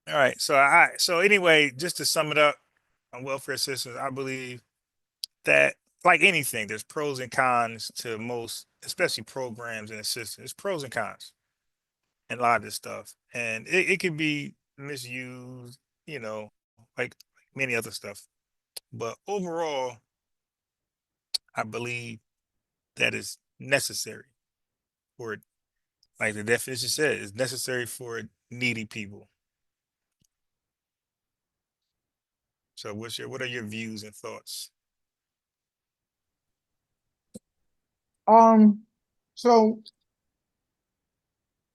All right. So anyway, just to sum it up on welfare systems, I believe that like anything, there's pros and cons to most, especially programs and systems. There's pros and cons and a lot of this stuff. And it can be misused, you know, like many other stuff. But overall, I believe that is necessary for, like the definition said, it's necessary for needy people. So what are your views and thoughts? Um, so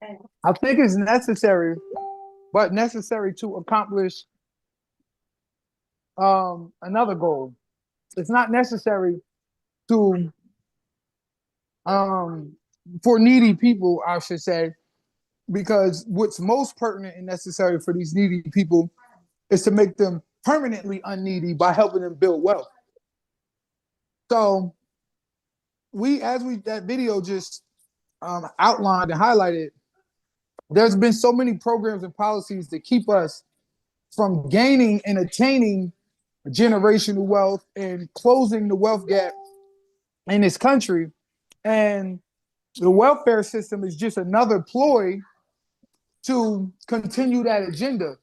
I think it's necessary, but necessary to accomplish another goal. It's not necessary to um for needy people, I should say, because what's most pertinent and necessary for these needy people is to make them permanently unneedy by helping them build wealth. So as we that video just outlined and highlighted, there's been so many programs and policies that keep us from gaining and attaining generational wealth and closing the wealth gap in this country. And the welfare system is just another ploy to continue that agenda.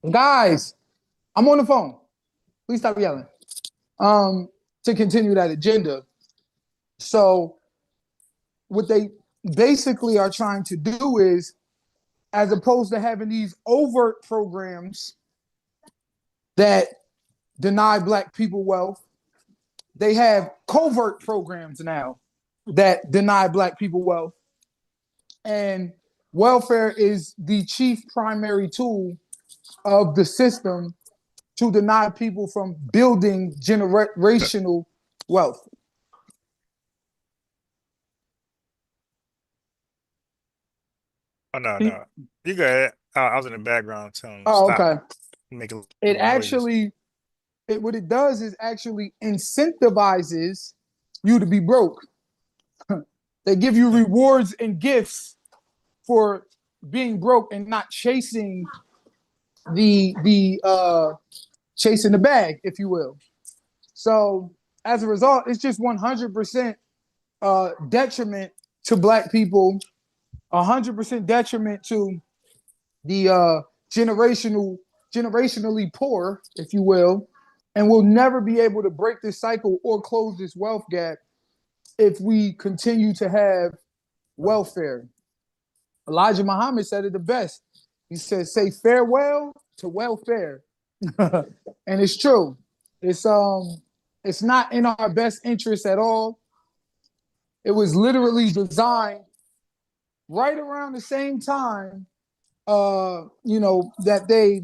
Guys, I'm on the phone. Please stop yelling. Um, to continue that agenda. So what they basically are trying to do is, as opposed to having these overt programs that deny black people wealth, they have covert programs now that deny black people wealth. And welfare is the chief primary tool of the system to deny people from building generational wealth. Oh no, no. You got it. I was in the background telling them Oh, stop okay. making It little noises. actually, what it does is actually incentivizes you to be broke. They give you rewards and gifts for being broke and not the chasing the bag, if you will. So as a result, it's just 100% detriment to black people, 100% detriment to the generationally poor, if you will, and we'll never be able to break this cycle or close this wealth gap if we continue to have welfare. Elijah Muhammad said it the best. He said, "Say farewell to welfare," and it's true. It's um, it's not in our best interest at all. It was literally designed right around the same time. That they,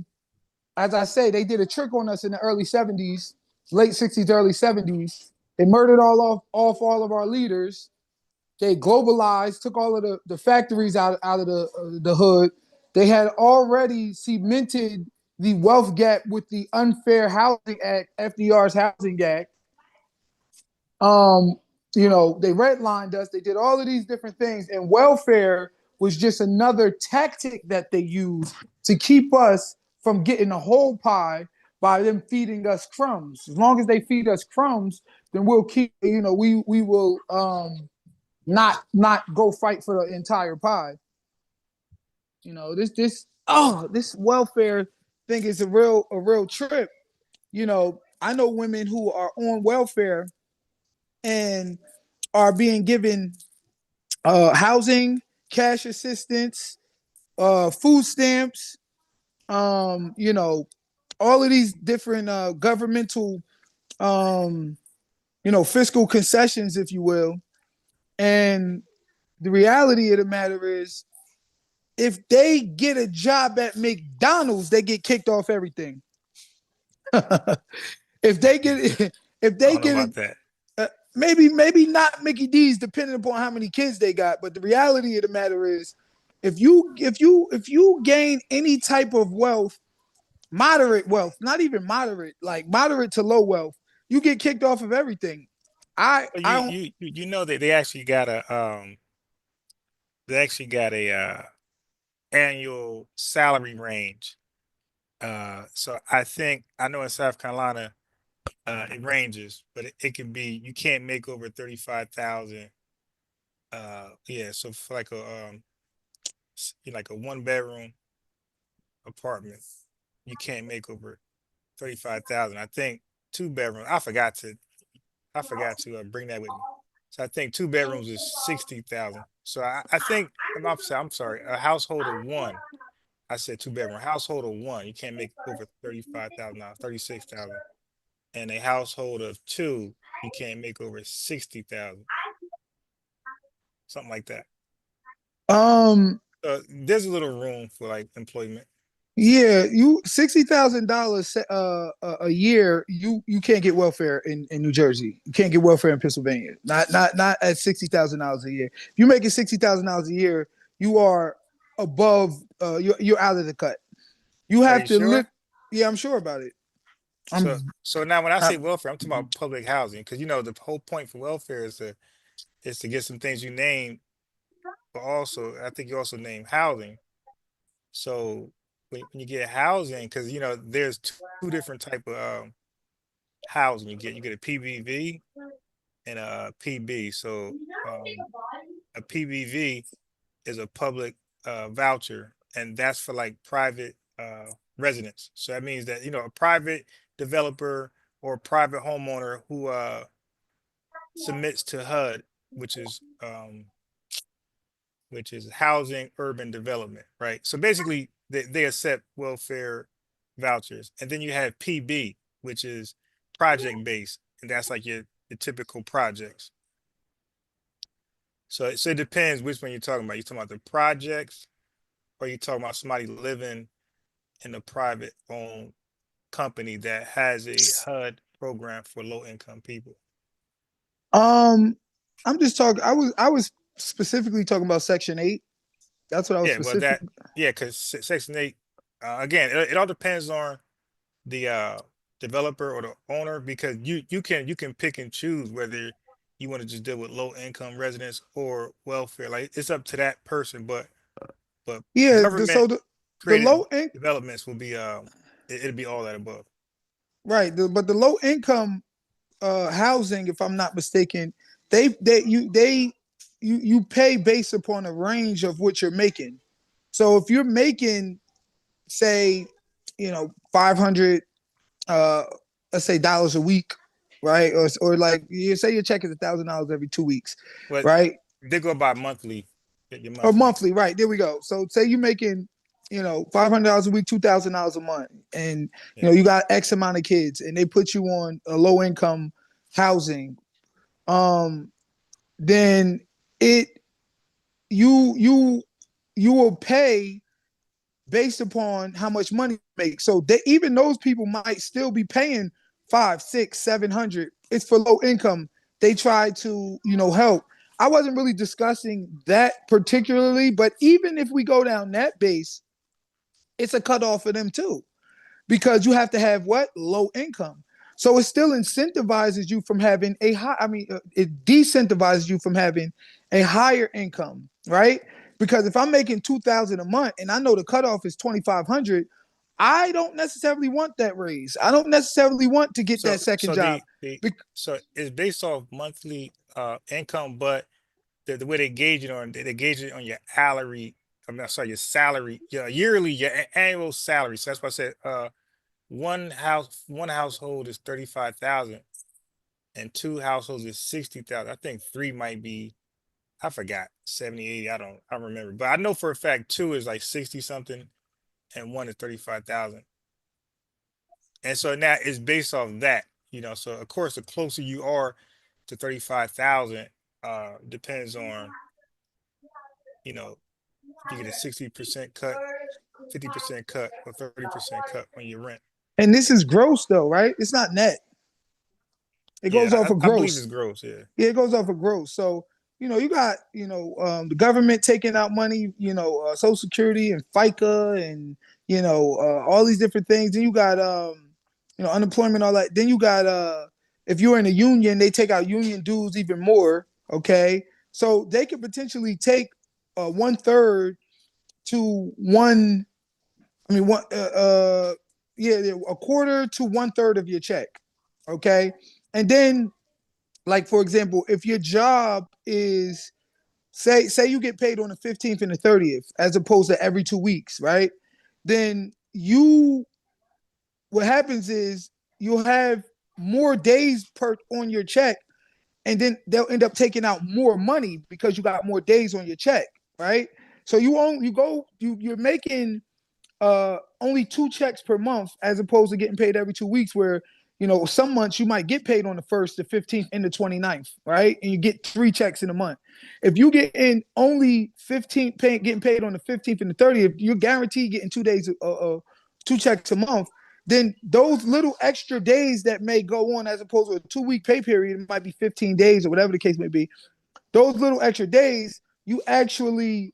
as I say, they did a trick on us in the early '70s, late '60s, early '70s. They murdered off all of our leaders. They globalized, took all of the factories out of the hood. They had already cemented the wealth gap with the Unfair Housing Act, FDR's Housing Act. Um, they redlined us. They did all of these different things, and welfare was just another tactic that they used to keep us from getting the whole pie by them feeding us crumbs. As long as they feed us crumbs, then we'll keep. We will not go fight for the entire pie. This welfare thing is a real trip. I know women who are on welfare and are being given housing, cash assistance, food stamps, all of these different governmental, fiscal concessions, if you will. And the reality of the matter is, if they get a job at McDonald's, they get kicked off everything. if they get if I they don't know get about it, that. maybe not Mickey D's, depending upon how many kids they got. But the reality of the matter is, if you gain any type of wealth, moderate wealth, not even moderate, like moderate to low wealth, you get kicked off of everything. I But I don't. you know that they actually got a annual salary range. So I think I know in South Carolina, it ranges, but it can be you can't make over 35,000. Yeah, so for like a like a one bedroom apartment, you can't make over 35,000. I think two bedrooms. I forgot to bring that with me. So I think two bedrooms is 60,000. So I think I'm sorry, a household of one. I said two bedroom household of one. You can't make over 35,000, 36,000. And a household of two, you can't make over 60,000, something like that. Um, There's a little room for like employment. yeah, you $60,000 a year. You can't get welfare in New Jersey. You can't get welfare in Pennsylvania. Not at $60,000 a year. If you're making $60,000 a year, you are above. You're out of the cut. You Are have you to live. sure? Yeah, I'm sure about it. So I'm. so now when I I, say welfare, I'm talking about public housing because the whole point for welfare is to get some things you name, but also I think you also name housing. So when you get housing, because there's two different type of housing you get a PBV and a PB. So a PBV is a public voucher, and that's for like private residents. So that means that a private developer or a private homeowner who submits to HUD, which is housing urban development, right? So basically, they accept welfare vouchers, and then you have PB, which is project based, and that's like your typical projects. So it depends which one you're talking about. You talking about the projects, or you talking about somebody living in a private owned company that has a HUD program for low income people. um, I'm just talking. I was specifically talking about Section 8. That's what I was Yeah, well specific. yeah, because Section 8, again, it all depends on the developer or the owner because you can pick and choose whether you want to just deal with low income residents or welfare. Like it's up to that person, but Yeah. government The created low income. developments will be it'll be all that above. Right. But the low income housing, if I'm not mistaken, you pay based upon a range of what you're making. So if you're making, say, 500, uh, let's say dollars a week, right, or like you say your check is $1,000 every 2 weeks, But right, they go by monthly, your or monthly. monthly, right? There we go. So say you're making, $500 a week, $2,000 a month, and Yeah. you got X amount of kids, and they put you on a low income housing. Um, then it you you you will pay based upon how much money you make. So even those people might still be paying five, six, 700. It's for low income. They try to, help. I wasn't really discussing that particularly, but even if we go down that base, it's a cutoff for them too because you have to have what? Low income. So it still incentivizes you from having a high, it decentivizes you from having a higher income, right? Because if I'm making 2,000 a month and I know the cutoff is 2,500, I don't necessarily want that raise. I don't necessarily want to get So that second so job. so it's based off monthly income, but the way they gauge it on they gauge it on your salary. I'm not sorry, your salary, your yearly, your annual salary. So that's why I said one household is 35,000 and two households is 60,000. I think three might be I forgot 70, 80. I don't remember. But I know for a fact two is like 60 something and one is 35,000. And so now it's based off that. So of course the closer you are to 35,000 depends on, you know, if you get a 60% cut, 50% cut, or 30% cut on your rent. And this is gross though, right? It's not net. It goes Yeah, off of I believe it's gross. gross, yeah. Yeah, it goes off of growth. So, you got, the government taking out money, Social Security and FICA and, all these different things. Then you got, unemployment, all that. Then you got, if you're in a union, they take out union dues even more. Okay. So they could potentially take 1/3 to one, I mean, yeah, a quarter to 1/3 of your check. Okay. And then, like, for example, if your job is, say you get paid on the 15th and the 30th, as opposed to every 2 weeks, right? Then what happens is you'll have more days per on your check, and then they'll end up taking out more money because you got more days on your check, right? So you're making only 2 checks per month, as opposed to getting paid every 2 weeks, where some months you might get paid on the 1st, the 15th, and the 29th, right? And you get 3 checks in a month. If you get in only getting paid on the 15th and the 30th, you're guaranteed getting 2 days, 2 checks a month. Then those little extra days that may go on, as opposed to a 2 week pay period, it might be 15 days or whatever the case may be. Those little extra days, you actually,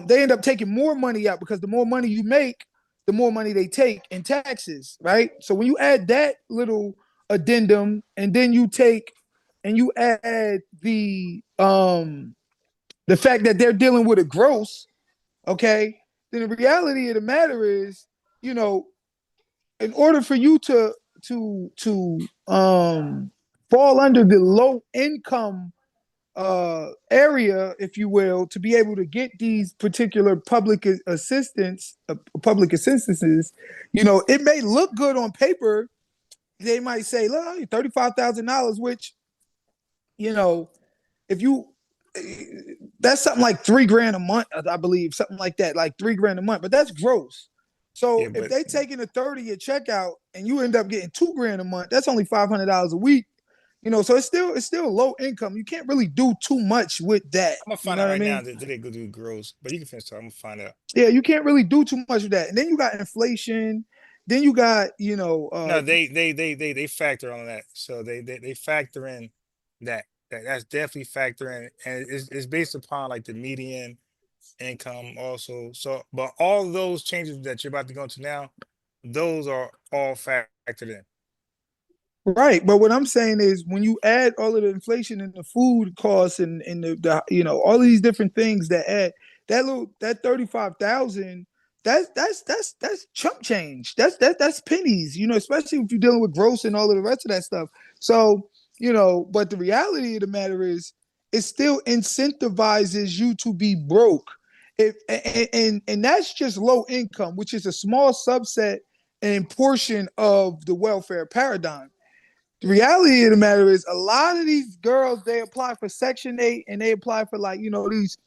they end up taking more money out, because the more money you make, the more money they take in taxes, right? So when you add that little addendum, and then you add the fact that they're dealing with a gross, okay, then the reality of the matter is, you know, in order for you to fall under the low income area, if you will, to be able to get these particular public assistances, it may look good on paper. They might say, look, $35,000, which, you know, if you, that's something like 3 grand a month, I believe, something like that, like 3 grand a month, but that's gross. Yeah, So if but they taking a 30 at checkout and you end up getting 2 grand a month, that's only $500 a week. So it's still low income. You can't really do too much with that. I'm gonna You find know out what I right now mean? that they go do gross. But you can finish talking. I'm gonna find out. Yeah, you can't really do too much with that. And then you got inflation. Then you got, No, they factor on that. So they factor in that's definitely factor in, and it's based upon like the median income also. So, but all those changes that you're about to go into now, those are all factored in. right. But what I'm saying is, when you add all of the inflation and the food costs, and all of these different things that add, that 35,000, that's chump change. That's pennies, especially if you're dealing with gross and all of the rest of that stuff. So, but the reality of the matter is, it still incentivizes you to be broke. And that's just low income, which is a small subset and portion of the welfare paradigm. The reality of the matter is, a lot of these girls, they apply for Section 8, and they apply for, like, these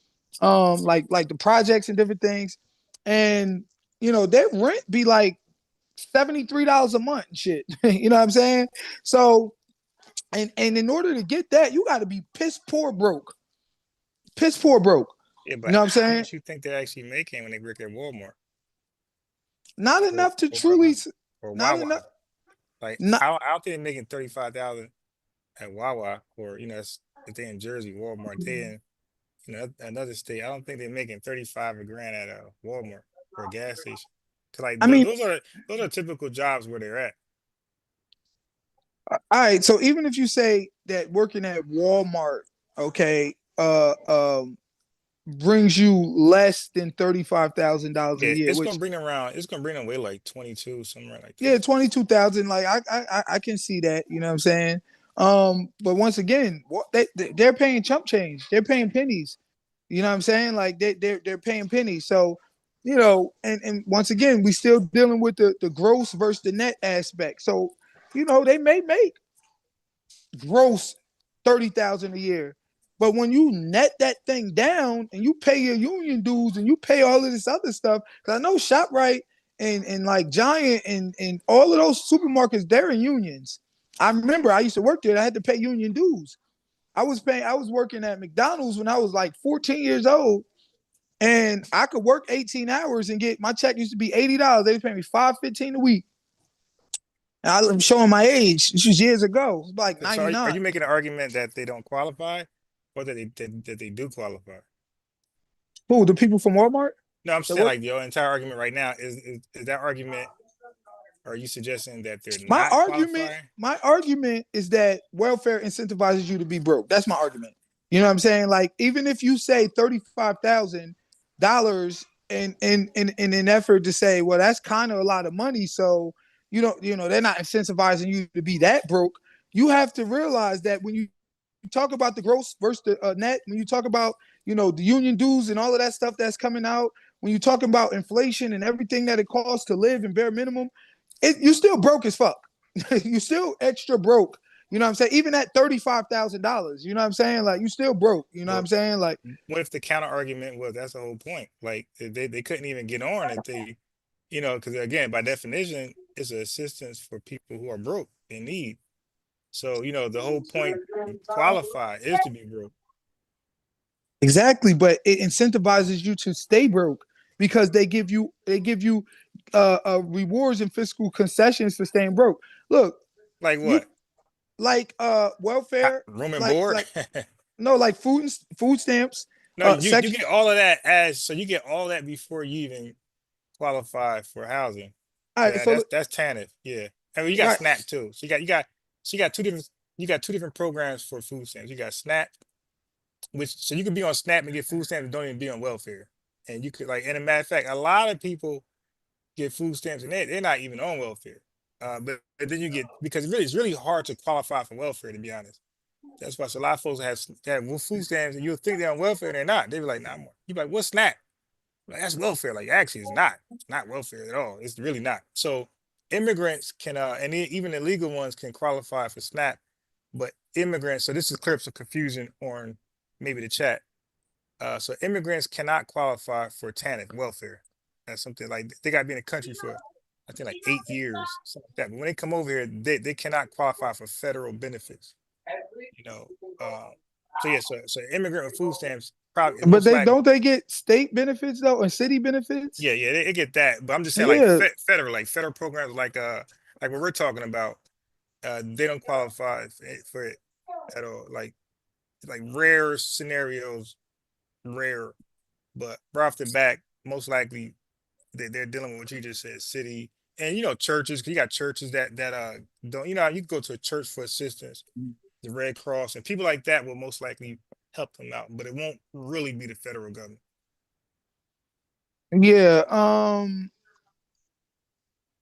like the projects and different things. And their rent be like $73 a month and shit. You know what I'm saying? So, and in order to get that, you got to be piss poor broke. Piss poor broke. Yeah, You but know what I'm how saying? much you think they're actually making when they work at Walmart Not or enough to or truly, or not Wawa? enough. Like Not, I don't think they're making 35,000 at Wawa, or if they in Jersey, Walmart. They in another state. I don't think they're making 35 a grand at a Walmart or a gas station. Cause like I mean, those are typical jobs where they're at. all right. So even if you say that working at Walmart, okay, brings you less than $35,000 a Yeah, year, it's gonna which, bring them around. It's gonna bring them away like 22, somewhere like that. yeah, 22,000. Like, I can see that. You know what I'm saying? But once again, they're paying chump change. They're paying pennies. You know what I'm saying? Like, they're paying pennies. So, and once again, we still dealing with the gross versus the net aspect. So, they may make gross 30,000 a year. But when you net that thing down and you pay your union dues and you pay all of this other stuff, because I know ShopRite and like Giant and all of those supermarkets, they're in unions. I remember I used to work there. I had to pay union dues. I was working at McDonald's when I was like 14 years old, and I could work 18 hours and get my check used to be $80. They was paying me $5.15 a week. And I'm showing my age. This was years ago. It was like So are 99. you making an argument that they don't qualify, or that they do qualify? Who, the people from Walmart No, I'm that saying work? like your entire argument right now is that argument. Are you suggesting that they're My not argument, qualifying? my argument is that welfare incentivizes you to be broke. That's my argument. You know what I'm saying? Like, even if you say $35,000 in an effort to say, well, that's kind of a lot of money. So they're not incentivizing you to be that broke. You have to realize that when you talk about the gross versus the net, when you talk about the union dues and all of that stuff that's coming out, when you talking about inflation and everything that it costs to live and bare minimum, you still broke as fuck. You still extra broke. You know what I'm saying? Even at $35,000, you know what I'm saying? Like you still broke. You know what I'm Well, saying? Like what if the counter argument was that's the whole point? Like they couldn't even get on if they, because again, by definition, it's an assistance for people who are broke in need. So, the whole point to qualify is to be broke. exactly, but it incentivizes you to stay broke because they give you rewards and fiscal concessions for staying broke. Look, Like you what? like welfare, Room and like board? like no, like food stamps, No, you section. get all of that as so you get all that before you even qualify for housing. All So right, so that's TANF, yeah. I mean, you got right, SNAP too. So you got two different programs for food stamps. You got SNAP, which so you can be on SNAP and get food stamps and don't even be on welfare. And you could and a matter of fact, a lot of people get food stamps and they're not even on welfare. But then you get because it's really hard to qualify for welfare, to be honest. That's why so a lot of folks have food stamps and you'll think they're on welfare and they're not. They be like, nah, you be like, what's SNAP? Like, that's welfare. Like actually it's not. It's not welfare at all. It's really not. So immigrants can and even illegal ones can qualify for SNAP, but immigrants, so this is clear up some confusion on maybe the chat. So immigrants cannot qualify for TANF welfare. That's something like they got to be in the country for, I think, like 8 years, something like that. But when they come over here, they cannot qualify for federal benefits. You know, uh, so yeah, so immigrant with food stamps probably but most they likely, don't they get state benefits though and city benefits? yeah, they get that. But I'm just saying like Yeah. federal programs like what we're talking about, they don't qualify for it at all. Like rare scenarios, rare. But right off the back, most likely they're dealing with what you just said, city and churches. 'Cause you got churches that don't you can go to a church for assistance, the Red Cross and people like that will most likely help them out, but it won't really be the federal government. Yeah.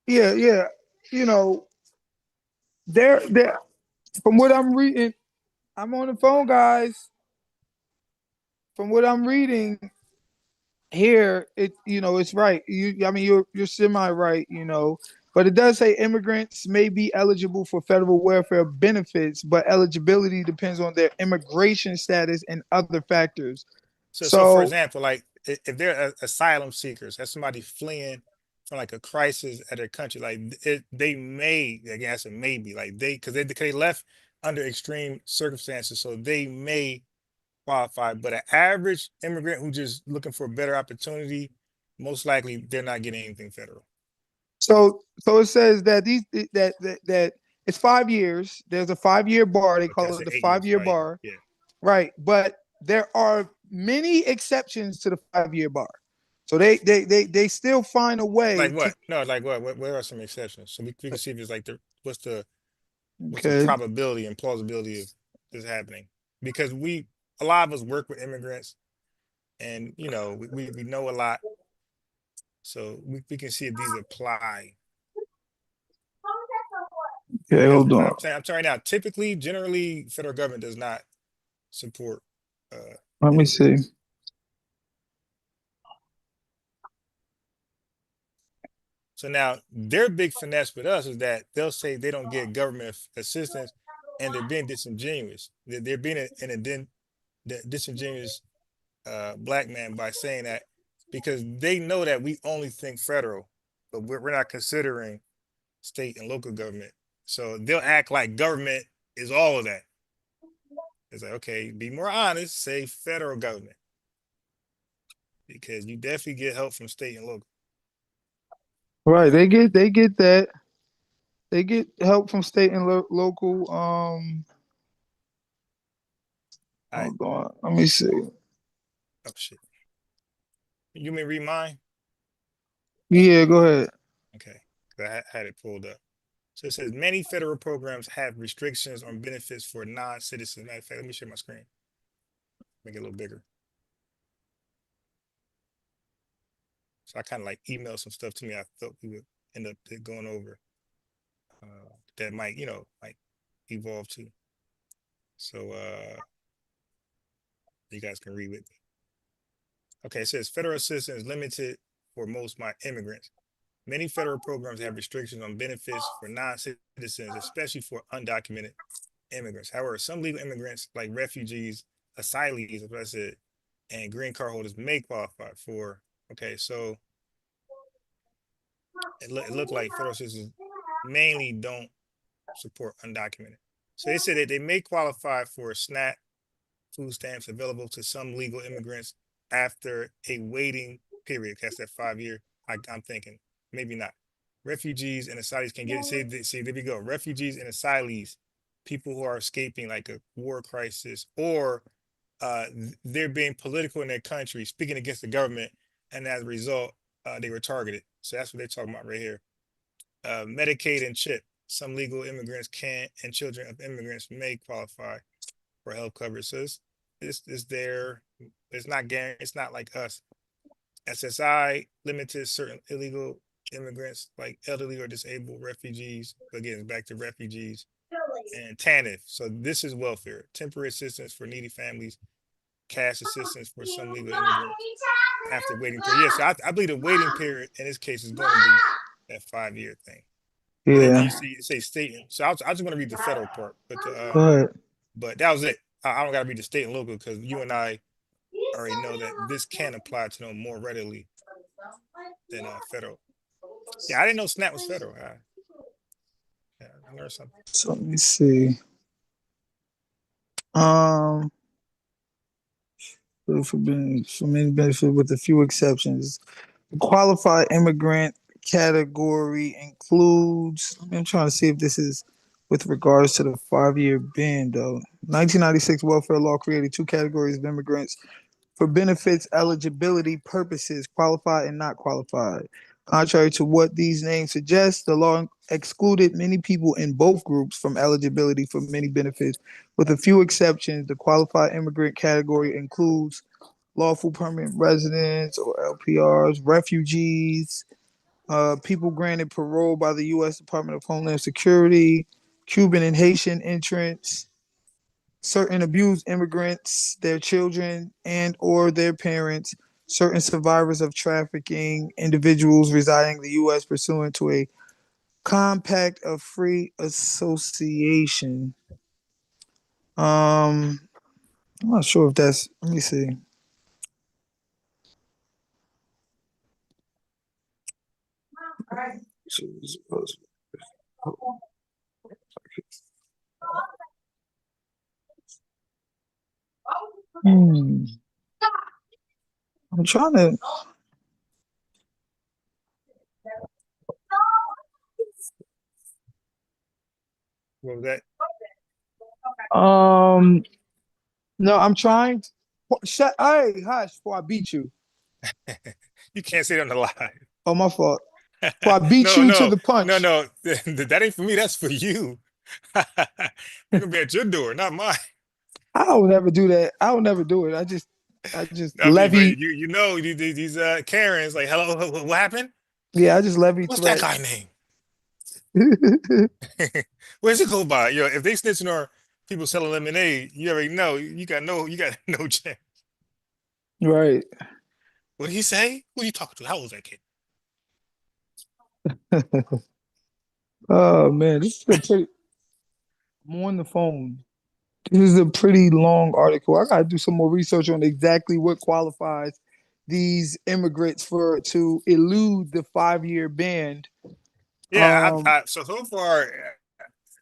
Yeah. You know, they're from what I'm reading, I'm on the phone, guys. From what I'm reading here, it's right. I mean, you're semi right. But it does say immigrants may be eligible for federal welfare benefits, but eligibility depends on their immigration status and other factors. So for So, example, like if they're asylum seekers, that's somebody fleeing from like a crisis at their country, like they may, again, that's a maybe, like because they left under extreme circumstances, so they may qualify. But an average immigrant who just looking for a better opportunity, most likely they're not getting anything federal. so it says that that it's 5 years. There's a 5 year bar. They Okay, I call it said the 8 years, 5 year right? bar, Yeah. right? But there are many exceptions to the 5 year bar. So they still find a Like way to. what? No, like what? What are some exceptions? So we can see if it's like what's the Okay. probability and plausibility of this happening? Because a lot of us work with immigrants, and we know a lot, so we can see if these apply. Okay, Because hold on. I'm saying right now, typically, generally, federal government does not support Let me immigrants. see. So now their big finesse with us is that they'll say they don't get government assistance, and they're being disingenuous. They're being disingenuous black man by saying that because they know that we only think federal, but we're not considering state and local government. So they'll act like government is all of that. It's like, okay, be more honest, say federal government because you definitely get help from state and local. Right, they get that. They get help from state and local. All right. Hold on. Let me see. Oh shit. You may read mine? Yeah, go ahead. Okay. 'Cause I had it pulled up. So it says many federal programs have restrictions on benefits for non-citizens. Matter of fact, let me share my screen. Make it a little bigger. So I kind of like emailed some stuff to me I thought we would end up going over. that might, like evolve to. So you guys can read with me. Okay, it says federal assistance is limited for most immigrants. Many federal programs have restrictions on benefits for non-citizens, especially for undocumented immigrants. However, some legal immigrants, like refugees, asylees, as I said, and green card holders may qualify for. Okay, so it looked like federal assistance mainly don't support undocumented. So they said that they may qualify for SNAP food stamps available to some legal immigrants after a waiting period. That's that 5 year. I'm thinking maybe not. Refugees and asylees can get see there we go. Refugees and asylees, people who are escaping like a war crisis or they're being political in their country, speaking against the government, and as a result, they were targeted. So that's what they're talking about right here. Medicaid and CHIP. Some legal immigrants can and children of immigrants may qualify for health coverage. So it's there. It's not guaranteed. It's not like us. SSI limited certain illegal immigrants like elderly or disabled refugees. Again, back to refugees and TANF. So this is welfare, temporary assistance for needy families, cash assistance for some legal immigrants after waiting period. Yes, yeah, so I believe the waiting period in this case is going to be that 5 year thing. And then Yeah. you see it say state. So I was going to read the federal part, Go ahead. but that was it. I don't got to read the state and local because you and I already know that this can apply to them more readily than federal. Yeah, I didn't know SNAP was federal. Yeah, I learned something. So let me see. Um, for many benefit with a few exceptions. The qualified immigrant category includes. I'm trying to see if this is with regards to the 5 year ban, though. 1996 welfare law created two categories of immigrants for benefits eligibility purposes, qualified and not qualified. Contrary to what these names suggest, the law excluded many people in both groups from eligibility for many benefits. With a few exceptions, the qualified immigrant category includes lawful permanent residents or LPRs, refugees, people granted parole by the U.S. Department of Homeland Security, Cuban and Haitian entrants, certain abused immigrants, their children and or their parents, certain survivors of trafficking, individuals residing in the U.S. pursuant to a compact of free association. Um, I'm not sure if that's. Let me see. Hmm. I'm trying to. What was that? Um. No, I'm trying. Shut. Hey, hush! Before I beat you. You can't say it on the live. Oh, my fault. Before I beat No, you to no, the punch. no. That ain't for me. That's for you. They're gonna be at your door, not mine. I don't never do that. I don't never do it. I just I mean, but levy. you know these Karens like, hello, what happened? Yeah, I just levy What's that threats. guy name? Where's it go by? If they snitching on people selling lemonade, you already know you got no chance. Right. What did he say? Who are you talking to? How old is that kid? Oh man, this is a pretty. I'm on the phone. This is a pretty long article. I gotta do some more research on exactly what qualifies these immigrants for to elude the 5 year ban. Yeah, Um, so far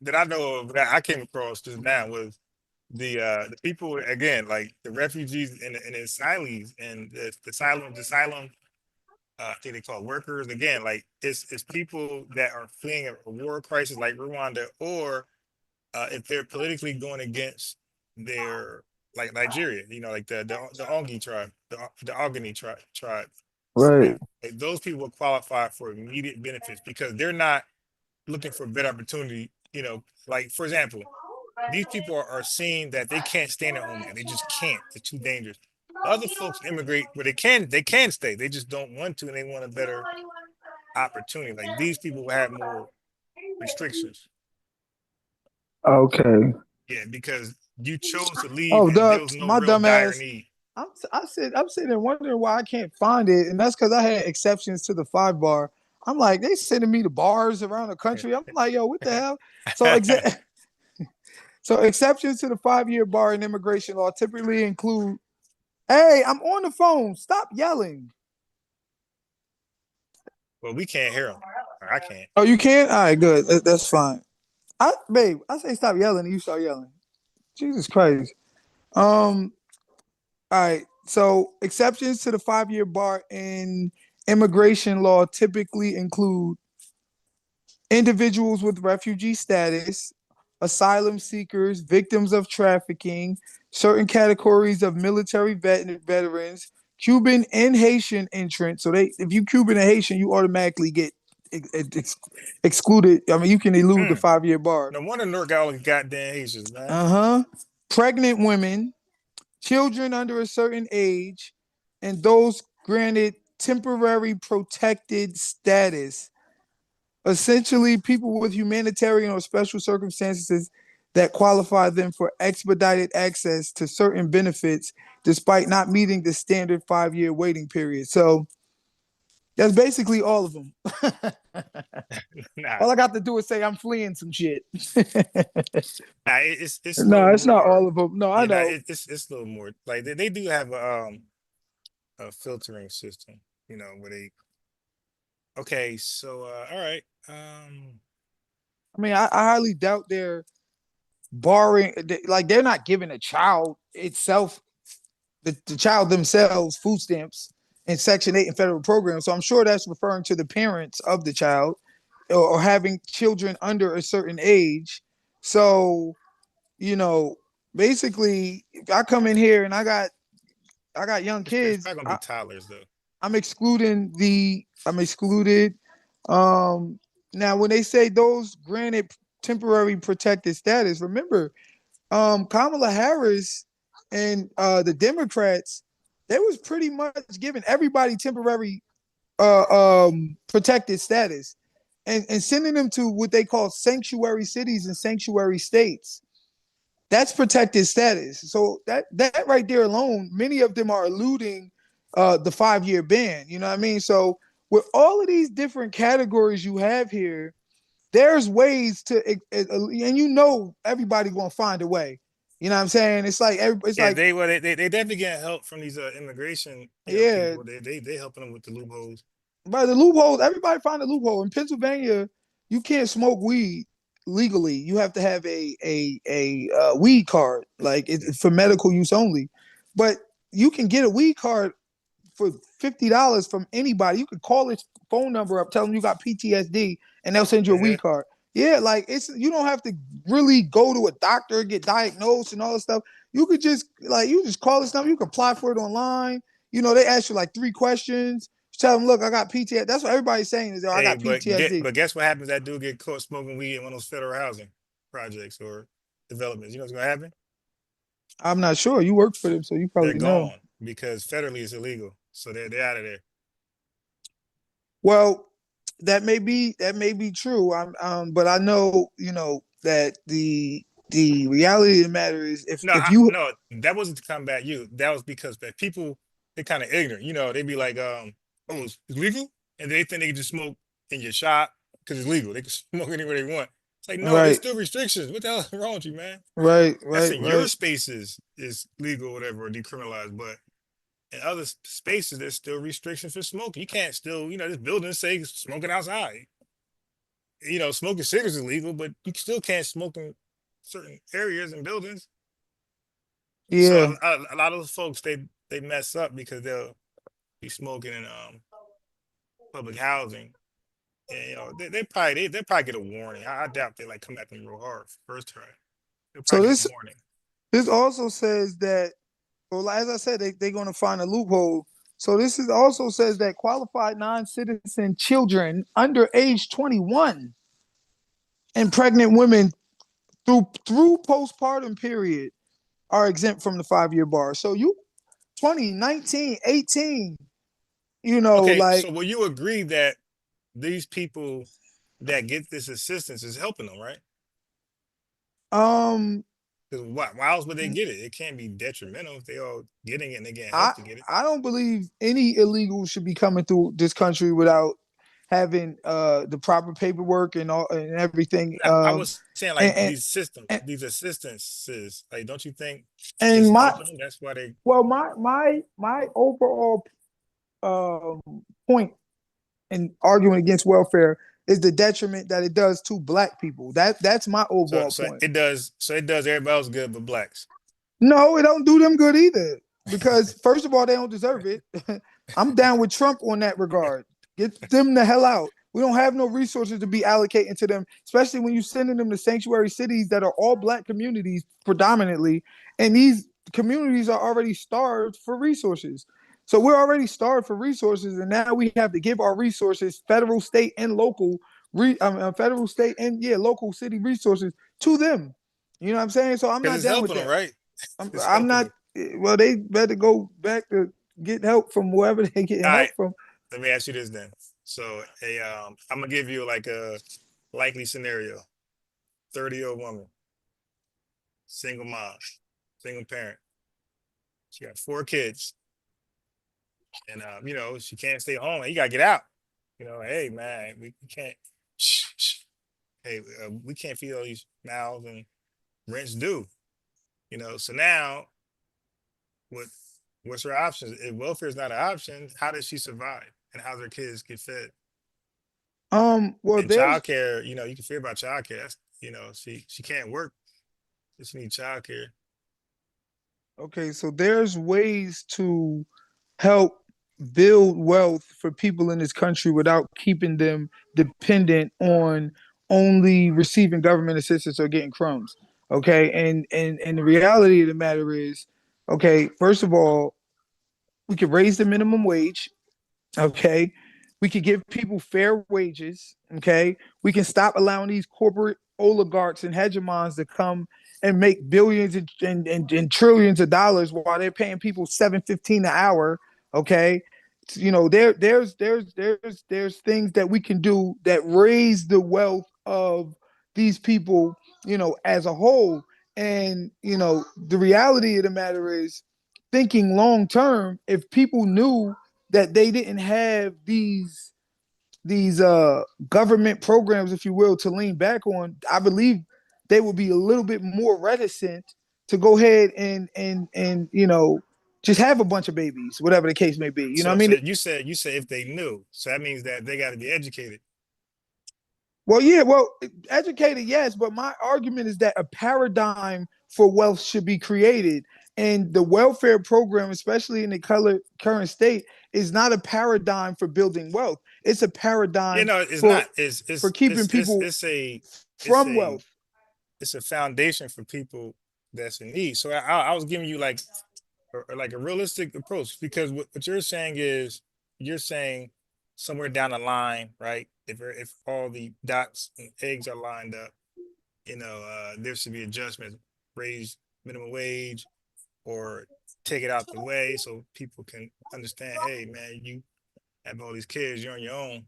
that I know of that I came across just now was the people again like the refugees and the asylees and the asylum I think they call it workers again like it's people that are fleeing a war crisis like Rwanda or if they're politically going against their like Nigeria, like the Ongi tribe, the Ogoni tribe. right, Like, those people will qualify for immediate benefits because they're not looking for a better opportunity. Like for example, these people are seeing that they can't stay in their homeland. They just can't. It's too dangerous. The other folks immigrate where they can stay. They just don't want to, and they want a better opportunity. Like these people will have more restrictions. Okay. Yeah, because you chose to leave Oh, and there duh, was no my real dumb dire ass. need. I'm sitting there wondering why I can't find it, and that's because I had exceptions to the 5 bar. I'm like, they sending me to bars around the country. I'm like, yo, what the hell? So so exceptions to the 5 year bar in immigration law typically include, hey, I'm on the phone. Stop yelling. Well, we can't hear them. I can't. Oh, you can't? All right, good. That's fine. Babe, I say stop yelling, and you start yelling. Jesus Christ. Um, all right. So exceptions to the 5 year bar in immigration law typically include individuals with refugee status, asylum seekers, victims of trafficking, certain categories of military veterans, Cuban and Haitian entrants. So if you Cuban and Haitian, you automatically get excluded. I mean, you can elude the Hmm. 5 year bar. No wonder North got all the goddamn Haitians, man. Uh-huh. Pregnant women, children under a certain age, and those granted temporary protected status. Essentially, people with humanitarian or special circumstances that qualify them for expedited access to certain benefits despite not meeting the standard 5 year waiting period. So that's basically all of them. Nah, All I got to do is say I'm fleeing some shit. nah, it's a little No, it's not more. all of them. No, I Yeah, nah, know. it's a little more. Like they do have a filtering system, where they. Okay, so all right. I mean, I highly doubt they're barring, like, they're not giving a child itself, the child themselves, food stamps in Section 8 in federal programs. So I'm sure that's referring to the parents of the child or having children under a certain age. So, you know, basically, if I come in here and I got young It's kids, probably gonna be toddlers though. I'm excluded. Um, Now when they say those granted temporary protected status, remember, Kamala Harris and the Democrats, they was pretty much giving everybody temporary protected status and sending them to what they call sanctuary cities and sanctuary states. That's protected status. So that right there alone, many of them are eluding the 5 year ban. You know what I mean? So with all of these different categories you have here, there's ways to, and everybody gonna find a way. You know what I'm saying? It's Yeah, like, they definitely get help from these immigration yeah, people. They helping them with the loopholes. but the loopholes, everybody find a loophole. In Pennsylvania, you can't smoke weed legally. You have to have a weed card, like it's for medical use only. But you can get a weed card for $50 from anybody. You can call this phone number up, tell them you got PTSD, and they'll send you a Yeah. weed card. Yeah, like you don't have to really go to a doctor, get diagnosed and all this stuff. You just call this number. You can apply for it online. They ask you like 3 questions. Tell them, look, I got PTSD. That's what everybody's saying is, I Hey, got PTSD. but guess what happens? That dude get caught smoking weed in one of those federal housing projects or developments. You know what's gonna happen? I'm not sure. You work for them, so you They're probably know. gone because federally it's illegal. So they're out of there. Well, that may be true. But I know that the reality of the matter is, No, if you no, that wasn't to combat you. That was because that people they're kind of ignorant. They'd be like, oh, it's legal, and they think they can just smoke in your shop because it's legal. They can smoke anywhere they want. It's like, no, there's right, still restrictions. What the hell is wrong with you, man? right, That's right, in your right, spaces is legal, or whatever, or decriminalized, but in other spaces, there's still restrictions for smoking. You can't still, this building say smoking outside. Smoking cigarettes is legal, but you still can't smoke in certain areas and buildings. So yeah. a lot of those folks they mess up because they'll be smoking in public housing, and they probably get a warning. I doubt they like come at them real hard first try. They'll So probably get this a warning. this also says that, well, as I said, they're going to find a loophole. So this is also says that qualified non-citizen children under age 21 and pregnant women through postpartum period are exempt from the 5 year bar. So you 20, 19, 18, Okay, like, so will you agree that these people that get this assistance is helping them, right? Um, Because why else would they get it? It can't be detrimental if they all getting it and they getting I help to get it. I don't believe any illegal should be coming through this country without having the proper paperwork and all and everything. I was saying And, like and these systems, and these assistances, like don't you think and it's my helping them? That's why they well my overall point in arguing against welfare is the detriment that it does to black people. That's my so overall so point. it does everybody else good but blacks. No, it don't do them good either. Because first of all, they don't deserve it. I'm down with Trump on that regard. Get them the hell out. We don't have no resources to be allocating to them, especially when you're sending them to sanctuary cities that are all black communities predominantly, and these communities are already starved for resources. So we're already starved for resources, and now we have to give our resources, federal, state, and local, federal, state, and local city resources to them. You know what I'm saying? So I'm Because not it's down with helping them, that. right? It's I'm helping not. them. Well, they better go back to get help from wherever they getting All right, help from. let me ask you this then. So I'm gonna give you like a likely scenario. 30-year-old woman, single mom, single parent. She got 4 kids, and she can't stay home. You gotta get out. Hey man, we can't. Hey, we can't feed all these mouths and rents due. So now what? What's her options? If welfare is not an option, how does she survive? And how does her kids get fed? Well, And there's childcare, you can fear about childcare. That's, she can't work. She needs childcare. okay. So there's ways to help build wealth for people in this country without keeping them dependent on only receiving government assistance or getting crumbs. Okay, and the reality of the matter is, okay, first of all, we could raise the minimum wage. Okay. We could give people fair wages. Okay. We can stop allowing these corporate oligarchs and hegemons to come and make billions and trillions of dollars while they're paying people 7.15 an hour. Okay. There's things that we can do that raise the wealth of these people, as a whole. And the reality of the matter is, thinking long term, if people knew that they didn't have these government programs, if you will, to lean back on, I believe they would be a little bit more reticent to go ahead and just have a bunch of babies, whatever the case may be. You know what So I so mean? you said if they knew. So that means that they got to be educated. Well, yeah, well, educated, yes, but my argument is that a paradigm for wealth should be created. And the welfare program, especially in the current state, is not a paradigm for building wealth. It's a paradigm It's not. for keeping people It's from a wealth. it's a foundation for people that's in need. So I was giving you like like a realistic approach because what you're saying is you're saying somewhere down the line, right? If all the dots and eggs are lined up, there should be adjustments, raise minimum wage, or take it out the way so people can understand. Hey, man, you have all these kids, you're on your own,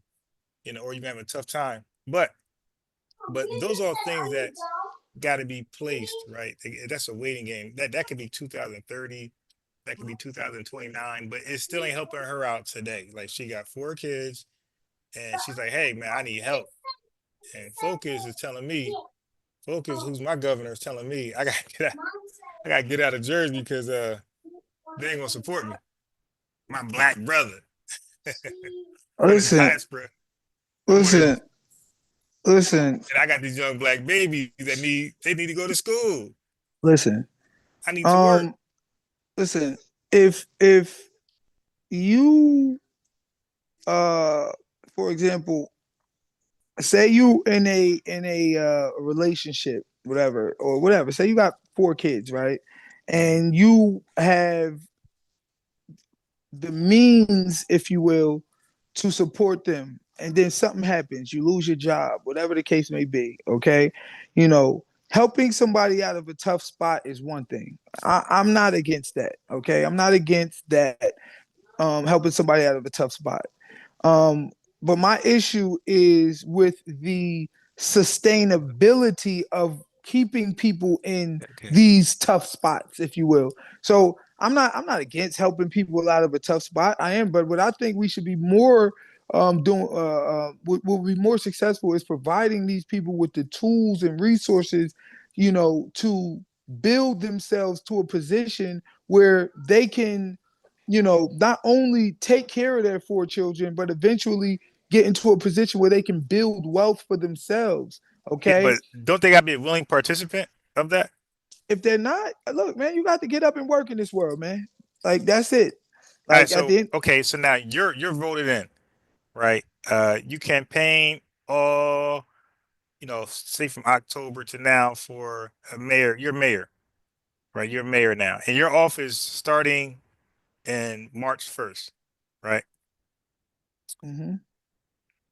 or you're having a tough time. But those are things that got to be placed, right? That's a waiting game. That could be 2030, that could be 2029, but it still ain't helping her out today. Like she got 4 kids, and she's like, "Hey, man, I need help." And Focus, who's my governor, is telling me I gotta get out. I gotta get out of Jersey because they ain't gonna support me. My black brother from the Listen, diaspora. I want to, listen, listen, and I got these young black babies that need to go to school. listen. I need to work. Um, listen. If you uh, for example, say you in a relationship, whatever or whatever. Say you got 4 kids, right? Mhm. And you have the means, if you will, to support them, and then something happens, you lose your job, whatever the case may be. Okay, helping somebody out of a tough spot is one thing. I'm not against that. Okay, I'm not against that. Helping somebody out of a tough spot. Um, but my issue is with the sustainability of keeping people in Okay. these tough spots, if you will. So I'm not against helping people out of a tough spot. I am, but what I think we should be more doing what will be more successful is providing these people with the tools and resources, to build themselves to a position where they can, not only take care of their four children, but eventually get into a position where they can build wealth for themselves. Yeah, Okay. but don't they gotta be a willing participant of that? If they're not, look, man, you got to get up and work in this world, man. Like that's it. All right, Like at so the end. okay, so now you're voted in, right? You campaign all, say from October to now for a mayor. You're mayor, right? You're mayor now, and your office starting in March 1st, right? Mhm.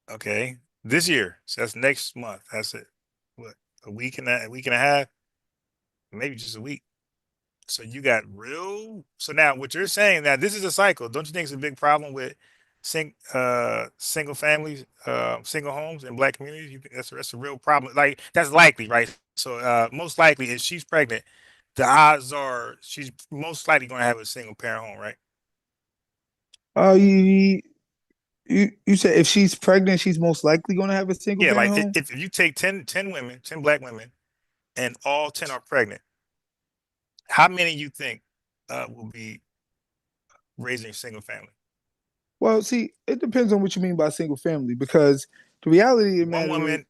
Okay, this year. So that's next month. That's it. What, a week and a half, maybe just a week. So you got real. So now what you're saying now, this is a cycle. Don't you think it's a big problem with single families, single homes in black communities? You think that's a real problem? Like that's likely, right? So most likely if she's pregnant, the odds are she's most likely going to have a single parent home, right? You, you said if she's pregnant, she's most likely going to have a single Yeah, parent like home. if you take 10 women, 10 black women, and all 10 are pregnant, how many you think will be raising a single family? Well, see, it depends on what you mean by single family because the reality of the One matter is, woman,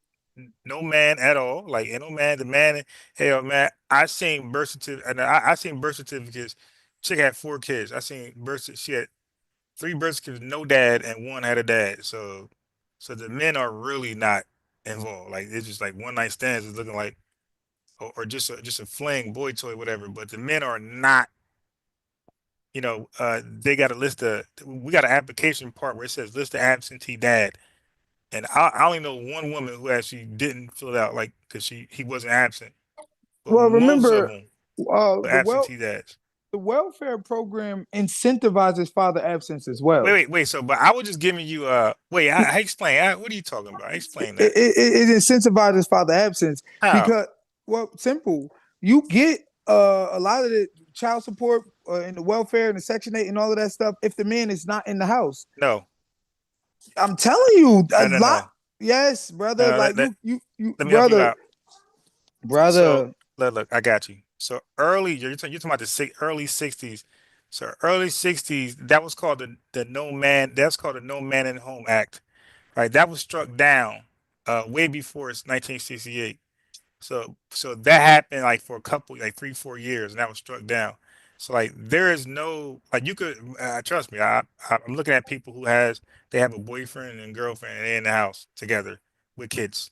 no man at all. Like ain't no man. The man, hell man, I seen birth certificate, and I seen birth certificates. Chick had 4 kids. I seen she had 3 birth certificates, no dad, and one had a dad. So the men are really not involved. Like it's just like one night stands is looking like, or just a fling, boy toy, whatever. But the men are not. They got a list of. We got an application part where it says list of absentee dad. And I only know one woman who actually didn't fill it out, like, because he wasn't absent. But well, most of remember, them uh, were the well, absentee dads. the welfare program incentivizes father absence as Wait, well. wait, wait. So, but I was just giving you, wait, I explain. What are you talking about? I explain it, that. it, it incentivizes father absence How? because, well, simple. You get a lot of the child support and the welfare and the Section 8 and all of that stuff if the man is not in the house. No, I'm telling you, a no, no, lot. no. Yes, brother. No, Like you, let me help you brother, out. So, brother. look, I got you. So you're talking about the early 60s. So early 60s, that was called the No Man, that's called the No Man in Home Act, right? That was struck down way before it's 1968. So that happened like for a couple, like 3, 4 years, and that was struck down. So like there is no like you could trust me. I'm looking at people they have a boyfriend and girlfriend and they're in the house together with kids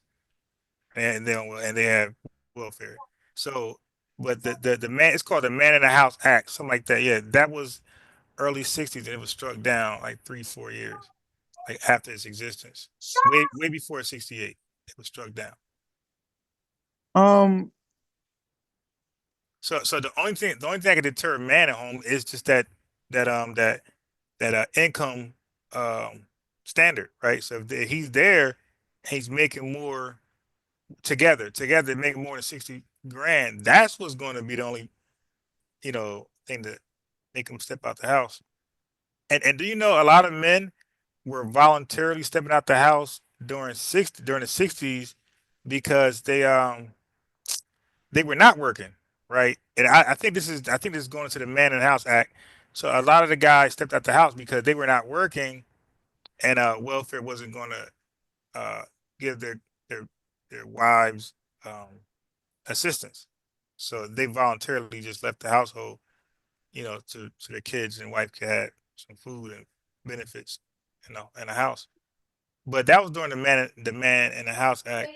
and they have welfare. So, but the man it's called the Man in the House Act, something like that. Yeah, that was early 60s and it was struck down like 3, 4 years like after its existence. Way before 68, it was struck down. Um, So the only thing that can deter a man at home is just that income um standard, right? So if he's there, and he's making more together making more than 60 grand. That's what's going to be the only thing to make him step out the house. And do you know a lot of men were voluntarily stepping out the house during the 60s because they were not working, right? And I think this is going into the Man in the House Act. So a lot of the guys stepped out the house because they were not working, and welfare wasn't going to give their their wives um, assistance. So they voluntarily just left the household, so their kids and wife could have some food and benefits, in the house. But that was during the Man in the House Act.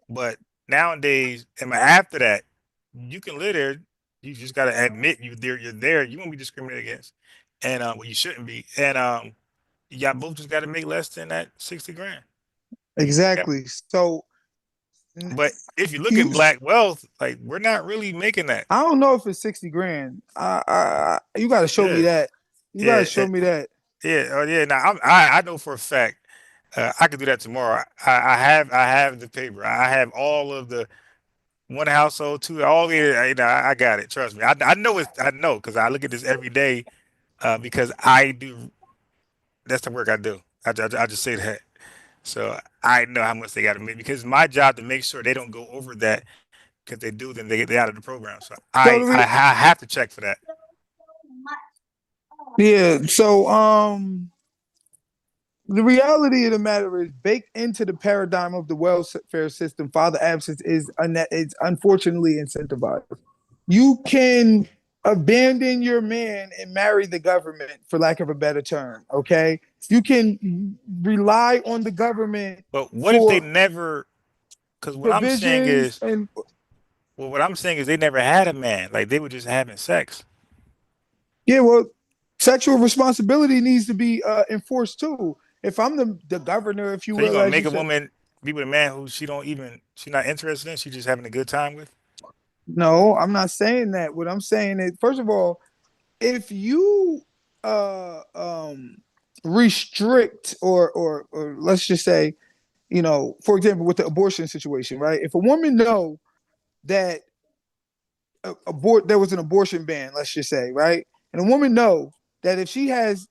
But nowadays, and after that, you can live there. You just gotta admit you there. You're there. You won't be discriminated against, and well, you shouldn't be. And y'all both just gotta make less than that 60 grand. Yeah. exactly. So But if you look you, at black wealth, like we're not really making that. I don't know if it's 60 grand. You got to show me Yeah, that. You got to yeah, show me that. yeah. Oh, yeah. Now I know for a fact. I could do that tomorrow. I have the paper. I have all of the one household, two, all the, you know, I got it. Trust me. I know I know because I look at this every day because I do, that's the work I do. I just say that. So I know how much they got to make because it's my job to make sure they don't go over that because they do, then they out of the program. So So the I have to check for that. yeah, so the reality of the matter is baked into the paradigm of the welfare system. Father absence is unfortunately incentivized. You can abandon your man and marry the government, for lack of a better term. Okay, you can rely on the government But what if they for never? Because what I'm saying provisions is, and well, what I'm saying is they never had a man. Like they were just having sex. yeah, well, sexual responsibility needs to be enforced too. If I'm the governor, if you So you will, gonna as you make a said, woman be with a man who she not interested in? She just having a good time with? no, I'm not saying that. What I'm saying is, first of all, if you uh um restrict or let's just say, for example, with the abortion situation, right? If a woman know that there was an abortion ban, let's just say, right? And a woman know that if she has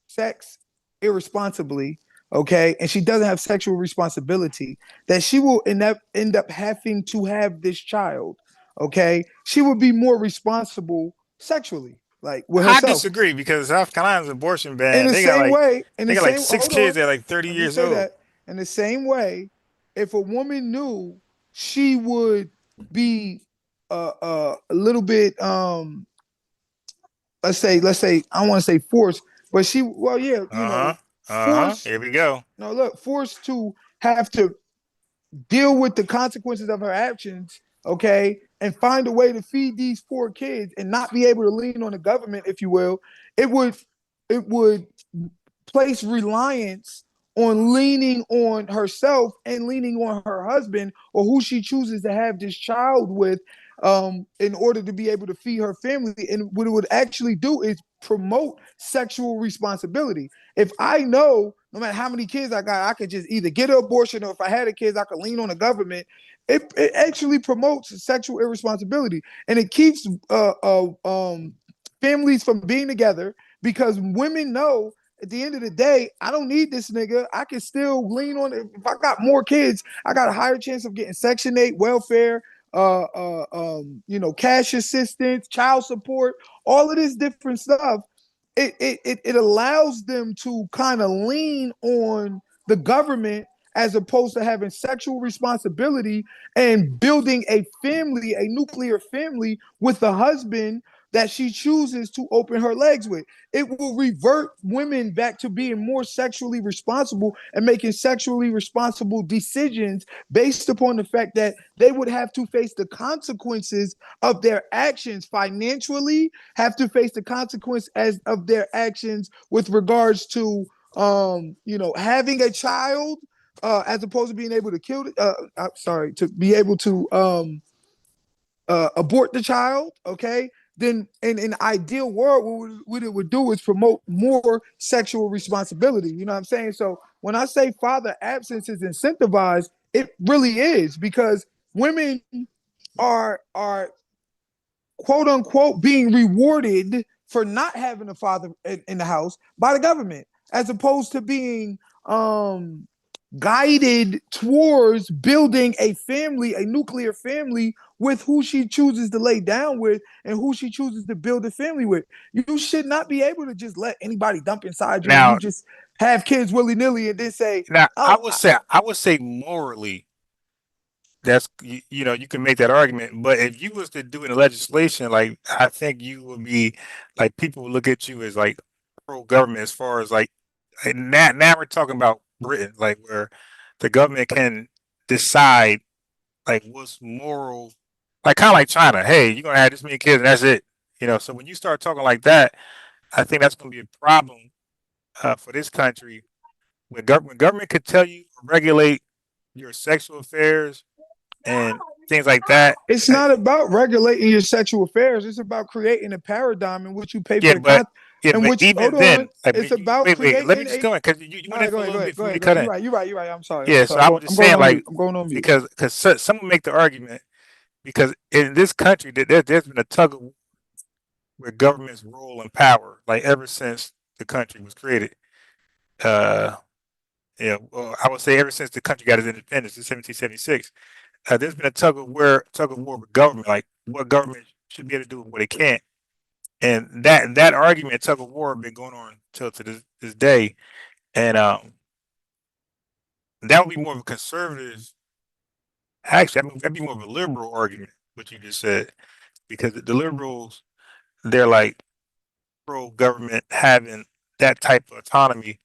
sex irresponsibly, okay, and she doesn't have sexual responsibility, that she will end up having to have this child, okay, she would be more responsible sexually, like with I herself. disagree because South Carolina's abortion In ban, the same way, they got like six hold on, kids at like 30 let me years say old. that. In the same way, if a woman knew she would be a little bit let's say I don't want to say forced, but she well yeah, Uh-huh. Uh-huh. forced Here we go. no look forced to have to deal with the consequences of her actions, okay, and find a way to feed these poor kids and not be able to lean on the government, if you will, it would place reliance on leaning on herself and leaning on her husband or who she chooses to have this child with in order to be able to feed her family. And what it would actually do is promote sexual responsibility. If I know no matter how many kids I got, I could just either get an abortion or if I had a kids, I could lean on the government. It actually promotes sexual irresponsibility and it keeps families from being together because women know at the end of the day, I don't need this nigga. I can still lean on it. If I got more kids, I got a higher chance of getting Section 8 welfare, cash assistance, child support, all of this different stuff. It allows them to kind of lean on the government as opposed to having sexual responsibility and building a family, a nuclear family with a husband that she chooses to open her legs with. It will revert women back to being more sexually responsible and making sexually responsible decisions based upon the fact that they would have to face the consequences of their actions financially, have to face the consequence as of their actions with regards to having a child as opposed to being able to kill I'm sorry, to be able to abort the child, okay, then in an ideal world, what it would do is promote more sexual responsibility. You know what I'm saying? So when I say father absence is incentivized, it really is because women are quote unquote being rewarded for not having a father in the house by the government, as opposed to being guided towards building a family, a nuclear family with who she chooses to lay down with and who she chooses to build a family with. You should not be able to just let anybody dump inside you and you Now, just have kids willy nilly and then say, now oh, I would say morally that's you can make that argument, but if you was to do it in legislation, like I think you would be like people would look at you as like pro government as far as like and now we're talking about Britain, like where the government can decide like what's moral, like kind of like China. Hey, you're gonna have this many kids and that's it. So when you start talking like that, I think that's gonna be a problem for this country when government could tell you regulate your sexual affairs and things like that. it's I, not about regulating your sexual affairs. It's about creating a paradigm in which you pay for yeah, the but con. Yeah, in but which, hold even on, then, like, it's but about wait, let me creating just a. go in because you All went in right, for a little bit for go me to ahead, go cut ahead. in. You're right. I'm sorry. Yeah, so I was I'm just going saying, on like, mute. I'm going on mute. because some will make the argument because in this country that there's been a tug of where government's role and power, like ever since the country was created. Uh, yeah, well, I would say ever since the country got its independence in 1776, there's been a tug of war with government, like what government should be able to do and what it can't. And that argument, tug of war, been going on till to this day. And that would be more of a conservative. Actually, I mean, that'd be more of a liberal argument, what you just said, because the liberals, they're like pro government having that type of autonomy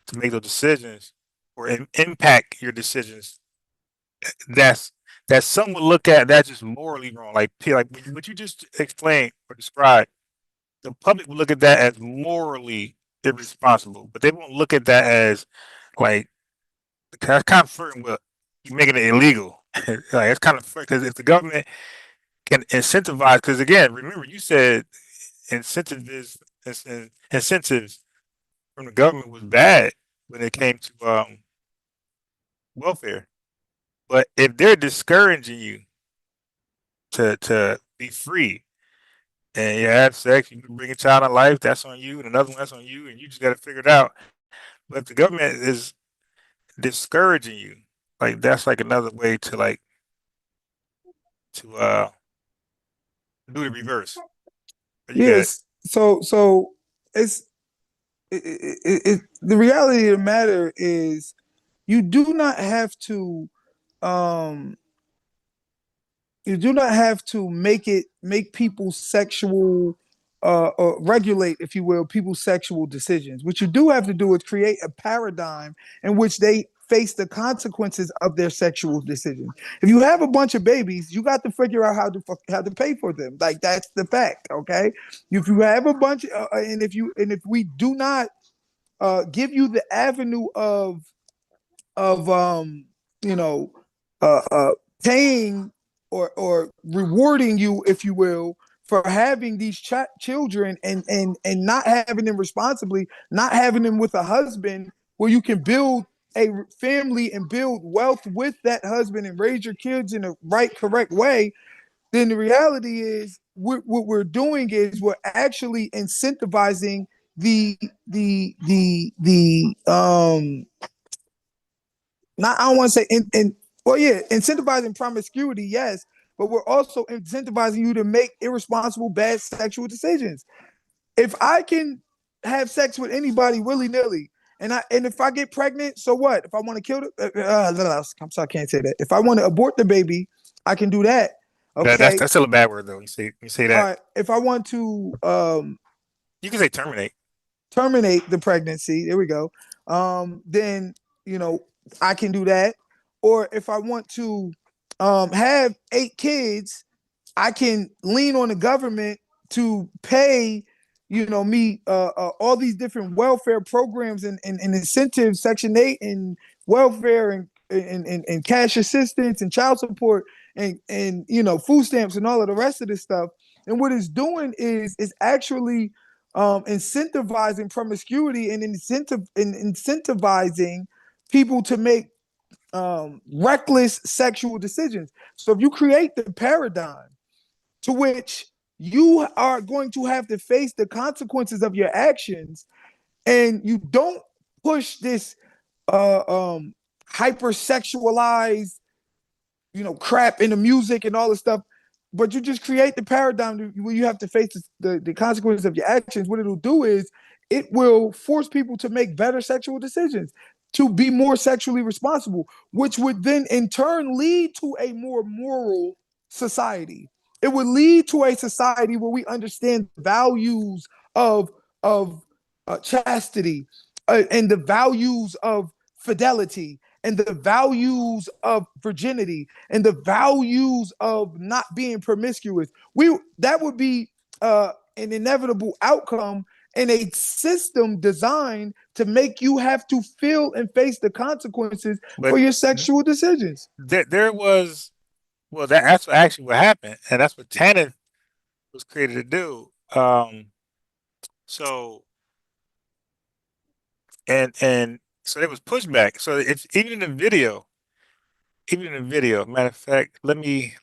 to make those decisions or impact your decisions. That's that some would look at that just morally wrong. Like what you just explained or described, the public would look at that as morally irresponsible, but they won't look at that as like that's kind of flirting with you making it illegal. Like it's kind of because if the government can incentivize, because again, remember you said incentives incentives from the government was bad when it came to welfare. But if they're discouraging you to be free and you have sex, you can bring a child in life, that's on you, and another one that's on you, and you just got to figure it out. But if the government is discouraging you, like that's like another way to like to do the reverse. But you got it. Yes. So it's the reality of the matter is you do not have to um you do not have to make people's sexual or regulate, if you will, people's sexual decisions. What you do have to do is create a paradigm in which they face the consequences of their sexual decisions. If you have a bunch of babies, you got to figure out how to pay for them. Like that's the fact. Okay, if you have a bunch, and if we do not give you the avenue of you know uh, uh, paying or rewarding you, if you will, for having these children and not having them responsibly, not having them with a husband where you can build a family and build wealth with that husband and raise your kids in a right, correct way. Then the reality is what we're doing is we're actually incentivizing the not I don't want to say in well yeah, incentivizing promiscuity, yes, but we're also incentivizing you to make irresponsible bad sexual decisions. If I can have sex with anybody willy nilly, and if I get pregnant, so what? If I want to kill I'm sorry, I can't say that. If I want to abort the baby, I can do that. That's Okay. still a bad word though. You say All that. right. If I want to You can say terminate. terminate the pregnancy, there we go. Then you know I can do that. Or if I want to have 8 kids, I can lean on the government to pay, me all these different welfare programs and incentives, Section 8 and welfare and cash assistance and child support and food stamps and all of the rest of this stuff. And what it's doing is actually incentivizing promiscuity and incentivizing people to make reckless sexual decisions. So if you create the paradigm to which you are going to have to face the consequences of your actions, and you don't push this hypersexualized crap in the music and all this stuff, but you just create the paradigm where you have to face the consequences of your actions. What it'll do is it will force people to make better sexual decisions, to be more sexually responsible, which would then in turn lead to a more moral society. It would lead to a society where we understand values of chastity, and the values of fidelity, and the values of virginity, and the values of not being promiscuous. We That would be an inevitable outcome in a system designed to make you have to feel and face the consequences for But your sexual decisions. there was well that's actually what happened, and that's what TANF was created to do. So and so there was pushback. So if even in the video, matter of fact, let me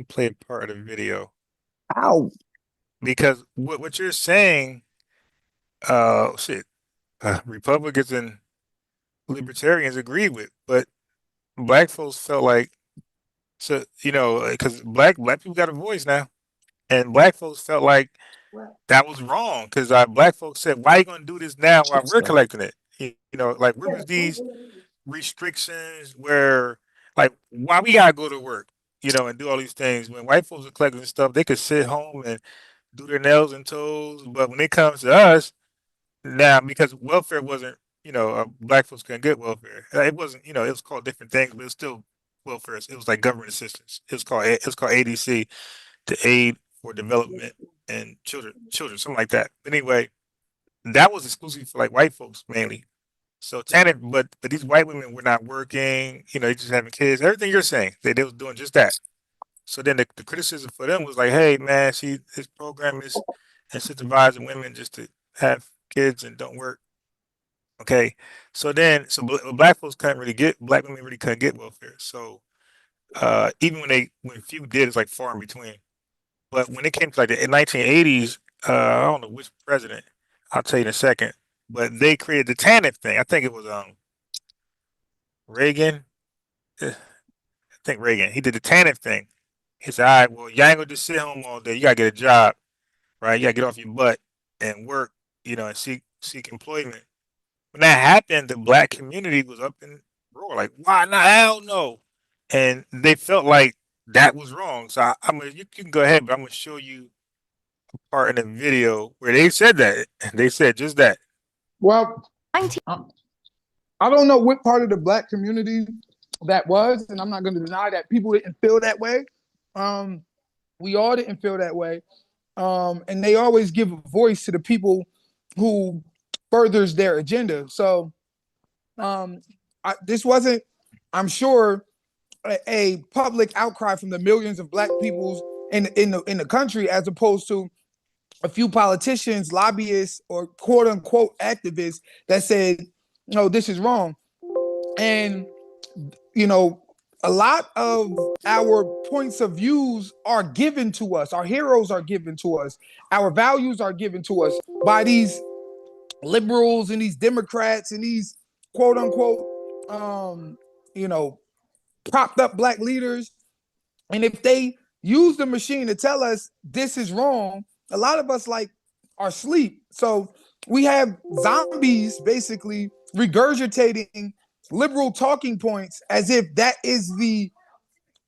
play a part of the video Ow. because what you're saying, shit, Republicans and libertarians agree with, but black folks felt like so because black people got a voice now, and black folks felt like that was wrong because black folks said, "Why are you gonna do this now while we're collecting it?" Like where was these restrictions where like why we gotta go to work, and do all these things when white folks are collecting stuff, they could sit home and do their nails and toes, but when it comes to us now, because welfare wasn't, black folks couldn't get welfare. It wasn't, it was called different things, but it was still welfare. It was like government assistance. It was called ADC, to aid for development and children, something like that. Anyway, that was exclusive for like white folks mainly. So Tanner, but these white women were not working, they just having kids. Everything you're saying, they was doing just that. So then the criticism for them was like, hey man, this program is incentivizing women just to have kids and don't work. Okay. Black folks couldn't really get black women really couldn't get welfare. So even when few did, it's like far in between. But when it came to like the 1980s, I don't know which president. I'll tell you in a second. But they created the TANF thing. I think it was Reagan. I think Reagan. He did the TANF thing. He said, "All right, well, you ain't gonna just sit home all day. You gotta get a job, right? You gotta get off your butt and work, and seek employment." When that happened, the black community was up in roar, like, "Why not? Hell no!" And they felt like that was wrong. So I'm gonna you can go ahead, but I'm gonna show you part in the video where they said that. They said just that. Well, I don't know what part of the black community that was, and I'm not going to deny that people didn't feel that way. Um, we all didn't feel that way, and they always give a voice to the people who furthers their agenda. So um, this wasn't, I'm sure, a public outcry from the millions of black peoples in the country, as opposed to a few politicians, lobbyists, or quote unquote activists that said, "No, this is wrong." And you know, a lot of our points of views are given to us. Our heroes are given to us. Our values are given to us by these liberals and these Democrats and these quote unquote, um, you know, propped up black leaders. And if they use the machine to tell us this is wrong, a lot of us like are asleep. So we have zombies basically regurgitating liberal talking points as if that is the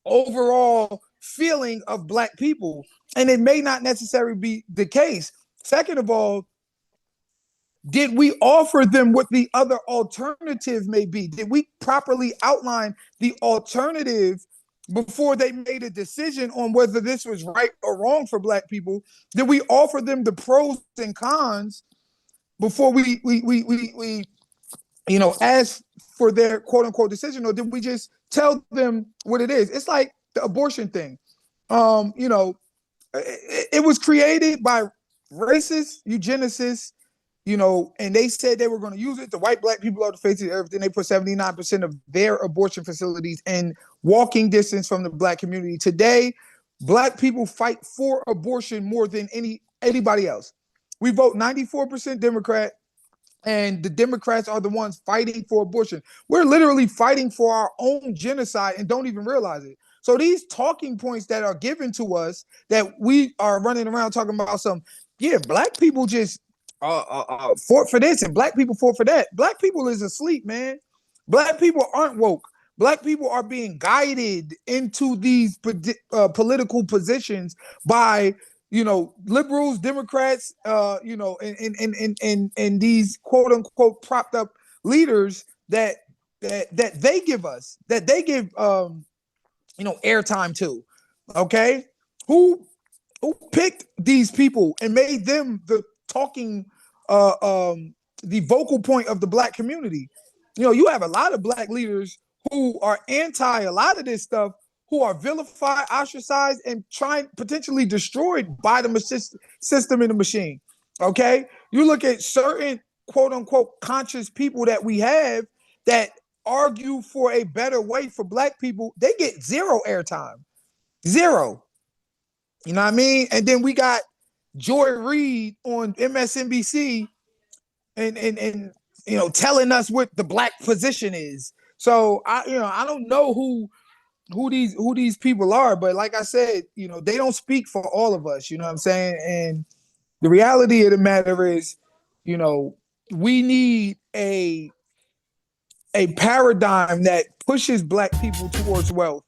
overall feeling of black people. And it may not necessarily be the case. Second of all, did we offer them what the other alternative may be? Did we properly outline the alternative before they made a decision on whether this was right or wrong for black people? Did we offer them the pros and cons before we ask for their quote unquote decision, or did we just tell them what it is? It's like the abortion thing. It was created by racist eugenicists, and they said they were going to use it. The white black people are the face of everything. They put 79% of their abortion facilities in walking distance from the black community. Today, black people fight for abortion more than anybody else. We vote 94% Democrat, and the Democrats are the ones fighting for abortion. We're literally fighting for our own genocide and don't even realize it. So these talking points that are given to us, that we are running around talking about black people just fought for this and black people fought for that. Black people is asleep, man. Black people aren't woke. Black people are being guided into these political positions by liberals, Democrats, and these quote unquote propped up leaders that they give us, that they give airtime to. Okay, who picked these people and made them the talking, the vocal point of the black community? You have a lot of black leaders who are anti a lot of this stuff, who are vilified, ostracized, and trying potentially destroyed by the system in the machine. Okay, You look at certain quote unquote conscious people that we have that argue for a better way for black people, they get zero airtime. Zero. You know what I mean? And then we got Joy Reid on MSNBC and telling us what the black position is. So I don't know who these people are, but like I said, they don't speak for all of us, you know what I'm saying? And the reality of the matter is, we need a paradigm that pushes black people towards wealth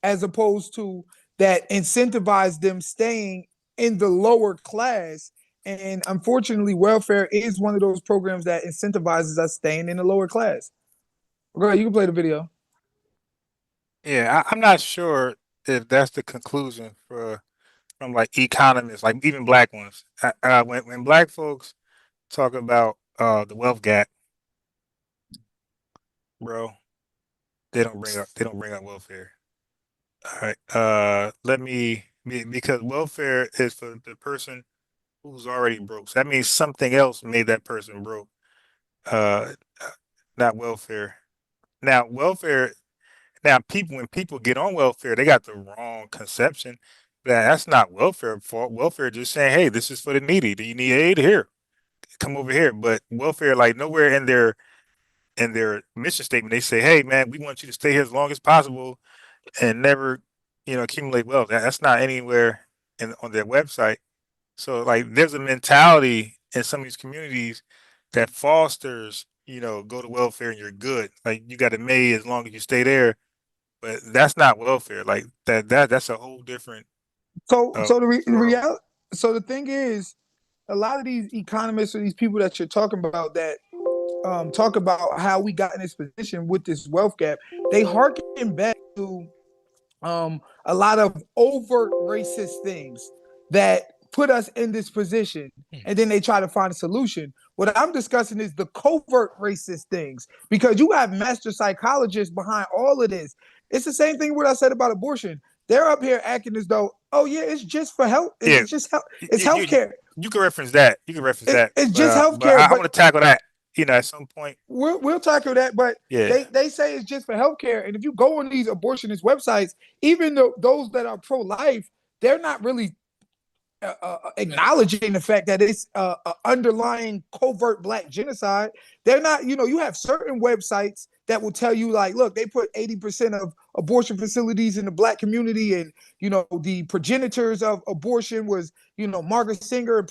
as opposed to that incentivize them staying in the lower class. And unfortunately, welfare is one of those programs that incentivizes us staying in the lower class. Go ahead, you can play the video. Yeah, I'm not sure if that's the conclusion from like economists, like even black ones. When black folks talk about the wealth gap, bro, they don't bring up welfare. All right. Because welfare is for the person who's already broke. So that means something else made that person broke. Uh, Not welfare. Now, welfare. Now, when people get on welfare, they got the wrong conception. That's not welfare fault. Welfare just saying, "Hey, this is for the needy. Do you need aid? Here, come over here." But welfare, like nowhere in their mission statement, they say, "Hey, man, we want you to stay here as long as possible and never, accumulate wealth." That's not anywhere on their website. So, like, there's a mentality in some of these communities that fosters, go to welfare and you're good. Like, you got it made as long as you stay there. But that's not welfare. Like that's a whole different So, uh, so world. so the thing is, a lot of these economists or these people that you're talking about that talk about how we got in this position with this wealth gap, they harken back to a lot of overt racist things that put us in this position, and then they try to find a solution. What I'm discussing is the covert racist things because you have master psychologists behind all of this. It's the same thing what I said about abortion. They're up here acting as though, oh yeah, it's just for health. Yeah, It's just health. It's you you healthcare. you can reference that. You can reference that. It's But just but healthcare. I But want to tackle that. At some point. we'll tackle that. But Yeah, they say it's just for healthcare. And if you go on these abortionist websites, even though those that are pro life, they're not really acknowledging the fact that it's underlying covert black genocide. They're not, you have certain websites that will tell you, like, look, they put 80% of abortion facilities in the black community, and the progenitors of abortion was Margaret Singer and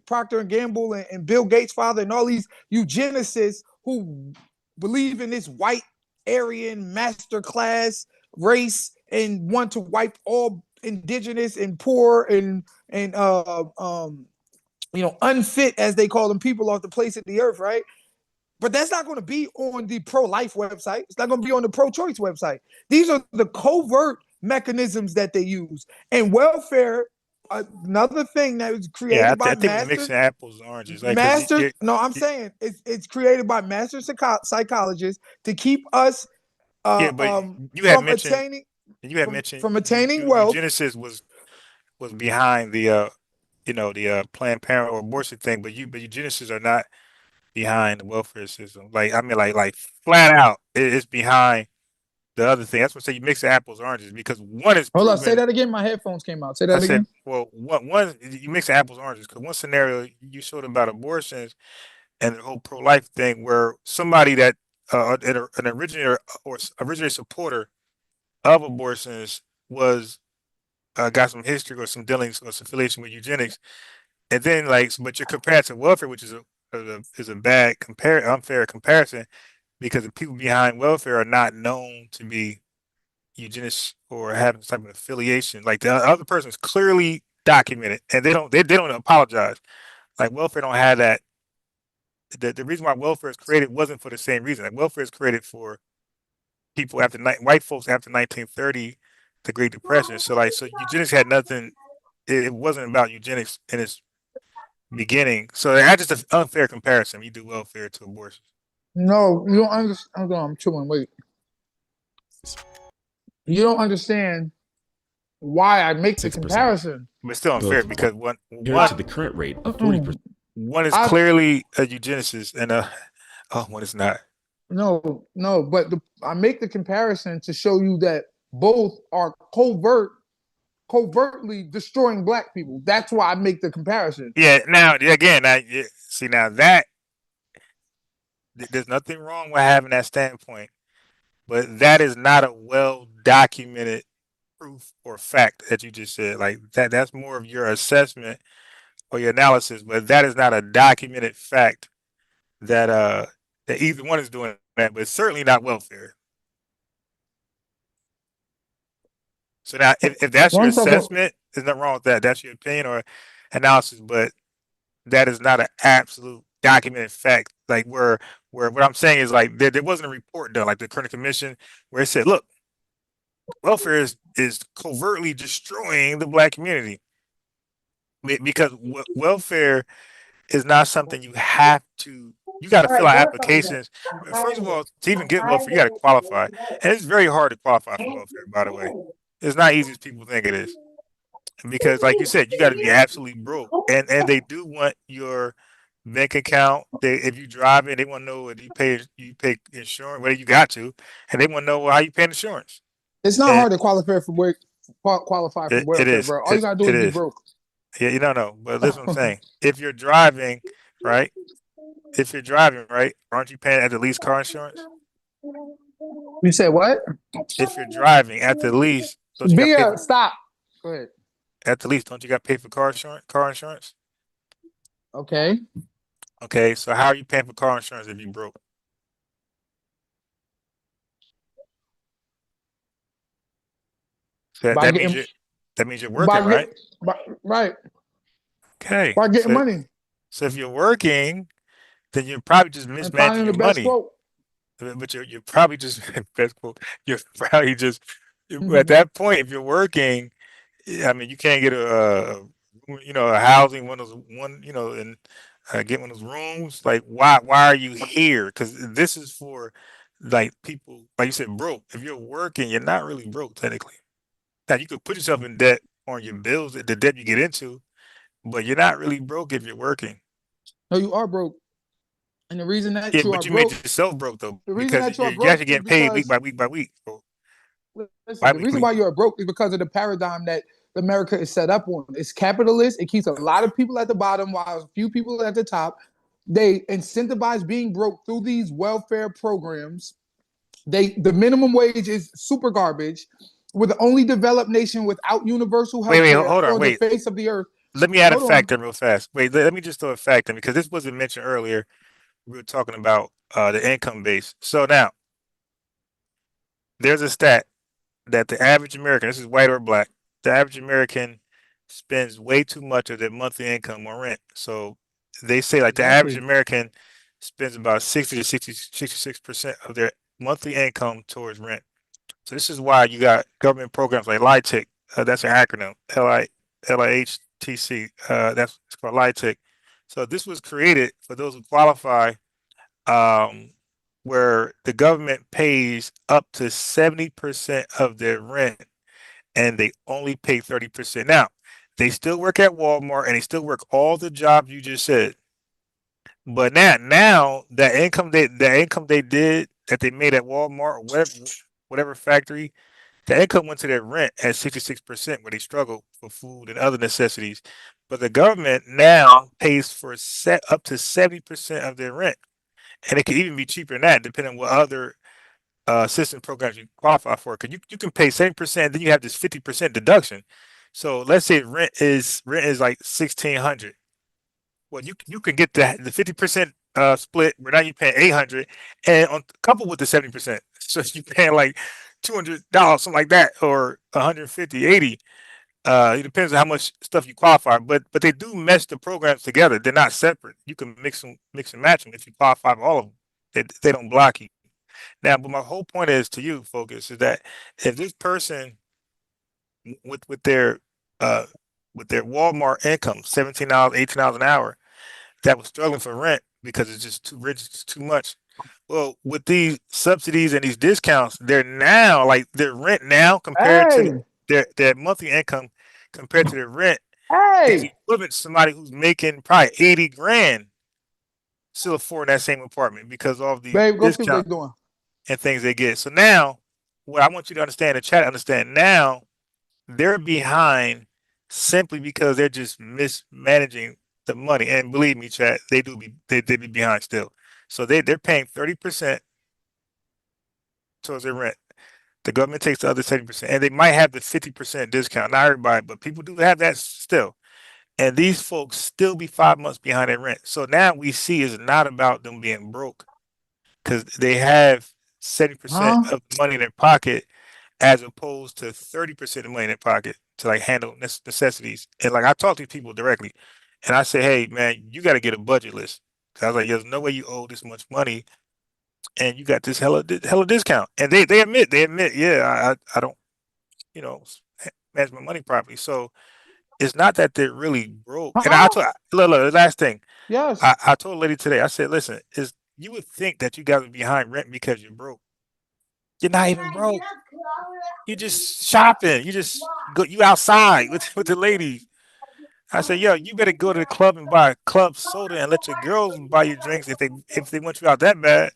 Procter and Gamble and Bill Gates' father, and all these eugenicists who believe in this white Aryan master class race and want to wipe all indigenous and poor and unfit, as they call them, people off the place of the earth, right? But that's not going to be on the pro-life website. It's not going to be on the pro-choice website. These are the covert mechanisms that they use. And welfare, another thing that was yeah. created by I think we're mixing apples and oranges, like because master. No, I'm saying it's created by master psychologists to keep us yeah, but you had from mentioned attaining you had mentioned attaining wealth. eugenesis was behind the Planned Parenthood or abortion thing, but eugenicists are not behind the welfare system. Like I mean, like flat out, it's behind the other thing. That's what I say you mix the apples and oranges because one is Hold on, say proven. that again. My headphones came out. Say I that said, again. well, one you mix the apples and oranges because one scenario you showed about abortions and the whole pro-life thing where somebody that an originator or originator supporter of abortions was got some history or some dealings or some affiliation with eugenics, and then like, but you're compared to welfare, which is a bad unfair comparison because the people behind welfare are not known to be eugenics or having some type of affiliation. Like the other person is clearly documented, and they don't apologize. Like welfare don't have that. The reason why welfare is created wasn't for the same reason. Like welfare is created for people after white folks after 1930, the Great Depression. So eugenics had nothing. It wasn't about eugenics in its beginning. So that's just an unfair comparison. You do welfare to abortion. No, you don't understand. Hold on, I'm chewing. Wait, you don't understand why I make the 6%. comparison. But it's still Well, unfair because compared to the one current rate of Mm-mm. 40%. one is I clearly a eugenicist, and one is not. no, but I make the comparison to show you that both are covertly destroying black people. That's why I make the comparison. Yeah. Now, again, see now that there's nothing wrong with having that standpoint, but that is not a well documented proof or fact that you just said. Like that, that's more of your assessment or your analysis, but that is not a documented fact that that either one is doing that, but it's certainly not welfare. So now, if that's your One second. assessment, there's nothing wrong with that. That's your opinion or analysis, but that is not an absolute documented fact. Like where what I'm saying is like there wasn't a report done, like the Kerner Commission, where it said, look, welfare is covertly destroying the black community because welfare is not something you have to. You got to fill out applications. First of all, to even get welfare, you got to qualify, and it's very hard to qualify for welfare. By the way, it's not easy as people think it is because, like you said, you got to be absolutely broke, and they do want your bank account. They if you drive it, they want to know what you pay insurance, whether you got to, and they want to know how you pay insurance. It's not And hard to qualify for it welfare, is bro. All you gotta do it is be is. broke. Yeah, you don't know, but listen, what I'm saying. If you're driving, right? If you're driving, right, aren't you paying at the least car insurance? You said what? If you're driving at the least, don't you got to pay Bia, for stop. Go ahead. at the least? Don't you got to pay for car insurance? Car insurance. Okay. Okay, so how are you paying for car insurance if you broke? So By getting that means you're by working, right? get right. Okay, By getting money so if you're working, then you're probably just and mismanaging finding the your best money. quote. But you're probably just best quote. You're probably just at Mhm. that point if you're working. I mean, you can't get a housing one of those and get one of those rooms. Like, why are you here? Because this is for like people, like you said, broke. If you're working, you're not really broke technically. Now you could put yourself in debt on your bills, the debt you get into, but you're not really broke if you're working. No, you are broke. And the reason that Yeah, you are but you made broke, yourself broke though, the reason because that you are you're broke actually is getting paid week because by week by week, or listen, the reason bi-weekly. why you are broke is because of the paradigm that America is set up on. It's capitalist. It keeps a lot of people at the bottom while a few people at the top. They incentivize being broke through these welfare programs. The minimum wage is super garbage. We're the only developed nation without universal Wait, health care hold on, on the wait. face of the earth. Let me add a Hold on. fact in real fast. Wait, let me just throw a fact in because this wasn't mentioned earlier. We were talking about the income base. So now there's a stat that the average American, this is white or black, the average American spends way too much of their monthly income on rent. So they say like the average Exactly. American spends about 60 to 66% of their monthly income towards rent. So this is why you got government programs like LIHTC. That's an acronym. LIHTC. That's it's called LIHTC. So this was created for those who qualify, um, where the government pays up to 70% of their rent, and they only pay 30%. Now, they still work at Walmart and they still work all the jobs you just said. But now the income they did that they made at Walmart or whatever factory, the income went to their rent at 66%, where they struggle for food and other necessities. But the government now pays for set up to 70% of their rent. And it could even be cheaper than that, depending on what other assistance programs you qualify for. Because you can pay 70%, then you have this 50% deduction. So let's say rent is like 1,600. Well, you can get the 50% split where now you're paying 800, and on coupled with the 70%, so you're paying like $200, something like that, or 150, 80. It depends on how much stuff you qualify, but they do mesh the programs together. They're not separate. You can mix and match them if you qualify for all of them. They don't block you. Now, but my whole point is to you, focus, is that if this person with their uh with their Walmart income, $17, $18 an hour, that was struggling for rent because it's just too rich, it's too much. Well, with these subsidies and these discounts, they're now like their rent now compared to Hey, their monthly income compared to their rent. It's Hey, equivalent to somebody who's making probably 80 grand still afford that same apartment because of the babe, go see what they're discount doing. and things they get. So now, what I want you to understand, the chat understand now, they're behind simply because they're just mismanaging the money. And believe me, chat, they be behind still. So they're paying 30% towards their rent. The government takes the other 70%, and they might have the 50% discount. Not everybody, but people do have that still. And these folks still be 5 months behind their rent. So now we see it's not about them being broke because they have 70% Huh? of the money in their pocket as opposed to 30% of money in their pocket to like handle necessities. And like I talk to people directly and I say, hey man, you got to get a budget list. 'Cause I was like, there's no way you owe this much money and you got this hella discount. And they admit, yeah, I don't, you know, manage my money properly. So it's not that they're really broke. And I Huh? told look, the last thing Yes. I told a lady today, I said, listen, is you would think that you guys are behind rent because you're broke. You're not even broke. You just shopping. You just go. You outside with the ladies. I said, yo, you better go to the club and buy a club soda and let your girls buy you drinks if they want you out that bad.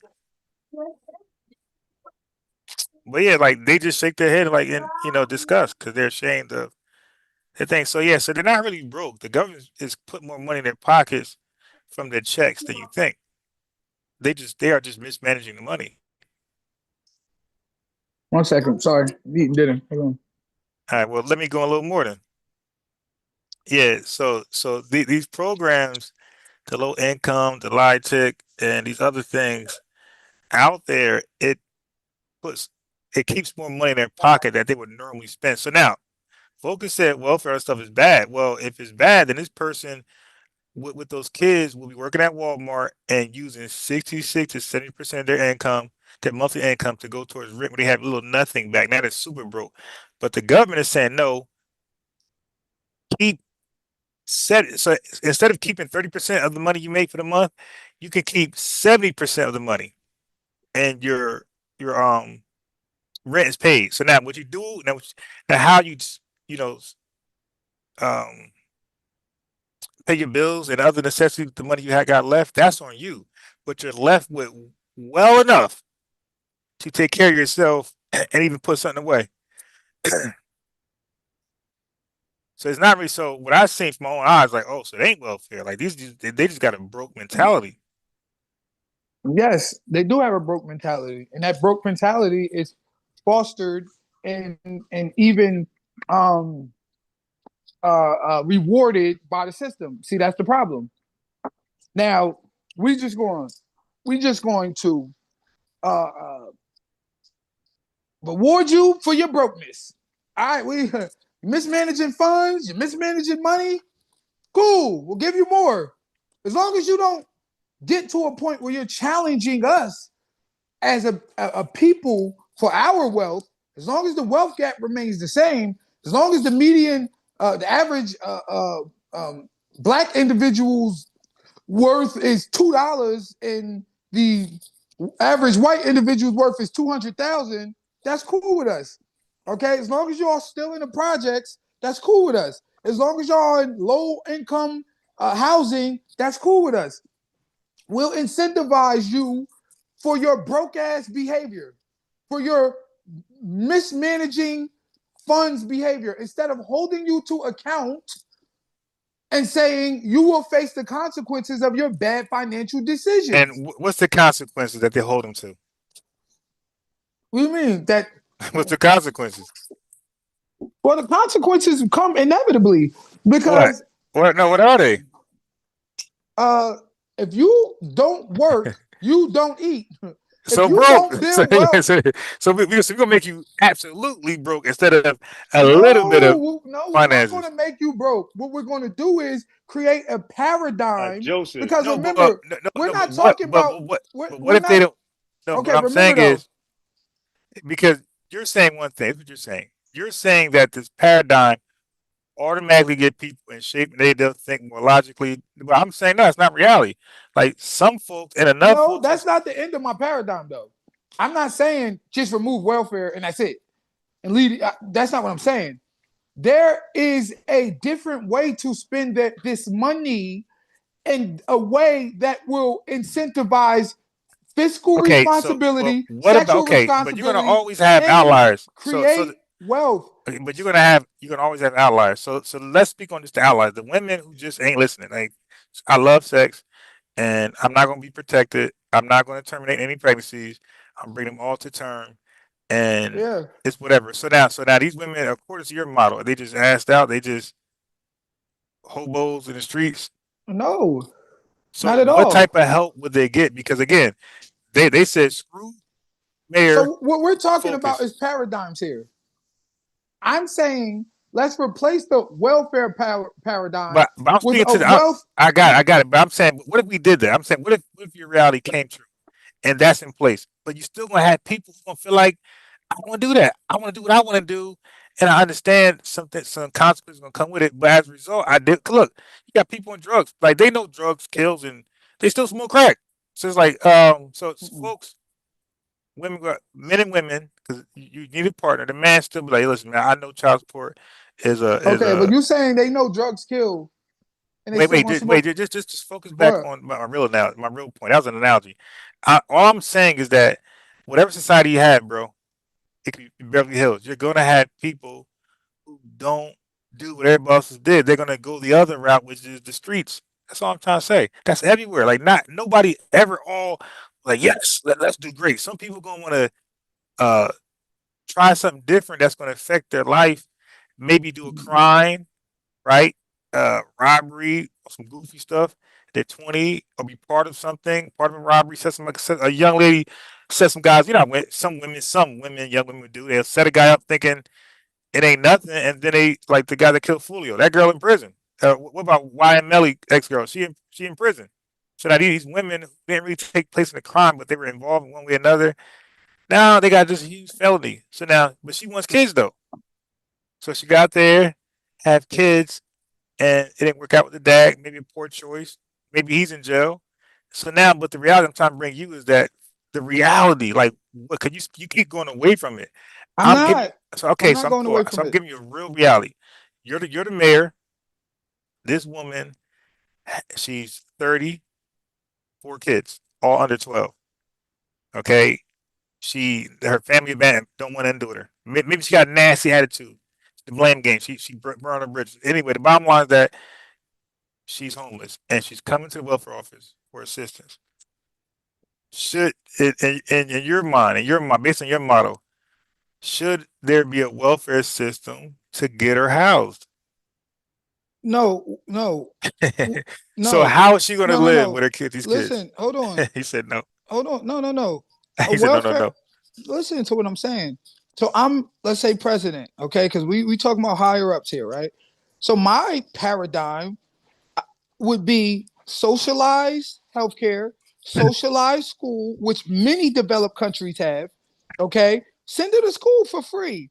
But yeah, like they just shake their head like in disgust because they're ashamed of the thing. So yeah, so they're not really broke. The government is putting more money in their pockets from their checks than you think. They are just mismanaging the money. 1 second. Sorry. I'm eating dinner. Hold on. All right, well, let me go a little more then. Yeah, so these programs, the low income, the lie tick, and these other things out there, puts it keeps more money in their pocket that they would normally spend. So now, Focus said welfare stuff is bad. Well, if it's bad, then this person with those kids will be working at Walmart and using 66 to 70% of their income, their monthly income, to go towards rent where they have little nothing back. Now they're super broke. But the government is saying no, keep so instead of keeping 30% of the money you make for the month, you can keep 70% of the money and your rent is paid. So now what you do now how you know um pay your bills and other necessities with the money you had got left, that's on you. But you're left with well enough to take care of yourself and even put something away. So it's not really so what I've seen from my own eyes, like, oh, so it ain't welfare. Like they just got a broke mentality. Yes, they do have a broke mentality, and that broke mentality is fostered and even um rewarded by the system. See, that's the problem. Now we just going to uh reward you for your brokenness. All right, we mismanaging funds, you're mismanaging money. Cool, we'll give you more. As long as you don't get to a point where you're challenging us as a people for our wealth, as long as the wealth gap remains the same, as long as the median, the average black individual's worth is $2 and the average white individual's worth is 200,000, that's cool with us. Okay, as long as y'all still in the projects, that's cool with us. As long as y'all in low income housing, that's cool with us. We'll incentivize you for your broke ass behavior, for your mismanaging funds behavior, instead of holding you to account and saying you will face the consequences of your bad financial decisions. And what's the consequences that they hold them to? What do you mean that? What's the consequences? Well, the consequences come inevitably What? because What? No, what are they? uh, if you don't work, you don't eat. If So you broke. don't So, build wealth, we're gonna make you absolutely broke instead of a little bit of no, we're not going finances. to make you broke. What we're going to do is create a paradigm. Joseph. Because No, remember, no, no, we're no. not talking about. But what We're if they not don't? No, but okay. what I'm Remember saying though. is because you're saying one thing. That's what you're saying. You're saying that this paradigm automatically get people in shape and they'll think more logically. But I'm saying no, it's not reality. Like some folks and enough No, folks that's is not the end of my paradigm though. I'm not saying just remove welfare and that's it and lead. That's not what I'm saying. There is a different way to spend this money in a way that will incentivize fiscal Okay, so but responsibility, what about sexual okay, but you're gonna responsibility, always have and outliers. create wealth. Okay, but you're gonna always have outliers. So let's speak on just the outliers. The women who just ain't listening. Like I love sex and I'm not gonna be protected. I'm not gonna terminate any pregnancies. I'm bringing them all to term and Yeah. it's whatever. So now these women, according to your model, they just asked out, they just hobos in the streets. No, So not at what all. type of help would they get? Because again, they said screw mayor So what we're talking about focus. is paradigms here. I'm saying let's replace the welfare paradigm But I'm with speaking a to the wealth. I I'm got it. But I'm saying what if we did that? I'm saying what if your reality came true and that's in place, but you still gonna have people who gonna feel like I want to do that. I want to do what I want to do, and I understand something, some consequences gonna come with it. But as a result, I did look. You got people on drugs, like they know drugs kills, and they still smoke crack. So it's like, so it's folks, women, men and women, because you need a partner. The man still be like, listen, man, I know child support is okay, but a you saying they know drugs kill and they still gonna wait, smoke, just focus back bruh. on my real now, my real point. That was an analogy. All I'm saying is that whatever society you have, bro, it could be Beverly Hills. You're gonna have people who don't do what everybody else did. They're gonna go the other route, which is the streets. That's all I'm trying to say. That's everywhere. Like not nobody ever all like yes, let's do great. Some people gonna want to uh try something different that's gonna affect their life. Maybe do a crime, right? Robbery, some goofy stuff. They're 20 or be part of something, part of a robbery. A young lady set some guys. You know, some women, young women would do. They'll set a guy up thinking it ain't nothing, and then they like the guy that killed Fulio. That girl in prison. What about YM Melly ex girl? She in prison. So now these women who didn't really take place in the crime, but they were involved in one way or another. Now they got this huge felony. So now, but she wants kids though. So she got there, have kids, and it didn't work out with the dad. Maybe a poor choice. Maybe he's in jail. So now, but the reality I'm trying to bring you is that the reality, like, what could you keep going away from it? I'm I'm giving you not. so I'm okay, not going away so from I'm it. giving you a real reality. You're the mayor. This woman, she's 30, 4 kids, all under 12. Okay, her family man don't want to endure her. Maybe she got a nasty attitude. The blame game. She burned her bridges. Anyway, the bottom line is that she's homeless and she's coming to the welfare office for assistance. Should in your mind, based on your model, should there be a welfare system to get her housed? No, no, So no, how is she going to no, no, live no. with her kids? These kids? Listen, hold on, He said no. hold on. No, no, no. A He said no, no, welfare. no. Listen to what I'm saying. So I'm, let's say, president, okay? Because we talking about higher ups here, right? So my paradigm would be socialized healthcare, socialized school, which many developed countries have. Okay, send her to school for free.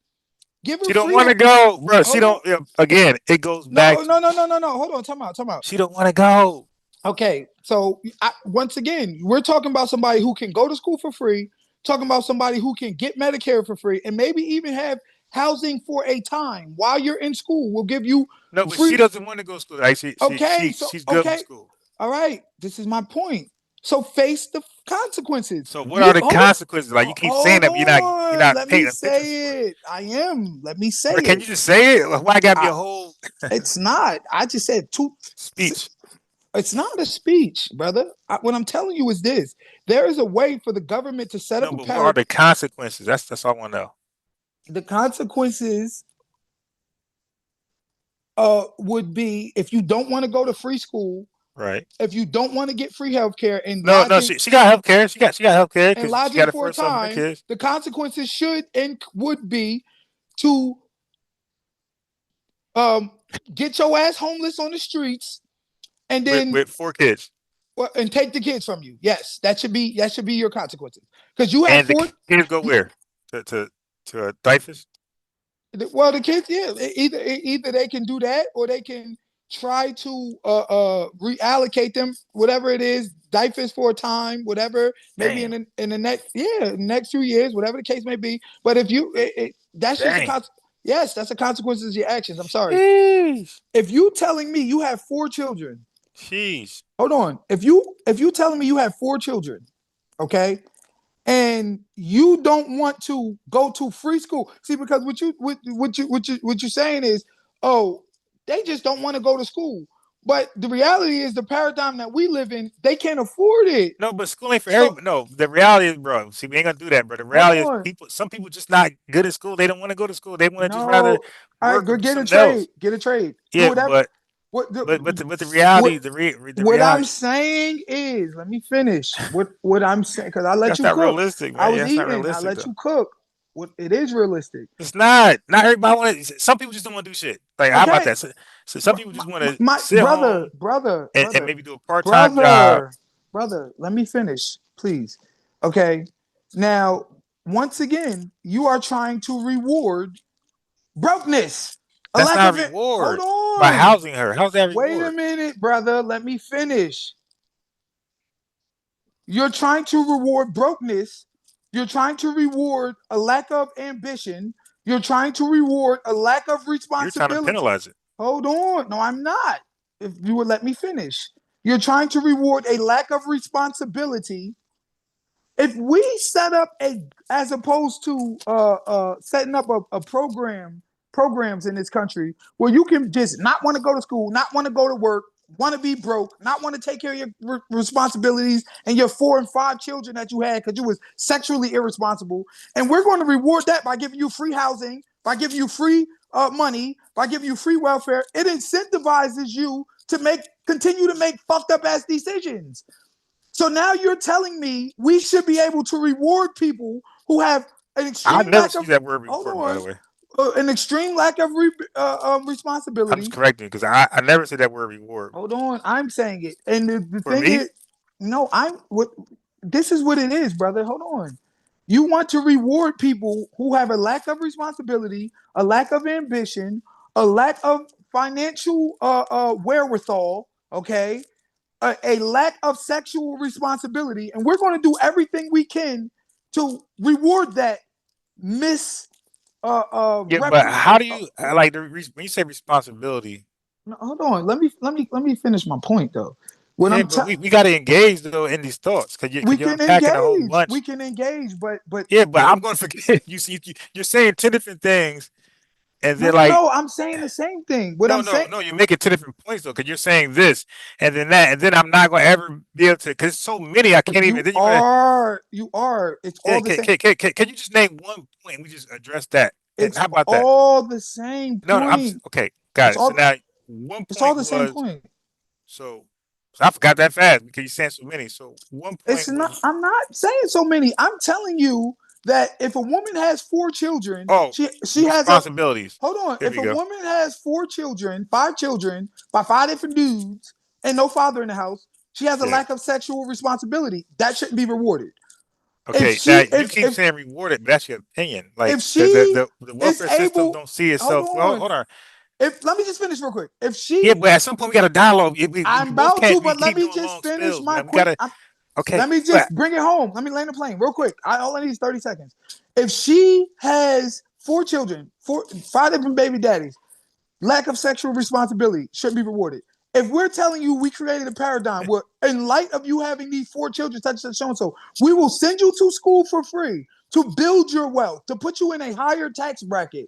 Give her She don't free. want to go, bro. She Hold on. don't. Again, it goes back No, to no, no, no, no, no. Hold on. Time out. Time out. she don't want to go. Okay, so once again, we're talking about somebody who can go to school for free, talking about somebody who can get Medicare for free, and maybe even have housing for a time while you're in school. We'll give you No, but she free. doesn't want to go to school. Like Okay, so she's good with okay, school. all right. This is my point. So face the consequences. So what are You the hold consequences? Like you keep saying hold that, but you're on. not Let me painting a picture for it. say it. I am. Let me say But can it. you just say it? Why gotta be I, a whole it's not. I just said two. speech? It's not a speech, brother. What I'm telling you is this: there is a way for the government to set up No, a but what are power. the consequences? That's all I want to know. The consequences would be if you don't want to go to free school, Right. if you don't want to get free healthcare and No, no, lodging she got health care. She got health care and because she got lodging to for a first son for the time, kids. the consequences should and would be to um, get your ass homeless on the streets and then With 4 kids. and take the kids from you. Yes, that should be your consequences because you have And the four. kids go You, where? To Dyfus? well, the kids, yeah, either they can do that or they can try to reallocate them, whatever it is, diapers for a time, whatever, maybe Damn. in the next, yeah, next few years, whatever the case may be. But if you, that's just a Dang. Yes, that's the consequences of your actions. I'm sorry. Sheesh. If you telling me you have 4 children, Sheesh. hold on. If you telling me you have 4 children, okay, and you don't want to go to free school. See, because what you saying is, oh, they just don't want to go to school. But the reality is the paradigm that we live in, they can't afford it. No, but school ain't for So everybody. No, the reality is, bro. See, we ain't gonna do that, bro. The hold reality is, on. people. Some people just not good at school. They don't want to go to school. They want to just rather No. All right, work or go do get a something trade. else. Get a trade. Do Yeah, whatever. What the but the reality, what the what I'm reality, saying is, let me finish. What I'm saying, because I let that's you not cook. realistic, I man. Yeah, was that's not eating. I realistic let though. you cook. What it is realistic. It's not. Not everybody want to. Some people just don't want to do shit. Like, how about Okay, that? So some people just want to my sit brother, home brother, and brother, maybe do a part-time job. brother, brother. Let me finish, please. Okay. Now, once again, you are trying to reward brokenness, a That's lack not a of it. Hold reward by on. housing her. How's that a Wait a reward? minute, brother. Let me finish. You're trying to reward brokenness. You're trying to reward a lack of ambition. You're trying to reward a lack of You're trying to responsibility. penalize it. Hold on. No, I'm not. If you would let me finish. You're trying to reward a lack of responsibility. If we set up a, as opposed to setting up a programs in this country where you can just not want to go to school, not want to go to work, want to be broke, not want to take care of your responsibilities and your 4 and 5 children that you had because you was sexually irresponsible, and we're going to reward that by giving you free housing, by giving you free money, by giving you free welfare. It incentivizes you to continue to make fucked up ass decisions. So now you're telling me we should be able to reward people who have an I've extreme never lack seen of, that word hold before, by the on, way. an extreme lack of I'm just responsibility. correcting because I never said that word reward. Hold on, I'm saying it, and the For thing me, is, no, I'm what. This is what it is, brother. Hold on. You want to reward people who have a lack of responsibility, a lack of ambition, a lack of financial wherewithal. Okay, a lack of sexual responsibility, and we're going to do everything we can to reward that miss yeah, rep. but how do you like when you say responsibility? No, hold on, let me finish my point though. When Yeah, I'm but we got to engage though in these thoughts because we you're can unpacking a whole engage, bunch. but Yeah, but I'm going to forget. You're saying 10 different things, and no, then no, like, no, I'm saying the same thing. What no, I'm no, saying, no, you're making 10 different points though because you're saying this and then that, and then I'm not going to ever be able to because so many I can't even. Then you're gonna. it's Yeah, all the same. can you just name one point and we just address that? And It's how about that? all the same No, no, point. okay, got It's it. So all now one it's all point the same was point. so, so I forgot that fast because you're saying so many. So one It's point not. was, I'm not saying so many. I'm telling you that if a woman has 4 children, oh, she has a. responsibilities. Hold on. There If we a go. woman has 4 children, 5 children by 5 different dudes, and no father in the house, she has a Yeah. lack of sexual responsibility. That shouldn't be rewarded. If Okay. Now she you keep if saying rewarded, but that's your opinion. if Like she the is welfare system able, don't see hold itself. Well, on. hold on. If let me just finish real quick. If Yeah, she, but at some point we got a dialogue. We I'm both about can't to, be but let keep me doing just long finish spills, my man. We quick. gotta. Okay. Let me But just bring it home. Let me land the plane real quick. All I need is 30 seconds. If she has 4 children, 5 different baby daddies, lack of sexual responsibility should be rewarded. If we're telling you we created a paradigm where, in light of you having these 4 children, such and so and so, we will send you to school for free to build your wealth, to put you in a higher tax bracket.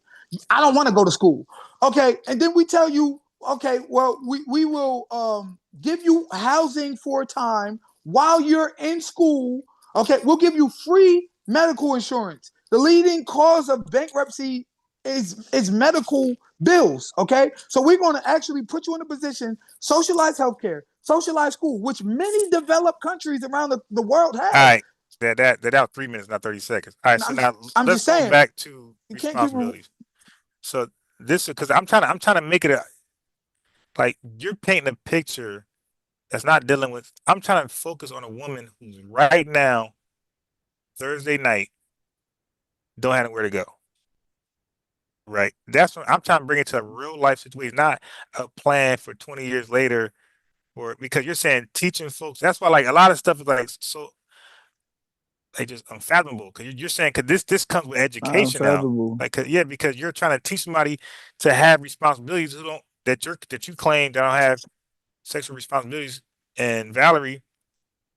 I don't want to go to school. Okay. And then we tell you, okay, well, we will give you housing for a time while you're in school. Okay. We'll give you free medical insurance. The leading cause of bankruptcy is medical bills. Okay, so we're going to actually put you in a position, socialize healthcare, socialize school, which many developed countries around the world all have. right, that was 3 minutes, not 30 seconds. All right, And so I'm now I'm let's just go saying back to you can't keep. responsibilities. So this because I'm trying to make it like you're painting a picture that's not dealing with. I'm trying to focus on a woman who's right now Thursday night don't have nowhere to go. Right, that's what I'm trying to bring it to a real life situation, not a plan for 20 years later. Or because you're saying teaching folks, that's why like a lot of stuff is like so. like just unfathomable. Because you're saying because this comes with Not education now. unfathomable. Like, yeah, because you're trying to teach somebody to have responsibilities who don't that you claim that don't have sexual responsibilities, and Valerie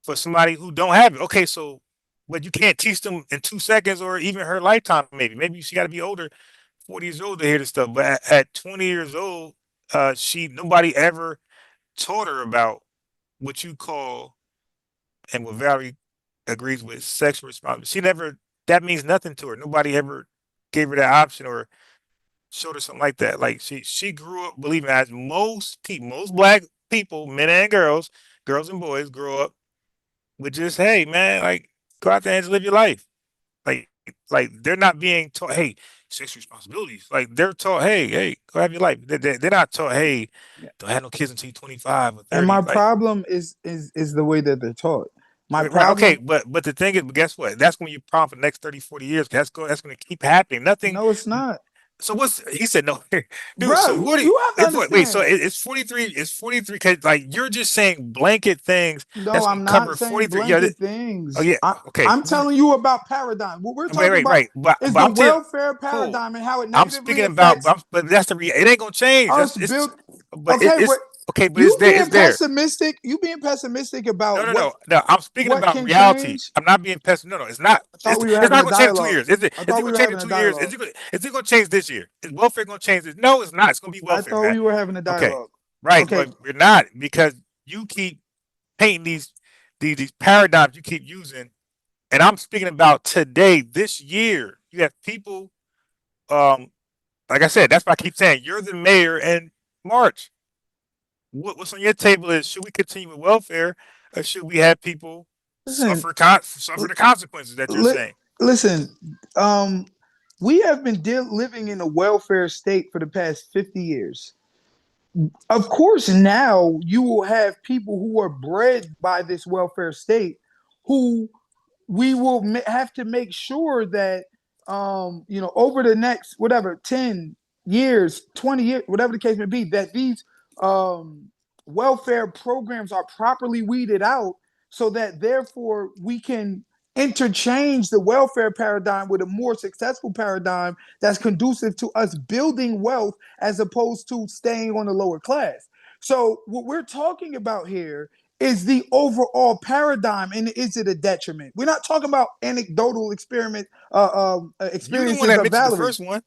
for somebody who don't have it. Okay, so but you can't teach them in 2 seconds or even her lifetime. Maybe she got to be older, 40 years old to hear this stuff. But at 20 years old, she nobody ever taught her about what you call and what Valerie agrees with sexual responsibility. She never that means nothing to her. Nobody ever gave her that option or showed her something like that. Like she grew up believing as most people, most black people, men and girls, girls and boys grow up with just, hey man, like go out there and just live your life. Like they're not being taught, hey, sexual responsibilities. Like they're taught, hey, go have your life. They're not taught, hey, don't have no kids until you're 25 or And 30. my Like problem is the way that they're taught. My right, okay, problem, but the thing is, but guess what? That's when you problem for the next 30, 40 years. That's going to keep happening. Nothing. no, it's not, So what's he said no, dude. bro. So what? You have to Wait. So understand. it's 43. It's 43. Cause like you're just saying blanket things No, that's gonna I'm not cover saying 43. Yeah. blanket Oh things. yeah. Okay. I'm telling you about paradigm. What we're talking about Right. is But the I'm saying welfare cool. paradigm and how it I'm negatively speaking about, affects but that's it ain't gonna change. us build. But Okay, it's what okay. But you being it's there. pessimistic? You being pessimistic about No. I'm speaking what about can reality. change? I'm not being pessimistic. No. It's not. I thought we were It's having not a gonna change in two dialogue. years. Is it? I Is thought it we gonna were change in having a 2 years? dialogue. Is it gonna change this year? Is welfare gonna change this? No, it's not. It's gonna be I welfare, thought man. we were having a Okay. dialogue. Right. Okay, But we're not because you keep painting these paradigms you keep using, and I'm speaking about today, this year. You have people. Um, like I said, that's why I keep saying you're the mayor in March. What's on your table is should we continue with welfare or should we have people listen, suffer the consequences that you're li- saying? listen. Um, we have been living in a welfare state for the past 50 years. Of course, now you will have people who are bred by this welfare state who we will have to make sure that over the next whatever 10 years, 20 years, whatever the case may be, that these um welfare programs are properly weeded out so that therefore we can interchange the welfare paradigm with a more successful paradigm that's conducive to us building wealth as opposed to staying on the lower class. So what we're talking about here is the overall paradigm, and is it a detriment? We're not talking about anecdotal You the one experiences that of mentioned the Valerie. first one.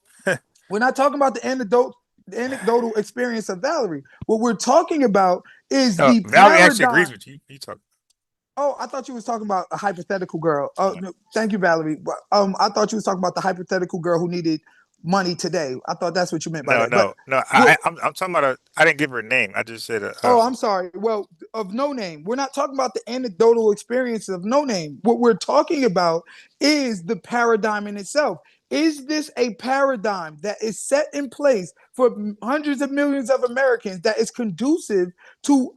We're not talking about the anecdotal experience of Valerie. What we're talking about is the Valerie actually agrees paradigm. with you. You talk. Oh, I thought you was talking about a hypothetical girl. Oh, no, thank you, Valerie. I thought you was talking about the hypothetical girl who needed money today. I thought that's what you meant by that. But No. what I'm talking about a. I didn't give her a name. I just said Oh, I'm sorry. Well, of no name. We're not talking about the anecdotal experience of no name. What we're talking about is the paradigm in itself. Is this a paradigm that is set in place for hundreds of millions of Americans that is conducive to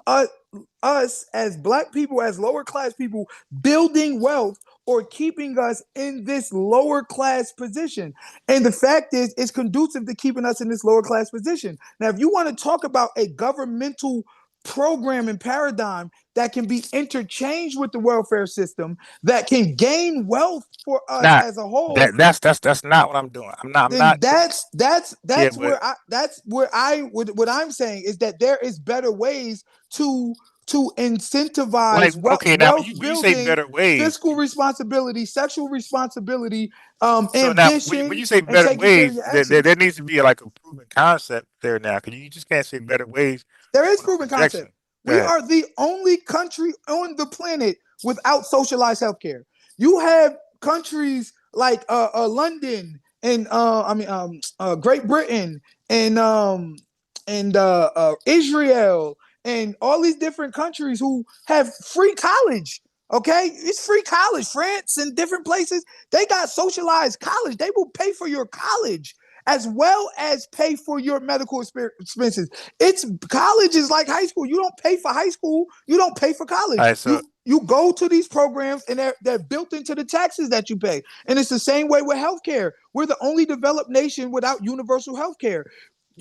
us as black people, as lower class people, building wealth or keeping us in this lower class position? And the fact is, it's conducive to keeping us in this lower class position. Now, if you want to talk about a governmental program and paradigm that can be interchanged with the welfare system that can gain wealth for us not as a whole, that's not what I'm doing. I'm then not. Yeah, that's but where I what I'm saying is that there is better ways to like incentivize okay now wealth when you say building, better ways, fiscal responsibility, sexual responsibility, so now when ambition, you say and better taking care of ways, your there exes. needs to be like a proven concept there now because you just can't say better ways There is on a proven concept. projection. Go We ahead. are the only country on the planet without socialized healthcare. You have countries like London and Great Britain and Israel and all these different countries who have free college. Okay, it's free college. France and different places, they got socialized college. They will pay for your college as well as pay for your medical expenses. It's college is like high school. You don't pay for high school. You don't pay for All college. right, so You go to these programs and they're built into the taxes that you pay. And it's the same way with healthcare. We're the only developed nation without universal healthcare.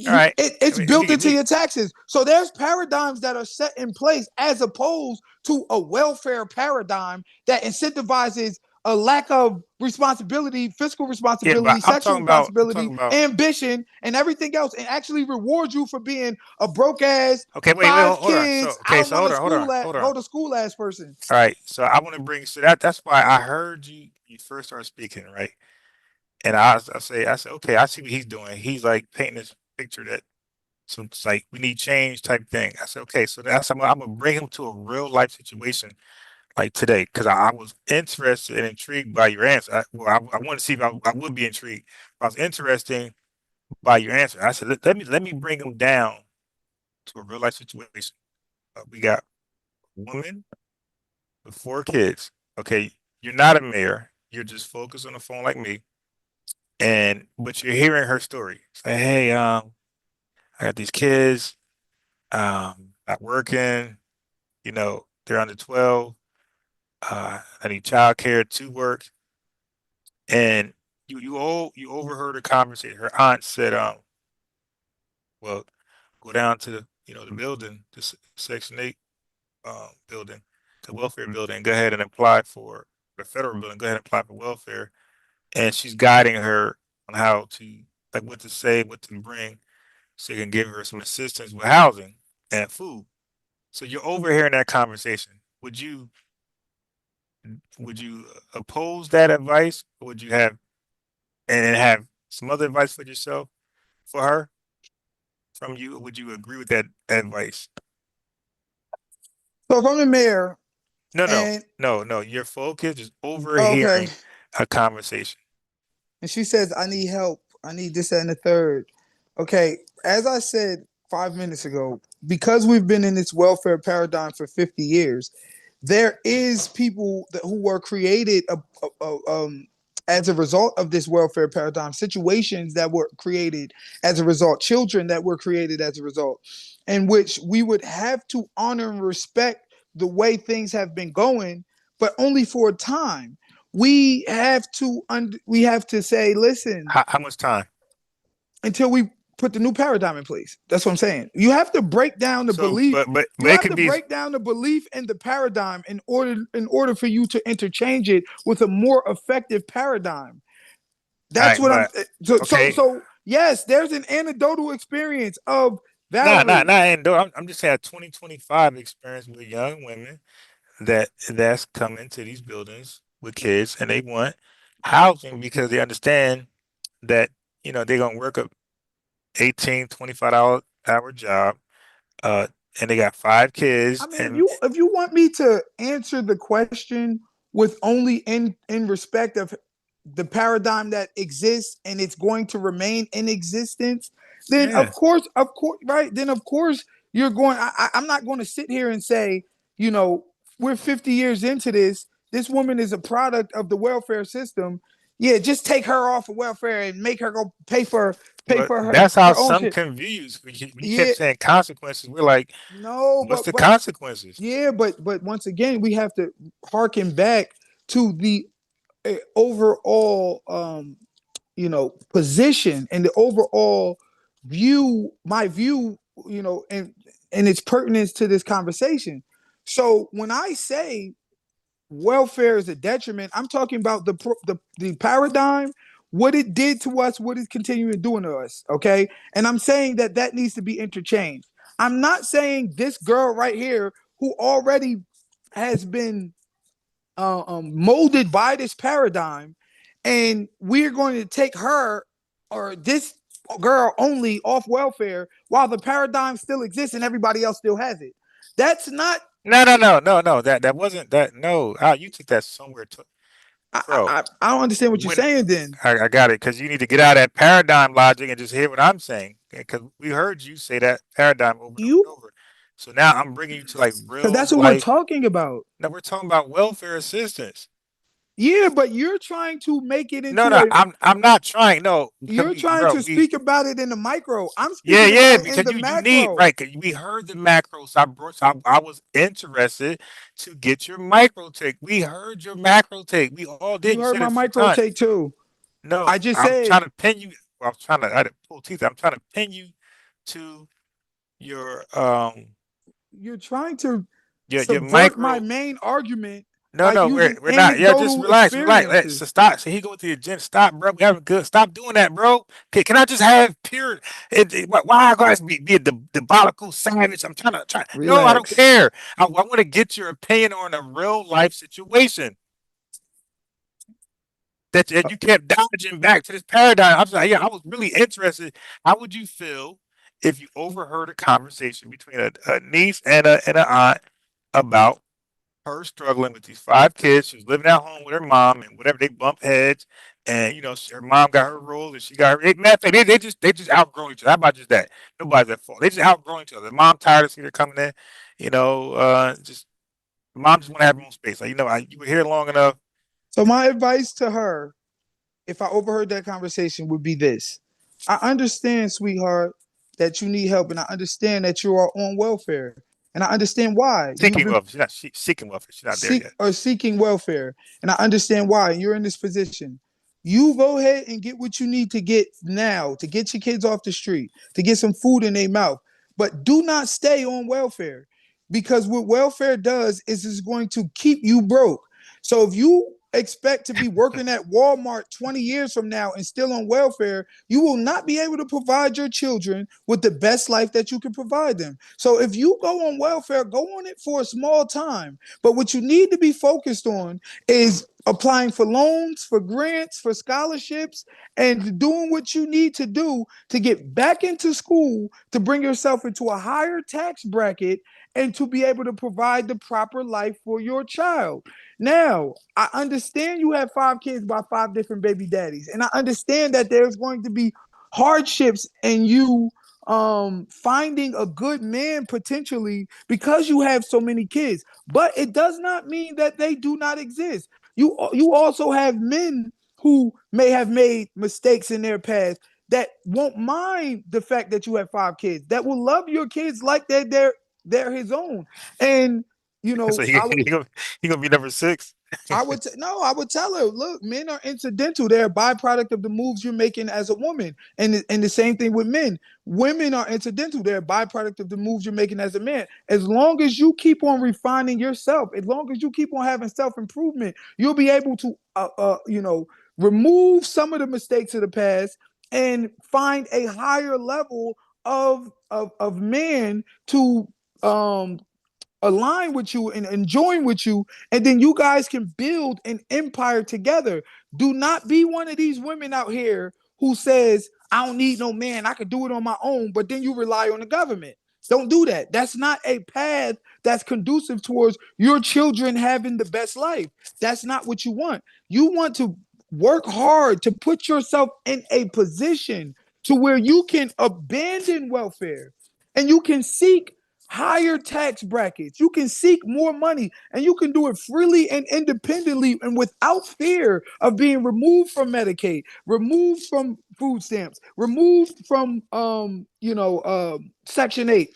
all right, It's built into your taxes. So there's paradigms that are set in place as opposed to a welfare paradigm that incentivizes a lack of responsibility, fiscal Yeah, but responsibility, I'm sexual talking about responsibility, ambition, and everything else, and actually reward you for being a broke ass, okay, wait, five hold on. So kids, I okay, don't so want to hold on, go to school ass person. All right, so I want to bring so that's why I heard you first started speaking, right? And I said, okay, I see what he's doing. He's like painting this picture that some it's like we need change type thing. I said, okay, so that's I'm gonna bring him to a real life situation like today because I was interested and intrigued by your answer. I want to see if I would be intrigued. I was interested by your answer. I said, let me bring him down to a real life situation. We got a woman with 4 kids. Okay, you're not a mayor. You're just focused on the phone like me, and but you're hearing her story. Say, hey, I got these kids, not working. You know, they're under 12. I need childcare to work, and you overheard a conversation. Her aunt said, well, go down to the building, Section 8 building, the welfare building. Go ahead and apply for the federal building. Go ahead and apply for welfare, and she's guiding her on how to like what to say, what to bring, so you can give her some assistance with housing and food. So you're overhearing that conversation. Would you oppose that advice, or would you have and have some other advice for yourself for her from you? Or would you agree with that advice? So if I'm the mayor No, no, and no. Your focus is okay, overhearing a conversation. and she says, I need help, I need this, that, and the third. Okay, as I said 5 minutes ago, because we've been in this welfare paradigm for 50 years, there is people who were created as a result of this welfare paradigm, situations that were created as a result, children that were created as a result, in which we would have to honor and respect the way things have been going, but only for a time. We have to say, listen, How much time? until we put the new paradigm in place. That's what I'm saying. You have to break down the So, belief. but You it have could to be. break down the belief and the paradigm in order for you to interchange it with a more effective paradigm. All That's right, what I'm. but okay. So yes, there's an anecdotal experience of Nah, Valerie. and I'm just saying 2025 experience with young women that's coming to these buildings with kids and they want housing because they understand that they're gonna work a 18, $25 hour job, uh, and they got 5 kids I mean, and if you want me to answer the question with only in respect of the paradigm that exists and it's going to remain in existence, then yeah. of course, right? Then of course you're going. I'm not going to sit here and say, you know, we're 50 years into this. This woman is a product of the welfare system. Yeah, just take her off of welfare and make her go pay Well, for that's how her own some shit. confused. When you kept Yeah, saying consequences, we're like, no, what's the but consequences? yeah, but once again, we have to harken back to the overall, position and the overall view, my view, and its pertinence to this conversation. So when I say welfare is a detriment, I'm talking about the paradigm, what it did to us, what it's continuing doing to us. Okay, and I'm saying that needs to be interchanged. I'm not saying this girl right here who already has been molded by this paradigm, and we're going to take her or this girl only off welfare while the paradigm still exists and everybody else still has it. That's not. No. That wasn't that. No, you took that somewhere, bro. I don't understand what you're When saying. Then I got it, because you need to get out of that paradigm logic and just hear what I'm saying. Because we heard you say that paradigm over and over you, and over. So now I'm bringing you to like because real that's what we're life. talking about. Now we're talking about welfare assistance. Yeah, but you're trying to make it No, into no, a. I'm not trying. No, because You're trying to speak about it in the micro. I'm speaking yeah, about it in because the you need macro. right. 'Cause we heard the macros. I was interested to get your micro take. We heard your macro take. We all did. You You heard said it my a few micro times. take too. No, I just I'm said trying to pin you. Well, I was trying to. I had to pull teeth. I'm trying to pin you to your you're trying to your subvert my micro. main argument No, like no, using we're not. Yeah, just anecdotal relax, relax. experiences. So stop. So he go to the agenda. Stop, bro. We having good. Stop doing that, bro. Can I just have pure? Why I gotta be a diabolical savage? I'm trying. No, I don't Relax. care. I want to get your opinion on a real life situation that you kept dodging back to this paradigm. I was like, yeah, I was really interested. How would you feel if you overheard a conversation between a niece and an aunt about her struggling with these five kids? She was living at home with her mom, and whatever, they bump heads. And her mom got her roles, and she got her. Matter of fact, they just outgrown each other. How about just that? Nobody's at fault. They just outgrown each other. The mom tired of seeing her coming in. Just mom just want to have her own space. Like, you were here long enough. So my advice to her, if I overheard that conversation, would be this: I understand, sweetheart, that you need help, and I understand that you are on welfare, and I understand why you've Seeking been welfare. She's not seeking welfare. She's not there yet. seeking welfare, and I understand why you're in this position. You go ahead and get what you need to get now to get your kids off the street, to get some food in their mouth, but do not stay on welfare, because what welfare does is it's going to keep you broke. So if you expect to be working at Walmart 20 years from now and still on welfare, you will not be able to provide your children with the best life that you can provide them. So if you go on welfare, go on it for a small time. But what you need to be focused on is applying for loans, for grants, for scholarships, and doing what you need to do to get back into school to bring yourself into a higher tax bracket and to be able to provide the proper life for your child. Now, I understand you have five kids by five different baby daddies, and I understand that there's going to be hardships in you finding a good man potentially because you have so many kids. But it does not mean that they do not exist. You also have men who may have made mistakes in their past that won't mind the fact that you have five kids, that will love your kids like they're his own. And you So know, he he gonna be number six. no, I would tell her, look, men are incidental. They're a byproduct of the moves you're making as a woman. And the same thing with men. Women are incidental. They're a byproduct of the moves you're making as a man. As long as you keep on refining yourself, as long as you keep on having self-improvement, you'll be able to remove some of the mistakes of the past and find a higher level of man to um align with you and enjoying with you, and then you guys can build an empire together. Do not be one of these women out here who says, I don't need no man, I can do it on my own, but then you rely on the government. Don't do that. That's not a path that's conducive towards your children having the best life. That's not what you want. You want to work hard to put yourself in a position to where you can abandon welfare and you can seek higher tax brackets. You can seek more money and you can do it freely and independently and without fear of being removed from Medicaid, removed from food stamps, removed from Section 8.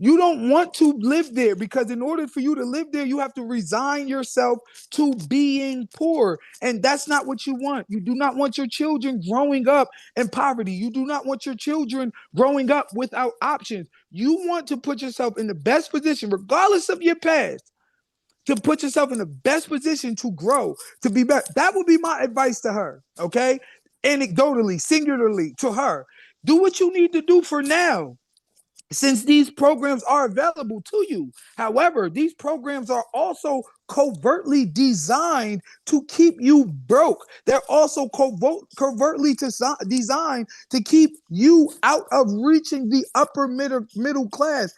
You don't want to live there because in order for you to live there, you have to resign yourself to being poor. And that's not what you want. You do not want your children growing up in poverty. You do not want your children growing up without options. You want to put yourself in the best position, regardless of your past, to put yourself in the best position to grow, to be better. That would be my advice to her, okay? Anecdotally, singularly to her. Do what you need to do for now, since these programs are available to you. However, these programs are also covertly designed to keep you broke. They're also covertly designed to keep you out of reaching the upper middle class.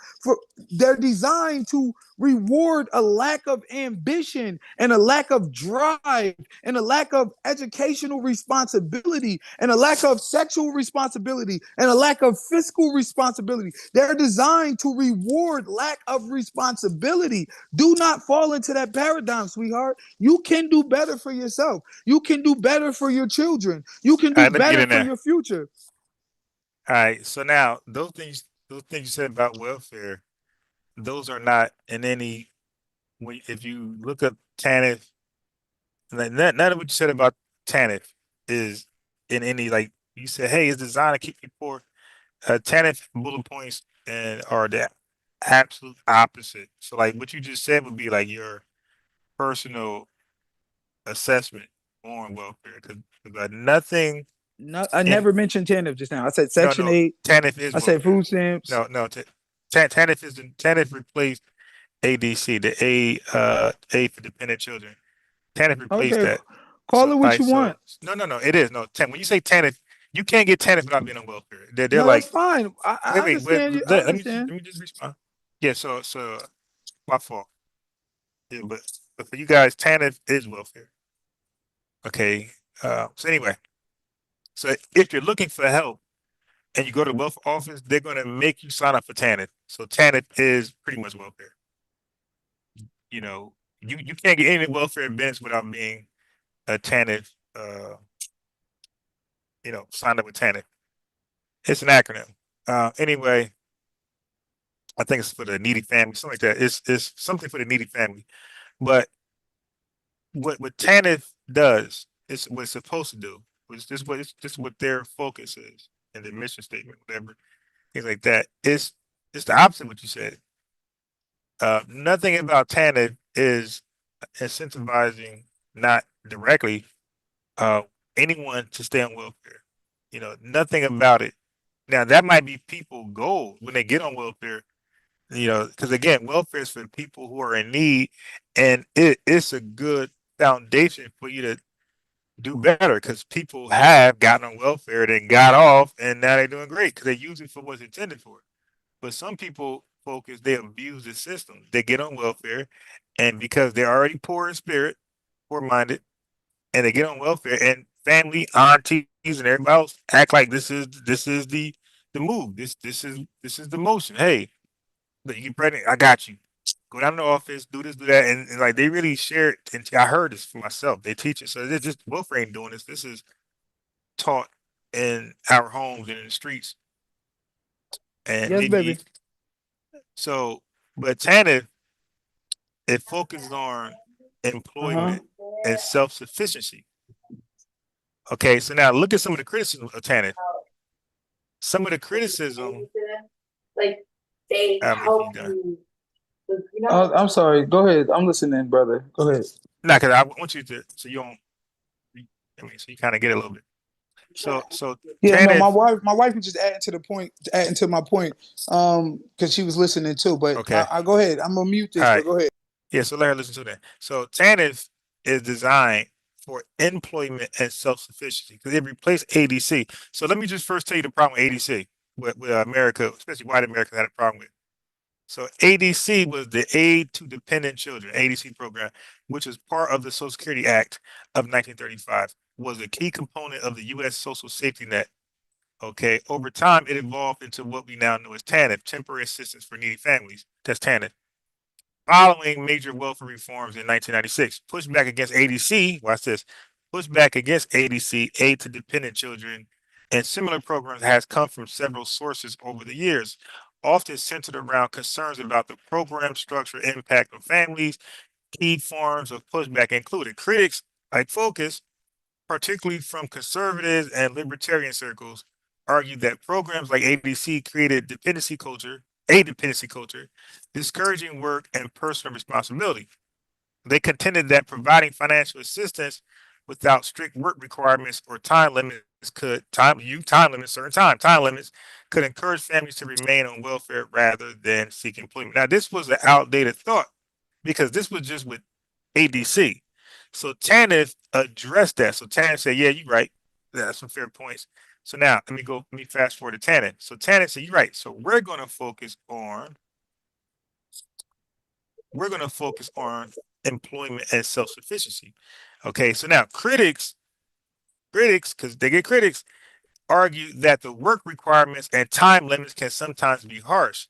They're designed to reward a lack of ambition and a lack of drive and a lack of educational responsibility and a lack of sexual responsibility and a lack of fiscal responsibility. They're designed to reward lack of responsibility. Do not fall into that paradigm, sweetheart. You can do better for yourself. You can do better for your children. You can All do right, let me get better in for there. your future. All right. So now those things you said about welfare, those are not in any. If you look up TANF, none of what you said about TANF is in any, like you said. Hey, it's designed to keep you poor. TANF bullet points and are the absolute opposite. So like what you just said would be like your personal assessment on welfare because nothing No, I in never mentioned TANF just now. I said no Section no 8. TANF is I said welfare. food stamps. No, TANF is TANF replaced ADC, the A for dependent children. TANF replaced Okay, that. call So it what like you want. no, it is no ten. When you say TANF, you can't get TANF without being on welfare. They're No, that's like fine. I wait, understand you. I understand. let me just respond. Yeah, so my fault. Yeah, but for you guys, TANF is welfare. Okay. So anyway, so if you're looking for help and you go to the welfare office, they're going to make you sign up for TANF. So TANF is pretty much welfare. You know, you can't get any welfare events without being a TANF. Signed up with TANF. It's an acronym. Anyway, I think it's for the needy family, something like that. It's something for the needy family. But what TANF does is what it's supposed to do. It's just what their focus is and their mission statement, whatever things like that. It's the opposite of what you said. Nothing about TANF is incentivizing, not directly, uh, anyone to stay on welfare. Nothing about it. Now that might be people goal when they get on welfare. Because again, welfare is for people who are in need, and it's a good foundation for you to do better. Because people have gotten on welfare, then got off, and now they're doing great because they use it for what's intended for. But some people they abuse the system. They get on welfare, and because they're already poor in spirit, poor minded, and they get on welfare, and family, aunties, and everybody else act like this is the move. This is the motion. Hey, look, you get pregnant, I got you. Go down to the office, do this, do that, and like they really share it. And I heard this for myself. They teach it, so it's just welfare ain't doing this. This is taught in our homes and in the streets, and Yes, baby. maybe so. But TANF, it focuses on Uh huh. employment and self sufficiency. Okay, so now look at some of the criticism of TANF. Some of the criticism. Like they I don't know if you help done. you. I'm sorry. Go ahead. I'm listening, brother. Go ahead. Nah, because I want you to, so you don't. I mean, so you kind of get it a little bit. So Yeah, no, TANF. my wife was just adding to the point, adding to my point, because she was listening too. But Okay. I go ahead. I'm gonna mute All this, but right. go ahead. Yeah. So let her listen to that. So TANF is designed for employment and self sufficiency because it replaced ADC. So let me just first tell you the problem with ADC, with America, especially white America, had a problem with. So ADC was the Aid to Dependent Children, ADC program, which was part of the Social Security Act of 1935, was a key component of the U.S. social safety net. Okay, over time, it evolved into what we now know as TANF, Temporary Assistance for Needy Families. That's TANF. Following major welfare reforms in 1996, pushback against ADC, watch this, pushback against ADC, Aid to Dependent Children, and similar programs has come from several sources over the years, often centered around concerns about the program structure impact on families. Key forms of pushback included critics like Focus, particularly from conservatives and libertarian circles, argued that programs like ADC created a dependency culture, discouraging work and personal responsibility. They contended that providing financial assistance without strict work requirements or time limits time limits could encourage families to remain on welfare rather than seek employment. Now, this was an outdated thought because this was just with ADC. So TANF addressed that. So TANF said, "Yeah, you're right. That's some fair points." So now let me fast forward to TANF. So TANF said, "You're right. So we're going to focus on employment and self sufficiency." Okay. So now critics, because they get critics, argue that the work requirements and time limits can sometimes be harsh,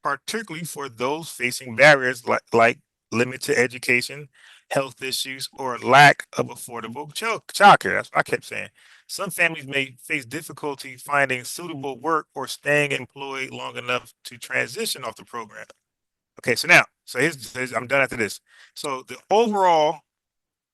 particularly for those facing barriers like limited education, health issues, or lack of affordable childcare. That's what I kept saying. Some families may face difficulty finding suitable work or staying employed long enough to transition off the program. Okay, so now, I'm done after this. So the overall,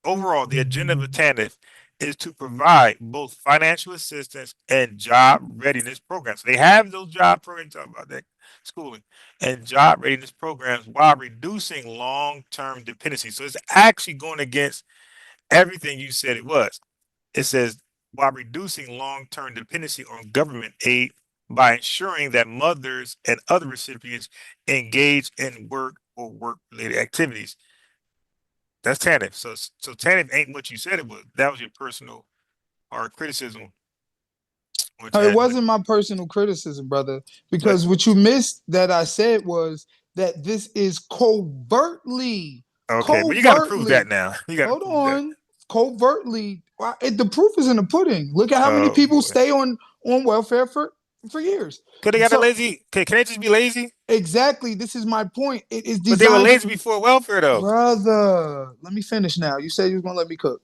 the agenda of the TANF is to provide both financial assistance and job readiness programs. They have those job programs, talk about that schooling and job readiness programs while reducing long-term dependency. So it's actually going against everything you said it was. It says while reducing long-term dependency on government aid by ensuring that mothers and other recipients engage in work or work-related activities. That's TANF. So TANF ain't what you said it was. That was your personal or criticism on It TANF. wasn't my personal criticism, brother, But because what you missed that I said was that this is okay, but you got to prove that covertly. now. You got to Hold prove that. on, covertly. The proof is in the pudding. Look at how many Oh people boy. stay on welfare for years. Could they got a So lazy? Can they just be lazy? exactly, this is my point. It is But they were designed to, lazy before welfare, though. brother. Let me finish now. You said you was gonna let me cook.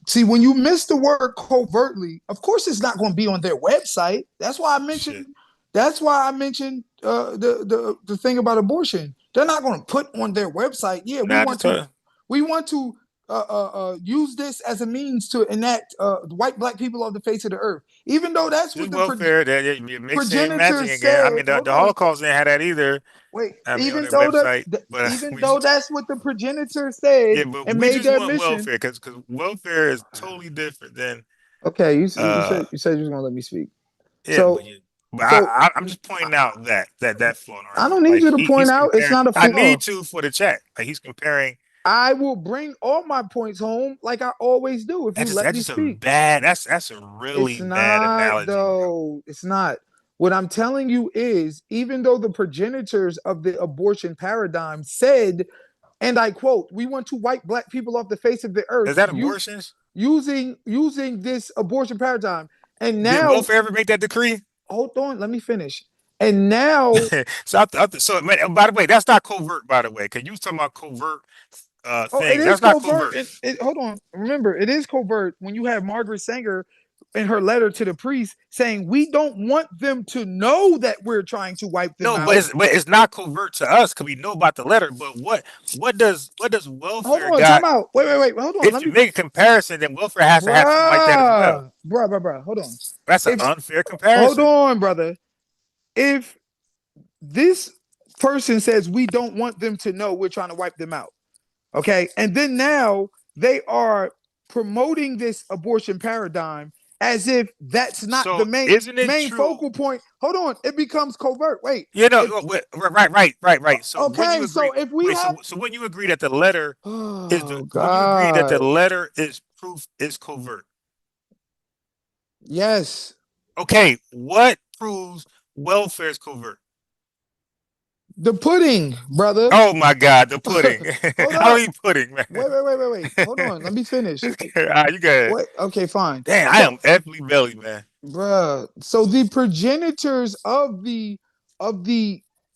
See, when you miss the word covertly, of course it's not going to be on their website. That's why I mentioned. Shit. That's why I mentioned the thing about abortion. They're not going to put on their website. Yeah, Nah, just we want to use this as a means to enact white black people off the face of the earth. Even though that's what just the welfare. That you're mixing and matching progenitors again. I said. mean, Hold the on, Holocaust didn't have that either. wait. I mean, on Even their though website, but even we though just that's what the progenitor said yeah, but and we made just their want mission. welfare because welfare is totally different than Okay, uh you said you was gonna let me speak. yeah, So but so I'm just pointing out that flaw in I argument. don't need Like you to point he's out it's comparing. not a I flaw. need to for the chat. Like he's comparing. I will bring all my points home like I always do if you let That's me just a speak. bad. That's a really It's bad not analogy, bro. though. It's not. What I'm telling you is, even though the progenitors of the abortion paradigm said, and I quote, "We want to wipe black people off the face of the earth," Is that abortions? using this abortion paradigm, and Did now welfare ever make that decree? hold on, let me finish. And now So by the way, that's not covert. By the way, because you was talking about covert oh, it things. is That's not covert. covert. Hold on. Remember, it is covert when you have Margaret Sanger in her letter to the priest saying, "We don't want them to know that we're trying to wipe them No, out." but it's not covert to us because we know about the letter. But what does Hold welfare on, time got? out. Wait. Hold on. If Let you me, make a comparison, then welfare has to have something like that as well. bruh. Hold on. That's an If unfair hold comparison. on, brother. If this person says we don't want them to know we're trying to wipe them out, okay, and then now they are promoting this abortion paradigm as if that's not the So isn't it main true? focal point. Hold on, it becomes covert. Wait, You know, if right. So when you okay, agree, so if we wait, have, so when you agree that the letter is the oh when you agree that the god, letter is proof is covert. yes, Okay, what proves welfare is covert? the pudding, brother. Oh my God, the pudding. Hold I don't up, eat pudding, man. wait. Hold on, let me finish. All right, you got What? Okay, fine. Damn, I So am ethically belly, man. bruh. So the progenitors of the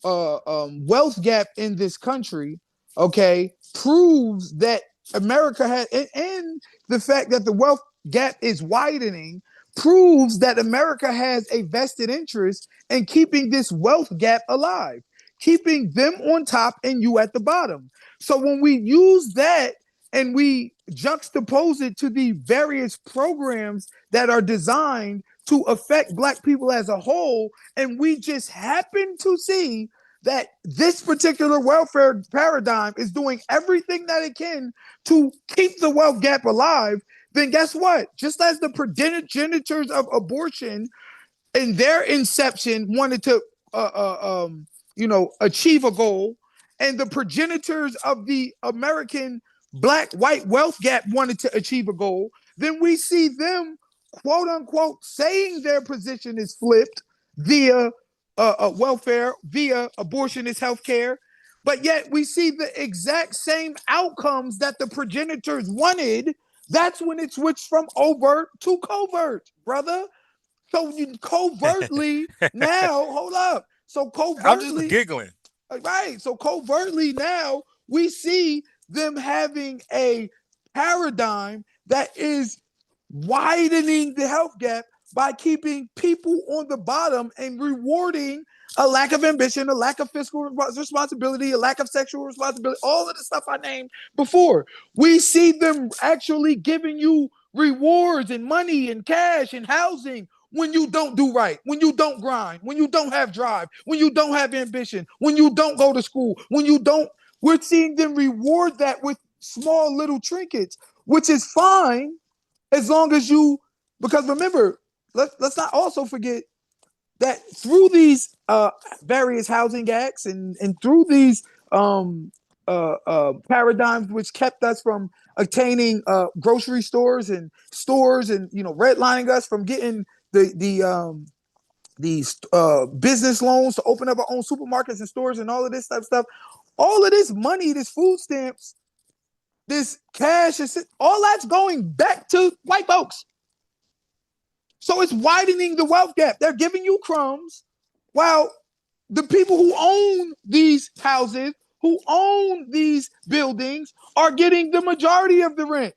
wealth gap in this country, okay, proves that America has, and the fact that the wealth gap is widening proves that America has a vested interest in keeping this wealth gap alive, keeping them on top and you at the bottom. So when we use that and we juxtapose it to the various programs that are designed to affect black people as a whole, and we just happen to see that this particular welfare paradigm is doing everything that it can to keep the wealth gap alive, then guess what? Just as the progenitors of abortion in their inception wanted to achieve a goal, and the progenitors of the American black white wealth gap wanted to achieve a goal, then we see them quote unquote saying their position is flipped via welfare, via abortion is healthcare, but yet we see the exact same outcomes that the progenitors wanted. That's when it switched from overt to covert, brother. So you covertly now, hold up. So I'm just covertly, giggling. right? So covertly now we see them having a paradigm that is widening the health gap by keeping people on the bottom and rewarding a lack of ambition, a lack of fiscal responsibility, a lack of sexual responsibility, all of the stuff I named before. We see them actually giving you rewards and money and cash and housing when you don't do right, when you don't grind, when you don't have drive, when you don't have ambition, when you don't go to school, when you don't. We're seeing them reward that with small little trinkets, which is fine as long as you, because remember, let's not also forget that through these various housing acts and through these paradigms which kept us from attaining grocery stores and redlining us from getting these business loans to open up our own supermarkets and stores and all of this type of stuff. All of this money, this food stamps, this cash, all that's going back to white folks. So it's widening the wealth gap. They're giving you crumbs while the people who own these houses, who own these buildings, are getting the majority of the rent.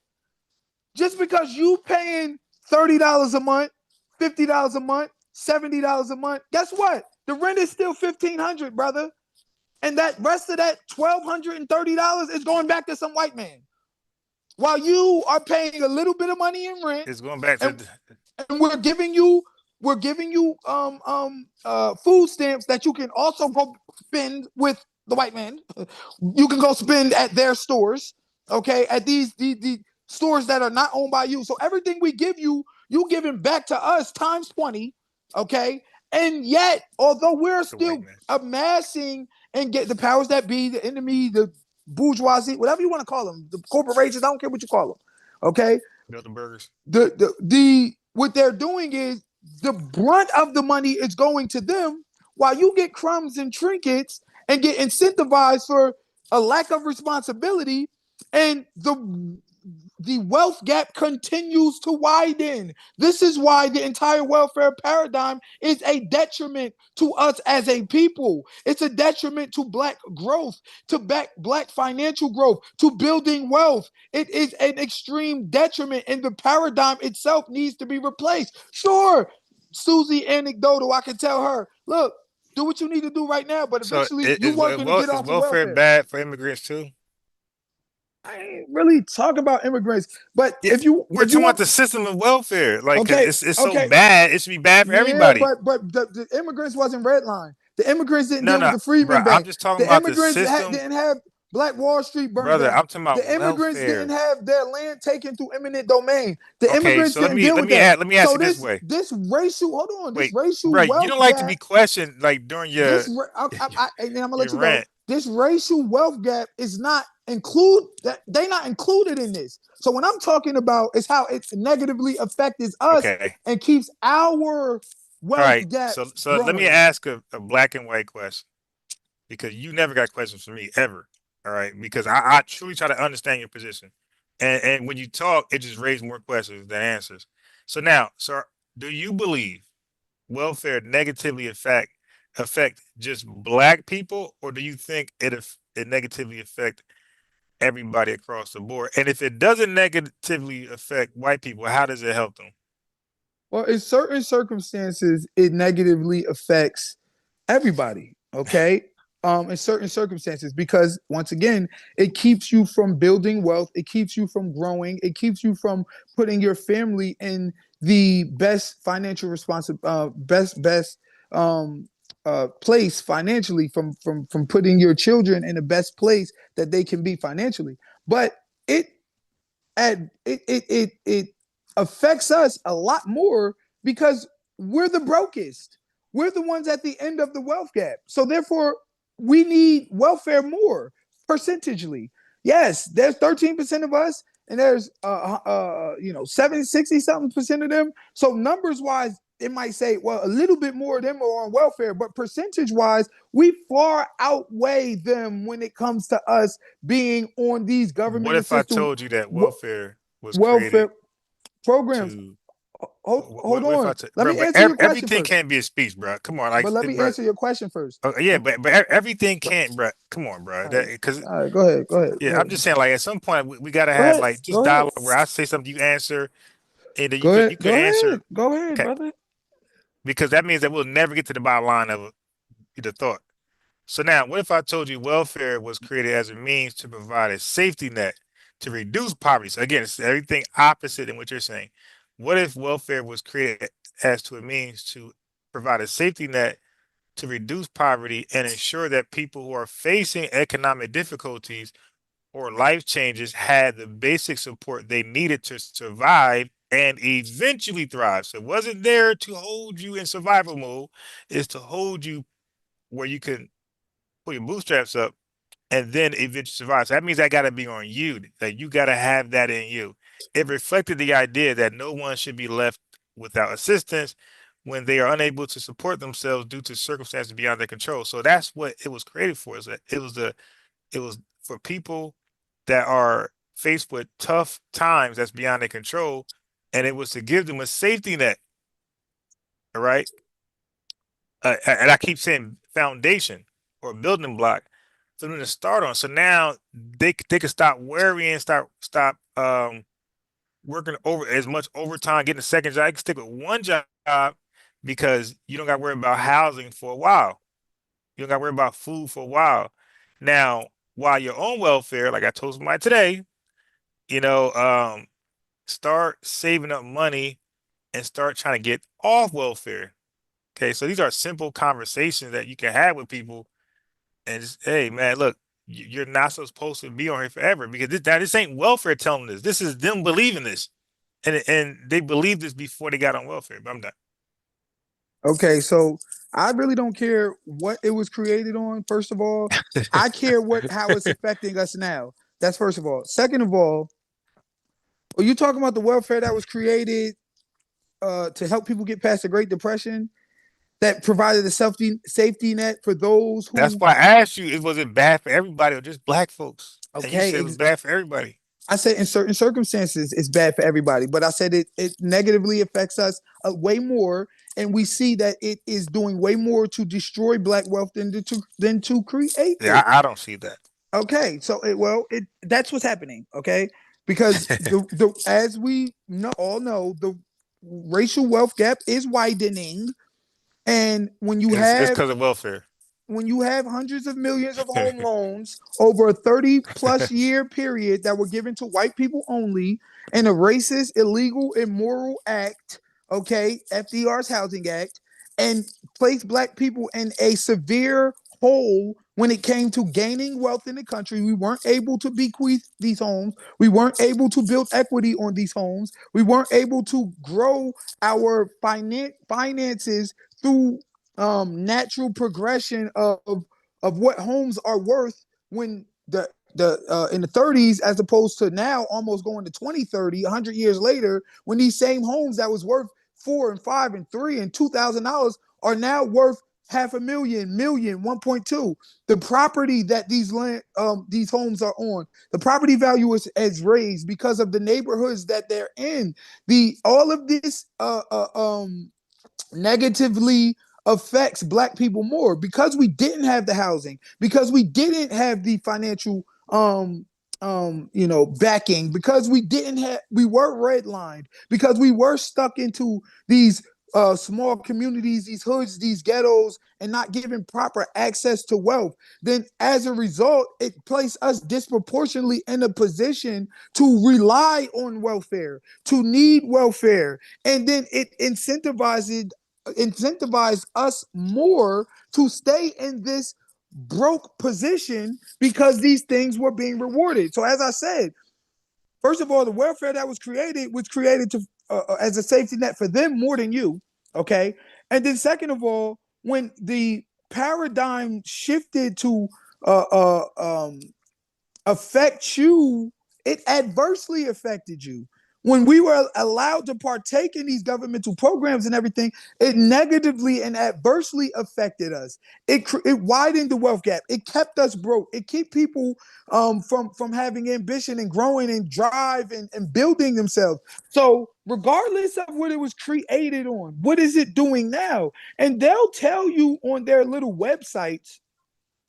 Just because you paying $30 a month, $50 a month, $70 a month, guess what? The rent is still $1,500, brother. And that rest of that $1,230 is going back to some white man. While you are paying a little bit of money in rent, it's going back to and we're giving you food stamps that you can also go spend with the white man. You can go spend at their stores, okay, at these stores that are not owned by you. So everything we give you, you giving back to us times 20, okay? And yet, although we're still amassing and get the powers that be, the enemy, the bourgeoisie, whatever you want to call them, the corporations, I don't care what you call them, okay? Bilderbergers. What they're doing is the brunt of the money is going to them while you get crumbs and trinkets and get incentivized for a lack of responsibility, and the wealth gap continues to widen. This is why the entire welfare paradigm is a detriment to us as a people. It's a detriment to Black growth, to Black financial growth, to building wealth. It is an extreme detriment, and the paradigm itself needs to be replaced. Sure, Susie anecdotal, I can tell her, look, do what you need to do right now, but eventually you're working to get off the welfare. Bad for immigrants too? I ain't really talk about immigrants, but we're talking about the system of welfare, like okay, it's so bad, it should be bad for everybody. But the immigrants wasn't redline. The immigrants didn't deal with the bro, Freedmen Bank. I'm just talking the about immigrants the system. didn't have Black Wall Street burned brother, down. I'm talking about the immigrants welfare. Didn't have their land taken through eminent domain. The okay, immigrants so didn't deal with that. let me ask you this way. This racial, hold on, Wait, this racial bro, wealth you don't like gap, to be questioned like during your and I'm gonna let you rent. go. This racial wealth gap is not they're not included in this. So when I'm talking about is how it negatively affects us and keeps our wealth gap. So let me ask a black and white question, because you never got questions from me ever. All right, because I truly try to understand your position, and when you talk, it just raises more questions than answers. So now, sir, do you believe welfare negatively affect just Black people, or do you think it negatively affect everybody across the board? And if it doesn't negatively affect white people, how does it help them? Well, in certain circumstances, it negatively affects everybody. Okay. In certain circumstances, because once again, it keeps you from building wealth, it keeps you from growing, it keeps you from putting your family in the best financial place financially, from putting your children in the best place that they can be financially. But it affects us a lot more because we're the brokest. We're the ones at the end of the wealth gap. So therefore, we need welfare more percentagely. Yes, there's 13% of us, and there's 70, 60 something percent of them. So numbers wise, it might say, well, a little bit more of them are on welfare, but percentage wise, we far outweigh them when it comes to us being on these government. What if I told you that welfare was welfare created programs? Hold on. Let me answer your question everything first. can't be a speech, bro. Come on, like. But let me answer your question first. Yeah, but everything can't, bro. Come on, bro. Because all right, go ahead. Yeah, I'm just saying, like at some point we gotta have like just dialogue where I say something, you answer, and then you could answer. Go ahead, brother. Because that means that we'll never get to the bottom line of the thought. So now, what if I told you welfare was created as a means to provide a safety net to reduce poverty. So again, it's everything opposite than what you're saying. What if welfare was created as to a means to provide a safety net to reduce poverty and ensure that people who are facing economic difficulties or life changes had the basic support they needed to survive and eventually thrive. So it wasn't there to hold you in survival mode, it's to hold you where you can pull your bootstraps up and then eventually survive. So that means that got to be on you. That you got to have that in you. It reflected the idea that no one should be left without assistance when they are unable to support themselves due to circumstances beyond their control. So that's what it was created for. Is that it was for people that are faced with tough times that's beyond their control, and it was to give them a safety net. All right, and I keep saying foundation or building block for them to start on. So now they can stop worrying, stop working over as much overtime, getting a second job. I can stick with one job because you don't got to worry about housing for a while. You don't got to worry about food for a while. Now, while you're on welfare, like I told somebody today, you know, start saving up money and start trying to get off welfare. Okay, so these are simple conversations that you can have with people and just, hey man, look, you're not supposed to be on here forever because this ain't welfare telling this. This is them believing this, and they believed this before they got on welfare. But I'm done. Okay, so I really don't care what it was created on. First of all, I care what how it's affecting us now. That's first of all. Second of all, are you talking about the welfare that was created to help people get past the Great Depression? That provided a safety net for those That's who. why I asked you, was it bad for everybody or just black folks? And you Okay, said it was bad for everybody. I said in certain circumstances it's bad for everybody, but I said it negatively affects us way more, and we see that it is doing way more to destroy black wealth than to create Yeah, it. I don't see that. Okay, so it that's what's happening. Okay, because the as we all know, the racial wealth gap is widening, and It's because of welfare. when you have hundreds of millions of home loans over a 30 plus year period that were given to white people only in a racist, illegal, immoral act, okay, FDR's Housing Act, and placed black people in a severe hole when it came to gaining wealth in the country. We weren't able to bequeath these homes. We weren't able to build equity on these homes. We weren't able to grow our finances through natural progression of what homes are worth when the in the 30s as opposed to now almost going to 2030 100 years later when these same homes that was worth 4 and 5 and 3 and $2,000 are now worth half a million 1.2. The property that these homes are on, the property value is raised because of the neighborhoods that they're in. The all of this negatively affects black people more because we didn't have the housing, because we didn't have the financial backing, because we were redlined, because we were stuck into these small communities, these hoods, these ghettos, and not given proper access to wealth. Then as a result, it placed us disproportionately in a position to rely on welfare, to need welfare, and then it incentivize us more to stay in this broke position because these things were being rewarded. So as I said, first of all, the welfare that was created to as a safety net for them more than you. Okay, and then second of all, when the paradigm shifted to uh, uh, um, affect you, it adversely affected you. When we were allowed to partake in these governmental programs and everything, it negatively and adversely affected us. It widened the wealth gap. It kept us broke. It kept people from having ambition and growing and drive and building themselves. So regardless of what it was created on, what is it doing now? And they'll tell you on their little websites,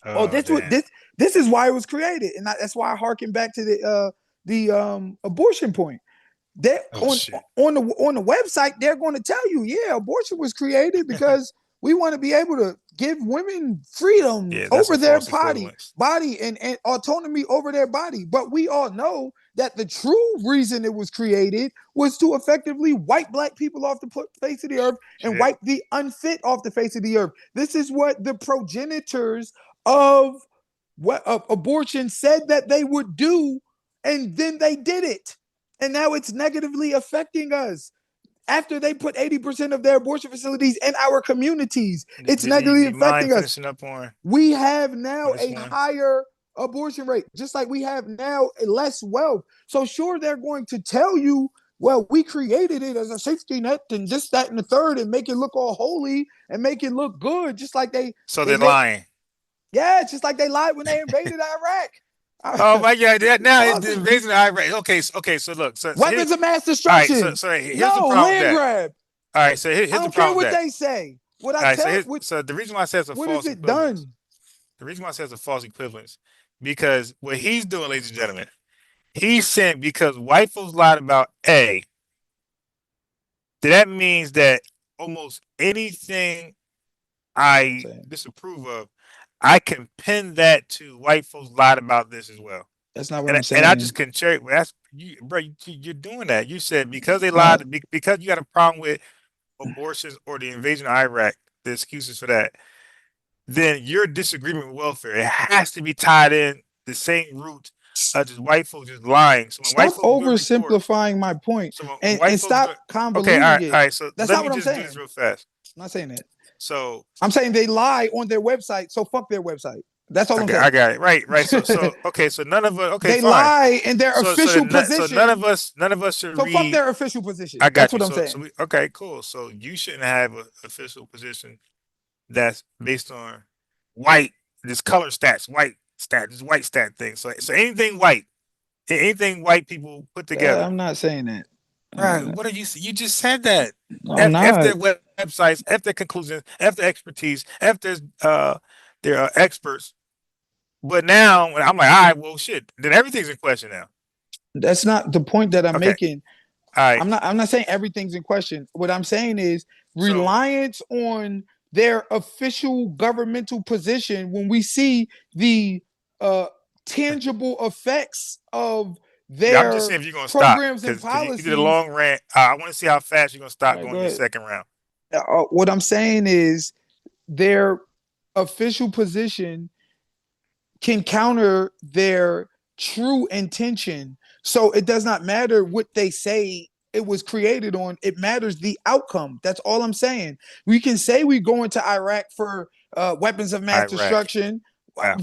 oh, Oh damn. this is why it was created, and that's why I harken back to the abortion point. They Oh on shit. on the website they're going to tell you, yeah, abortion was created because We want to be able to give women freedom Yeah, that's over a their false equivalence. body and autonomy over their body. But we all know that the true reason it was created was to effectively wipe black people off the face of the earth and Shit. wipe the unfit off the face of the earth. This is what the progenitors of what of abortion said that they would do, and then they did it. And now it's negatively affecting us after they put 80% of their abortion facilities in our communities. It's Do negatively you mind affecting us. finishing up on We have now this a one? higher abortion rate, just like we have now less wealth. So sure, they're going to tell you, well, we created it as a safety net and this, that, and the third, and make it look all holy and make it look good, just like So they're lying. yeah, just like they lied when they invaded Oh Iraq. my God! Now it's the Awesome. invasion of Iraq. Okay. So look. So here. Weapons of mass All right. So destruction. so here's the No, problem with land that. grab. All right. So I here's the don't care problem with what that. they say. What I All right. tell, what, So the reason why I say it's a what is false it equivalence. done? The reason why I say it's a false equivalence, because what he's doing, ladies and gentlemen, he's saying because white folks lied about A, that means that almost anything I disapprove of, I can pin that to white folks lied about this as well. That's not what And I'm and I saying. just can cherry. Well, that's you, bro. You're doing that. You said because they No, lied, because you got a problem with abortions or the invasion of Iraq, the excuses for that. Then your disagreement with welfare, it has to be tied in the same root of just white folks just lying. So when white stop folks go to report, oversimplifying my point so when white and folks stop go, okay, convoluting all it. right. So That's let not me what I'm just do saying. this real fast. I'm not saying that. So I'm saying they lie on their website, so fuck their website. That's all I'm okay, I saying. got it. Right. So okay, so none of us. Okay, They fine. lie in their official So none position, of us should so fuck read. their official position. I That's got you. what I'm So saying. we okay, cool. So you shouldn't have an official position that's based on white, this color stats, white stat, this white stat thing. So anything white people put together. I'm not saying that. Right. What are you? You just said that. No, I'm F not. their websites, F their conclusions, F their expertise, F their experts. But now when I'm like, all right, well, shit, then everything's in question now. That's not the point that I'm Okay. making. All right. I'm not saying everything's in question. What I'm saying is So reliance on their official governmental position when we see the uh tangible effects of yeah, I'm just their saying if you're gonna stop programs and because you did a policies. long rant. I want to see how fast you're gonna All stop right, going go your ahead. second round. What I'm saying is their official position can counter their true intention. So it does not matter what they say it was created on. It matters the outcome. That's all I'm saying. We can say we go into Iraq for weapons of mass Iraq. destruction, Wow.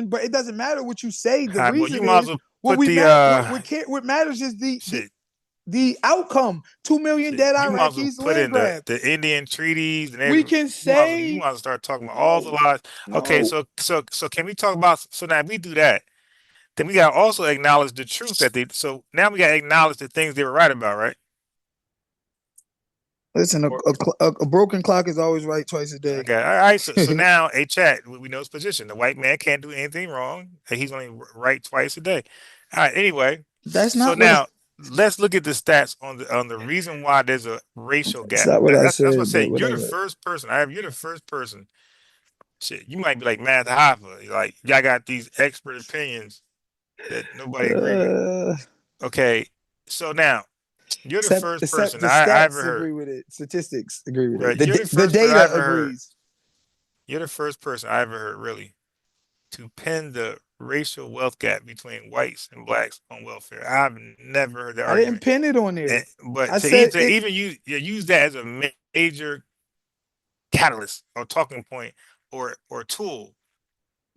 but it doesn't matter what you say. The All right. Well, you reason might as is well what put we the mat what matters is shit. the outcome. 2 million dead You might as well Iraqis, put land in grab. the Indian treaties and We every. can You say might as well start talking about all the no, lies. Okay, no. so can we talk about so now if we do that, then we gotta also acknowledge the truth that they so now we gotta acknowledge the things they were right about, right? Listen, Or a broken clock is always right twice a day. okay, all right. So now a chat we know his position. The white man can't do anything wrong. And he's only right twice a day. All right. Anyway, That's so not what now let's look at the stats on the reason why there's a racial that's gap. not what I That's what I said, but said. You're the whatever. first person. You're the first person. Shit, you might be like Matt Hoffa. Like y'all got these expert opinions that nobody agree with. Uh, Okay, so now you're the first except person the I ever stats heard. agree with it. Statistics agree with Bro, it. you're the The first person I data ever heard. agrees. You're the first person I ever heard really to pin the racial wealth gap between whites and blacks on welfare. I've never heard that I didn't argument. pin it on And, there. but I said to it. even use that as a major catalyst or talking point or tool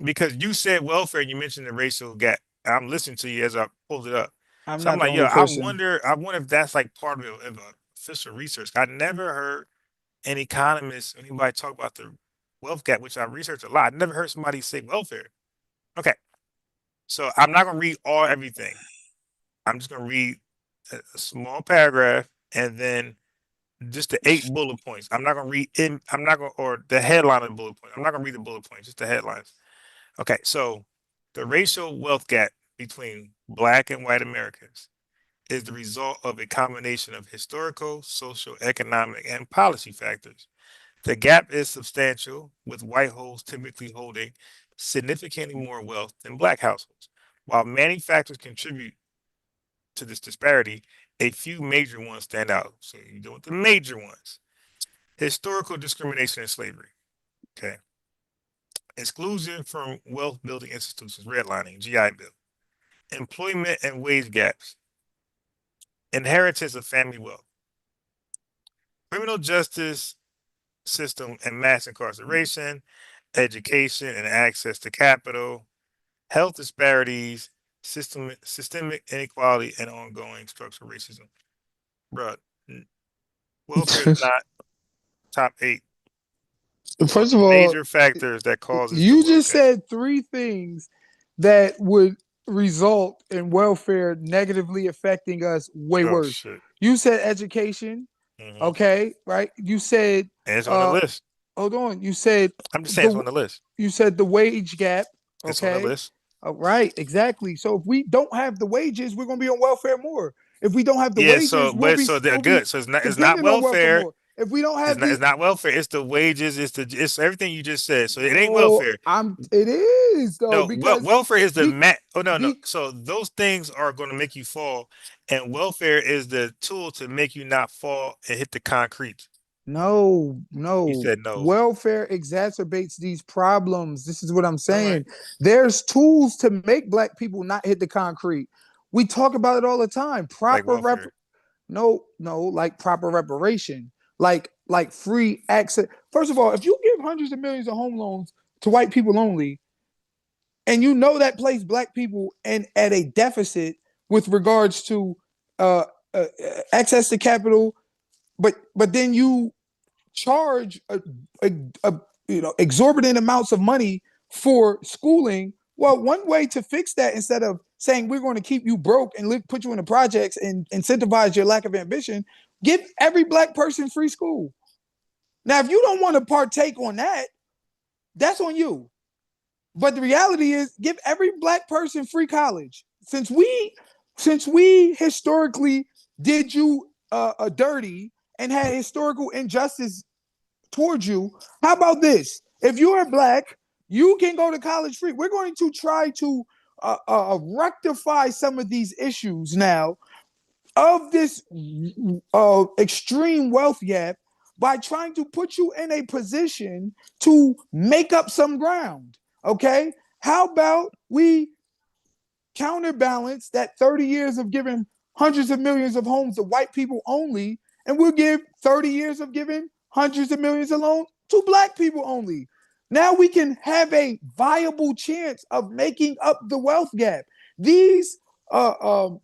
because you said welfare and you mentioned the racial gap. I'm listening to you as I pulled it up. I'm So I'm not the like, yo, only person. I wonder if that's like part of official research. I never heard an economist, anybody talk about the wealth gap, which I research a lot. I never heard somebody say welfare. Okay. So I'm not gonna read everything. I'm just gonna read a small paragraph and then just the 8 bullet points. I'm not gonna read in. I'm not gonna or the headline of the bullet point. I'm not gonna read the bullet points, just the headlines. Okay, so the racial wealth gap between Black and white Americans is the result of a combination of historical, social, economic, and policy factors. The gap is substantial, with white households typically holding significantly more wealth than black households. While many factors contribute to this disparity, a few major ones stand out. So you deal with the major ones. Historical discrimination and slavery. Okay. Exclusion from wealth building institutions, redlining, GI Bill. Employment and wage gaps. Inheritance of family wealth. Criminal justice system and mass incarceration, education and access to capital, health disparities, systemic inequality, and ongoing structural racism. Bruh, welfare is not top 8 of First the of all, major factors that causes the you wealth just gap. said three things that would result in welfare negatively affecting us way Oh worse. shit. You said education, Hmm. okay, right? You said And it's on the list. hold on. You said I'm just saying it's the on the list. wage gap, It's on the okay? list. Right, exactly. So if we don't have the wages, we're gonna be on welfare more. If we don't have the Yeah, so wages, but so they're we'll be good. So it's not dependent on welfare welfare. more. If we don't have It's the not welfare. It's the wages. It's everything you just said. So it ain't no, welfare. it is though No, because welfare is the the mat. Oh no, no. the So those things are going to make you fall, and welfare is the tool to make you not fall and hit the concrete. You no said no. welfare exacerbates these problems. This is what I'm All right. saying. There's tools to make black people not hit the concrete. We talk about it all the time. Like welfare. No, like proper reparation, like free access. First of all, if you give hundreds of millions of home loans to white people only, and you know that place black people and at a deficit with regards to uh, uh access to capital, but then you charge a exorbitant amounts of money for schooling. Well, one way to fix that, instead of saying we're going to keep you broke and put you in the projects and incentivize your lack of ambition, give every black person free school. Now, if you don't want to partake on that, that's on you. But the reality is, give every black person free college. Since we historically did you dirty and had historical injustice towards you, how about this? If you are black, you can go to college free. We're going to try to rectify some of these issues now of this extreme wealth gap by trying to put you in a position to make up some ground. Okay? How about we counterbalance that 30 years of giving hundreds of millions of homes to white people only, and we'll give 30 years of giving hundreds of millions of loans to black people only. Now we can have a viable chance of making up the wealth gap. These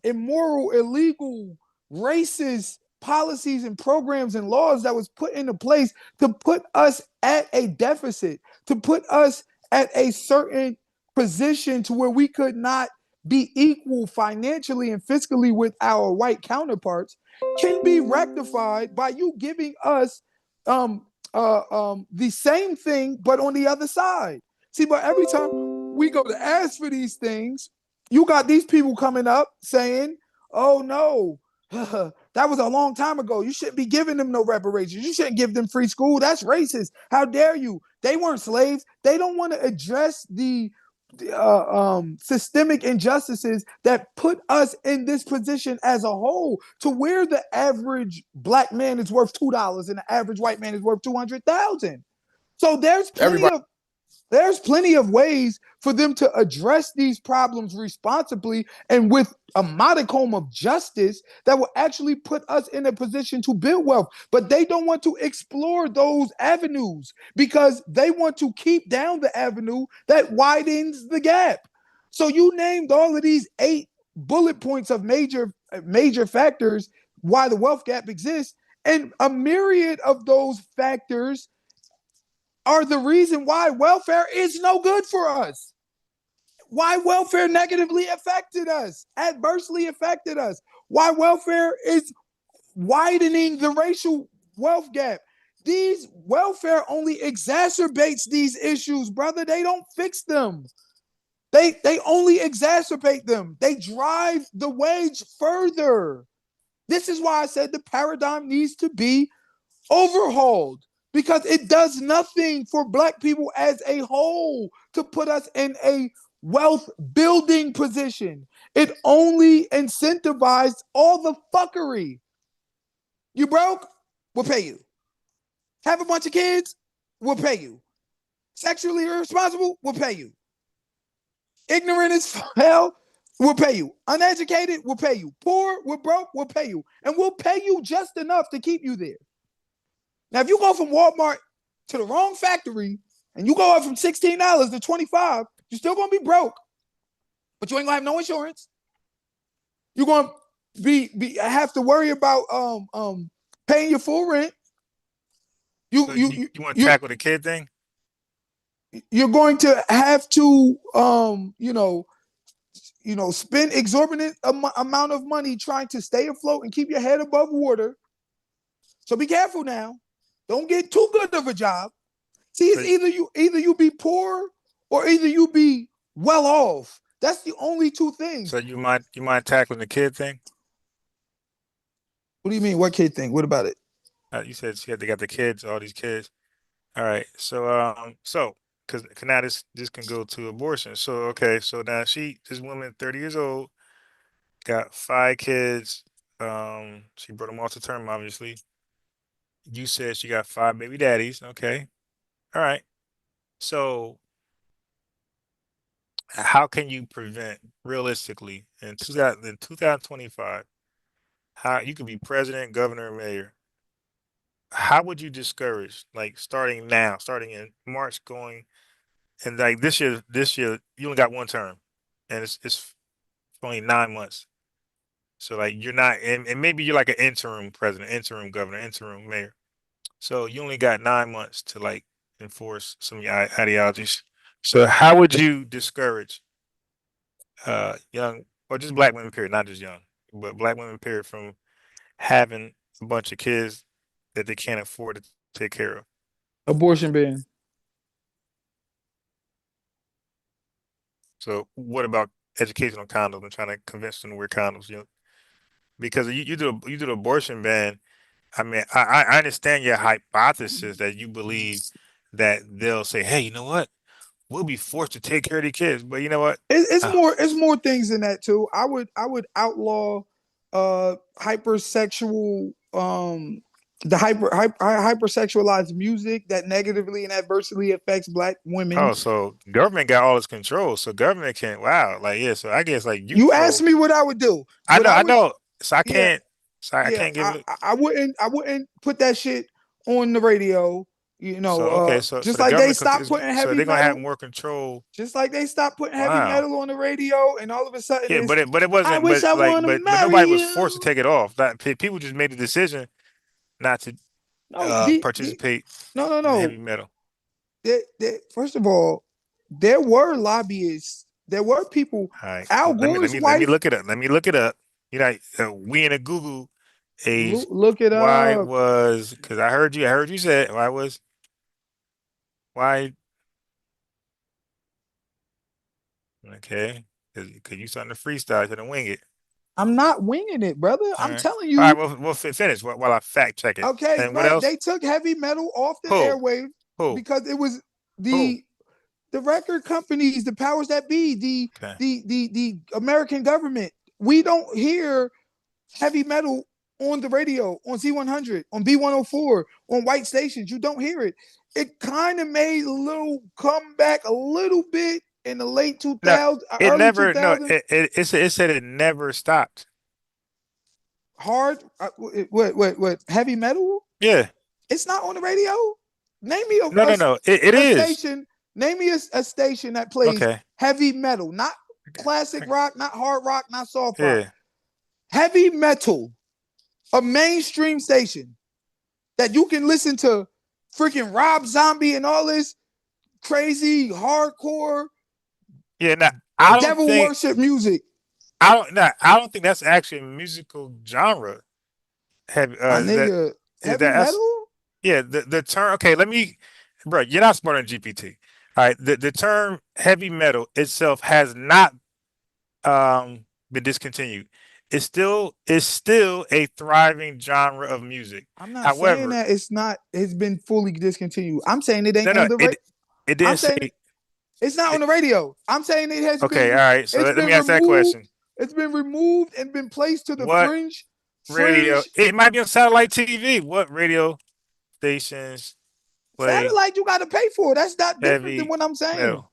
immoral, illegal, racist policies and programs and laws that was put into place to put us at a deficit, to put us at a certain position to where we could not be equal financially and fiscally with our white counterparts, can be rectified by you giving us the same thing, but on the other side. See, but every time we go to ask for these things, you got these people coming up saying, oh no, that was a long time ago. You shouldn't be giving them no reparations. You shouldn't give them free school. That's racist. How dare you? They weren't slaves. They don't want to address the systemic injustices that put us in this position as a whole, to where the average black man is worth $2 and the average white man is worth 200,000. So Everybody. there's plenty of ways for them to address these problems responsibly and with a modicum of justice that will actually put us in a position to build wealth. But they don't want to explore those avenues because they want to keep down the avenue that widens the gap. So you named all of these 8 bullet points of major factors why the wealth gap exists, and a myriad of those factors are the reason why welfare is no good for us. Why welfare negatively affected us, adversely affected us. Why welfare is widening the racial wealth gap. These welfare only exacerbates these issues, brother. They don't fix them. They only exacerbate them. They drive the wage further. This is why I said the paradigm needs to be overhauled, because it does nothing for black people as a whole to put us in a wealth building position. It only incentivized all the fuckery. You broke? We'll pay you. Have a bunch of kids? We'll pay you. Sexually irresponsible? We'll pay you. Ignorant as hell? We'll pay you. Uneducated? We'll pay you. Poor? We're broke? We'll pay you. And we'll pay you just enough to keep you there. Now, if you go from Walmart to the wrong factory and you go up from $16 to $25, you're still gonna be broke, but you ain't gonna have no insurance. You're gonna have to worry about paying your full rent. You want to tackle the kid thing? You're going to have to spend exorbitant amount of money trying to stay afloat and keep your head above water. So be careful now. Don't get too good of a job. See, it's either you be poor or either you be well off. That's the only two things. So you mind tackling the kid thing? What do you mean? What kid thing? What about it? You said they got the kids, all these kids. All right. So because now this can go to abortion. So okay, so now this woman, 30 years old, got 5 kids. She brought them all to term, obviously. You said she got 5 baby daddies. Okay. All right. So how can you prevent realistically in 2025, how you could be president, governor, mayor? How would you discourage, like starting in March, going and like this year you only got one term, and it's only 9 months. So like you're not, and maybe you're like an interim president, interim governor, interim mayor. So you only got 9 months to like enforce some of your ideologies. So how would you discourage young or just black women period, not just young, but black women period from having a bunch of kids that they can't afford to take care of? Abortion ban. So what about educational condoms and trying to convince them to wear condoms? Because you do the abortion ban. I mean, I understand your hypothesis that you believe that they'll say, hey, you know what? We'll be forced to take care of the kids. But you know what? It's more things than that too. I would outlaw hypersexual hypersexualized music that negatively and adversely affects black women. Oh, so government got all this control. So government can't, wow. Like, yeah, so I guess like you asked me what I would do. I know. So I yeah, can't, I can't give it. I wouldn't put that shit on the radio. So okay, so Just the like they government stopped putting so heavy they're gonna have metal. more control. Just like they stopped putting heavy Wow. metal on the radio, and all of a sudden, Yeah, but it I wasn't. wish But I like, want to but marry nobody was you. forced to take it off. That people just made the decision not to No, participate no, in heavy metal. First of all, there were lobbyists. There were people. All right, Al Gore's let me wife. look it up. Let me look it up. You know, we in a Google age. Look it Why up. was? Because I heard you said why. Okay, because you starting to freestyle, to wing it. I'm not winging it, brother. All I'm right. telling All you. right, we'll finish while I fact check it. Okay, And what right. else? They took heavy metal off the Who? airwave Who? because it was Who? the record companies, the powers that be, Okay. the American government. We don't hear heavy metal on the radio, on Z100, on B104, on white stations. You don't hear it. It kind of made a little comeback a little bit in the late No, 2000s, it early never. No, 2000s. it said it never stopped. Hard, what, heavy metal? Yeah. It's not on the radio. Name me No. It a is. station. Name me a station that plays Okay. heavy metal, not classic rock, not hard rock, not soft rock. Yeah. Heavy metal, a mainstream station that you can listen to freaking Rob Zombie and all this crazy hardcore Yeah. Now I don't devil think worship music. I don't think that's actually a musical genre. Have My that nigga, heavy that's metal? yeah, the term. Okay, let me, bro, you're not smarter than GPT. All right, the term heavy metal itself has not been discontinued. It's still a thriving genre of music. I'm not saying However, that it's been fully discontinued. I'm saying it ain't no, on no, the it radio. it I'm didn't saying say. it's not on It, the radio. I'm saying it has okay, all been right. So it's let been me ask that removed. question. It's been removed and been placed to the What radio? fringe It might be on satellite TV. What radio stations play satellite. You got to pay for. That's not different than heavy what I'm saying. metal?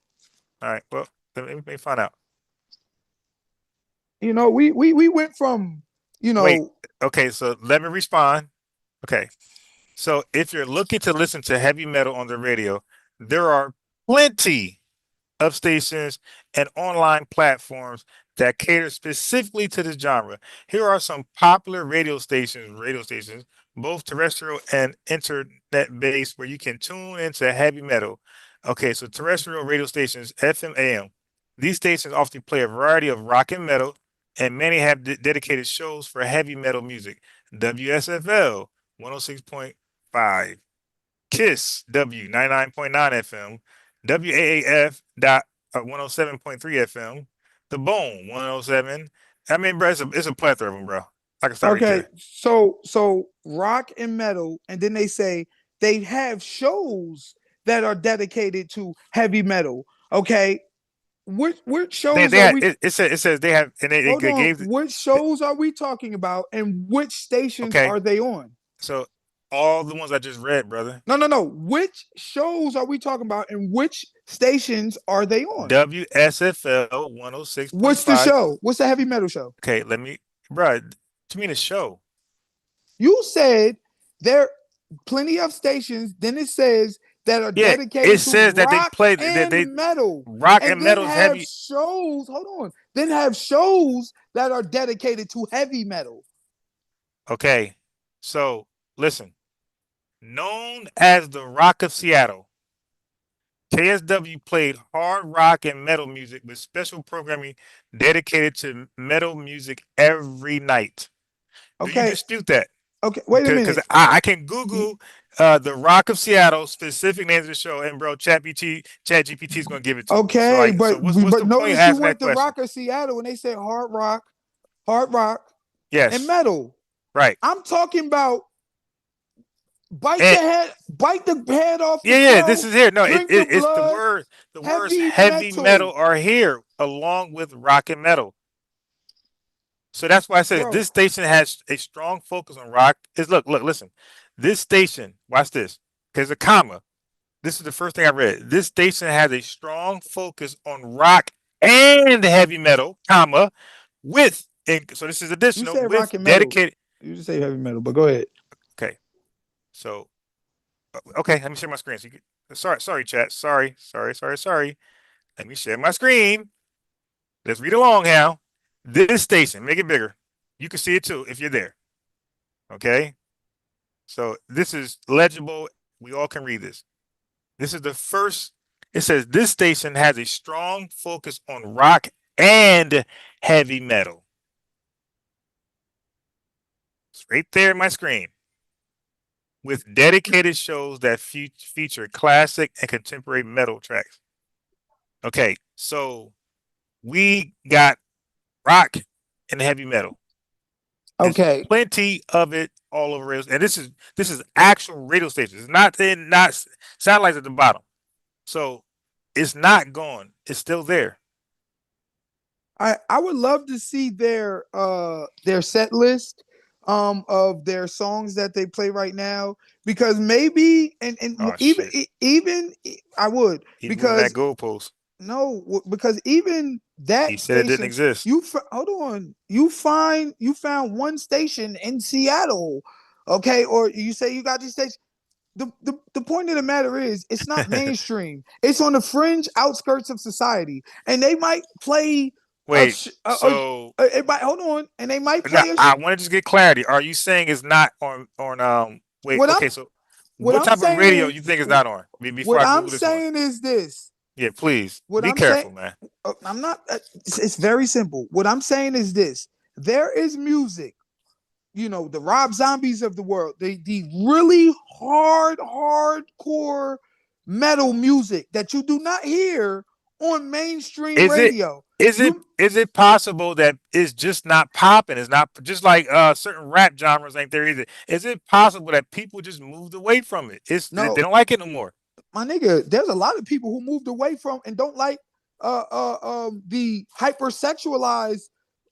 All right. Well, let me find out. You know, we went from you Wait. know Okay. So let me respond. Okay. So if you're looking to listen to heavy metal on the radio, there are plenty of stations and online platforms that cater specifically to this genre. Here are some popular radio stations, both terrestrial and internet based, where you can tune into heavy metal. Okay, so terrestrial radio stations, FM, AM. These stations often play a variety of rock and metal, and many have dedicated shows for heavy metal music. WSFL 106.5. KISS W 99.9 FM, WAAF dot 107.3 FM, The Bone 107. I mean, bro, it's a plethora of them, bro. I can start right okay, there. so rock and metal, and then they say they have shows that are dedicated to heavy metal. Okay, which shows They are had we? it says they have and Hold they on, gave which shows are we talking about, and which stations okay. are they on? So all the ones I just read, brother. No. Which shows are we talking about, and which stations are they on? WSFL What's the 106.5. show? What's the heavy metal show? Okay, let me, bro. To me, the show. You said there plenty of stations. Then it says that are Yeah, it dedicated to says that they rock play that they and metal, rock and and then metal is have heavy. shows. Hold on. Then have shows that are dedicated to heavy metal. Okay, so listen. Known as the Rock of Seattle, KSW played hard rock and metal music with special programming dedicated to metal music every night. Do you Okay. dispute that? Okay. Wait a Because minute. I can Google the Rock of Seattle specific names of the show, and bro, Chat GPT is gonna give it to me. So Okay, like, so what's but the point of notice you asking that went to question? Rock of Seattle and they said hard rock, and Yes, metal. right. I'm talking about And bite the head off the yeah, this crow, is here. No, drink the it's blood, the words heavy heavy metal metal, are here along with rock and metal. So that's why I said bro. this station has a strong focus on rock. Is look, listen. This station, watch this. There's a comma. This is the first thing I read. This station has a strong focus on rock and heavy metal, comma, with and so this is You additional said with rock and metal. dedicated. You just say heavy metal, but go ahead. Okay, so okay, let me share my screen. Sorry, chat. Sorry. Let me share my screen. Let's read along now. This station, make it bigger. You can see it too if you're there. Okay. So this is legible. We all can read this. This is the first. It says this station has a strong focus on rock and heavy metal. It's right there in my screen with dedicated shows that feature classic and contemporary metal tracks. Okay, so we got rock and heavy metal. There's Okay. plenty of it all over radio, and this is actual radio stations. It's not satellites at the bottom. So it's not gone. It's still there. I would love to see their set list of their songs that they play right now, because maybe and Oh shit! even I would, He moving that because goalpost. no, because even He that said it didn't station, exist. hold on, you found one station in Seattle, okay, or you say you got this station. The point of the matter is, it's not mainstream. It's on the fringe outskirts of society, and they might play Wait, so it might, hold on, and they might now play a. I want to just get clarity. Are you saying it's not on Wait, What I'm okay, so what what I'm type of saying radio is you think is not on? Before what I I'm Google this one. saying is this. Yeah, please What be I'm saying, careful, man. I'm not. It's very simple. What I'm saying is this: there is music, the Rob Zombies of the world, the really hardcore metal music that you do not hear on mainstream Is it radio. is it You is it possible that it's just not popping? It's not just like certain rap genres ain't there either. Is it possible that people just moved away from it? They know, don't like it no more. my nigga, there's a lot of people who moved away from and don't like the hypersexualized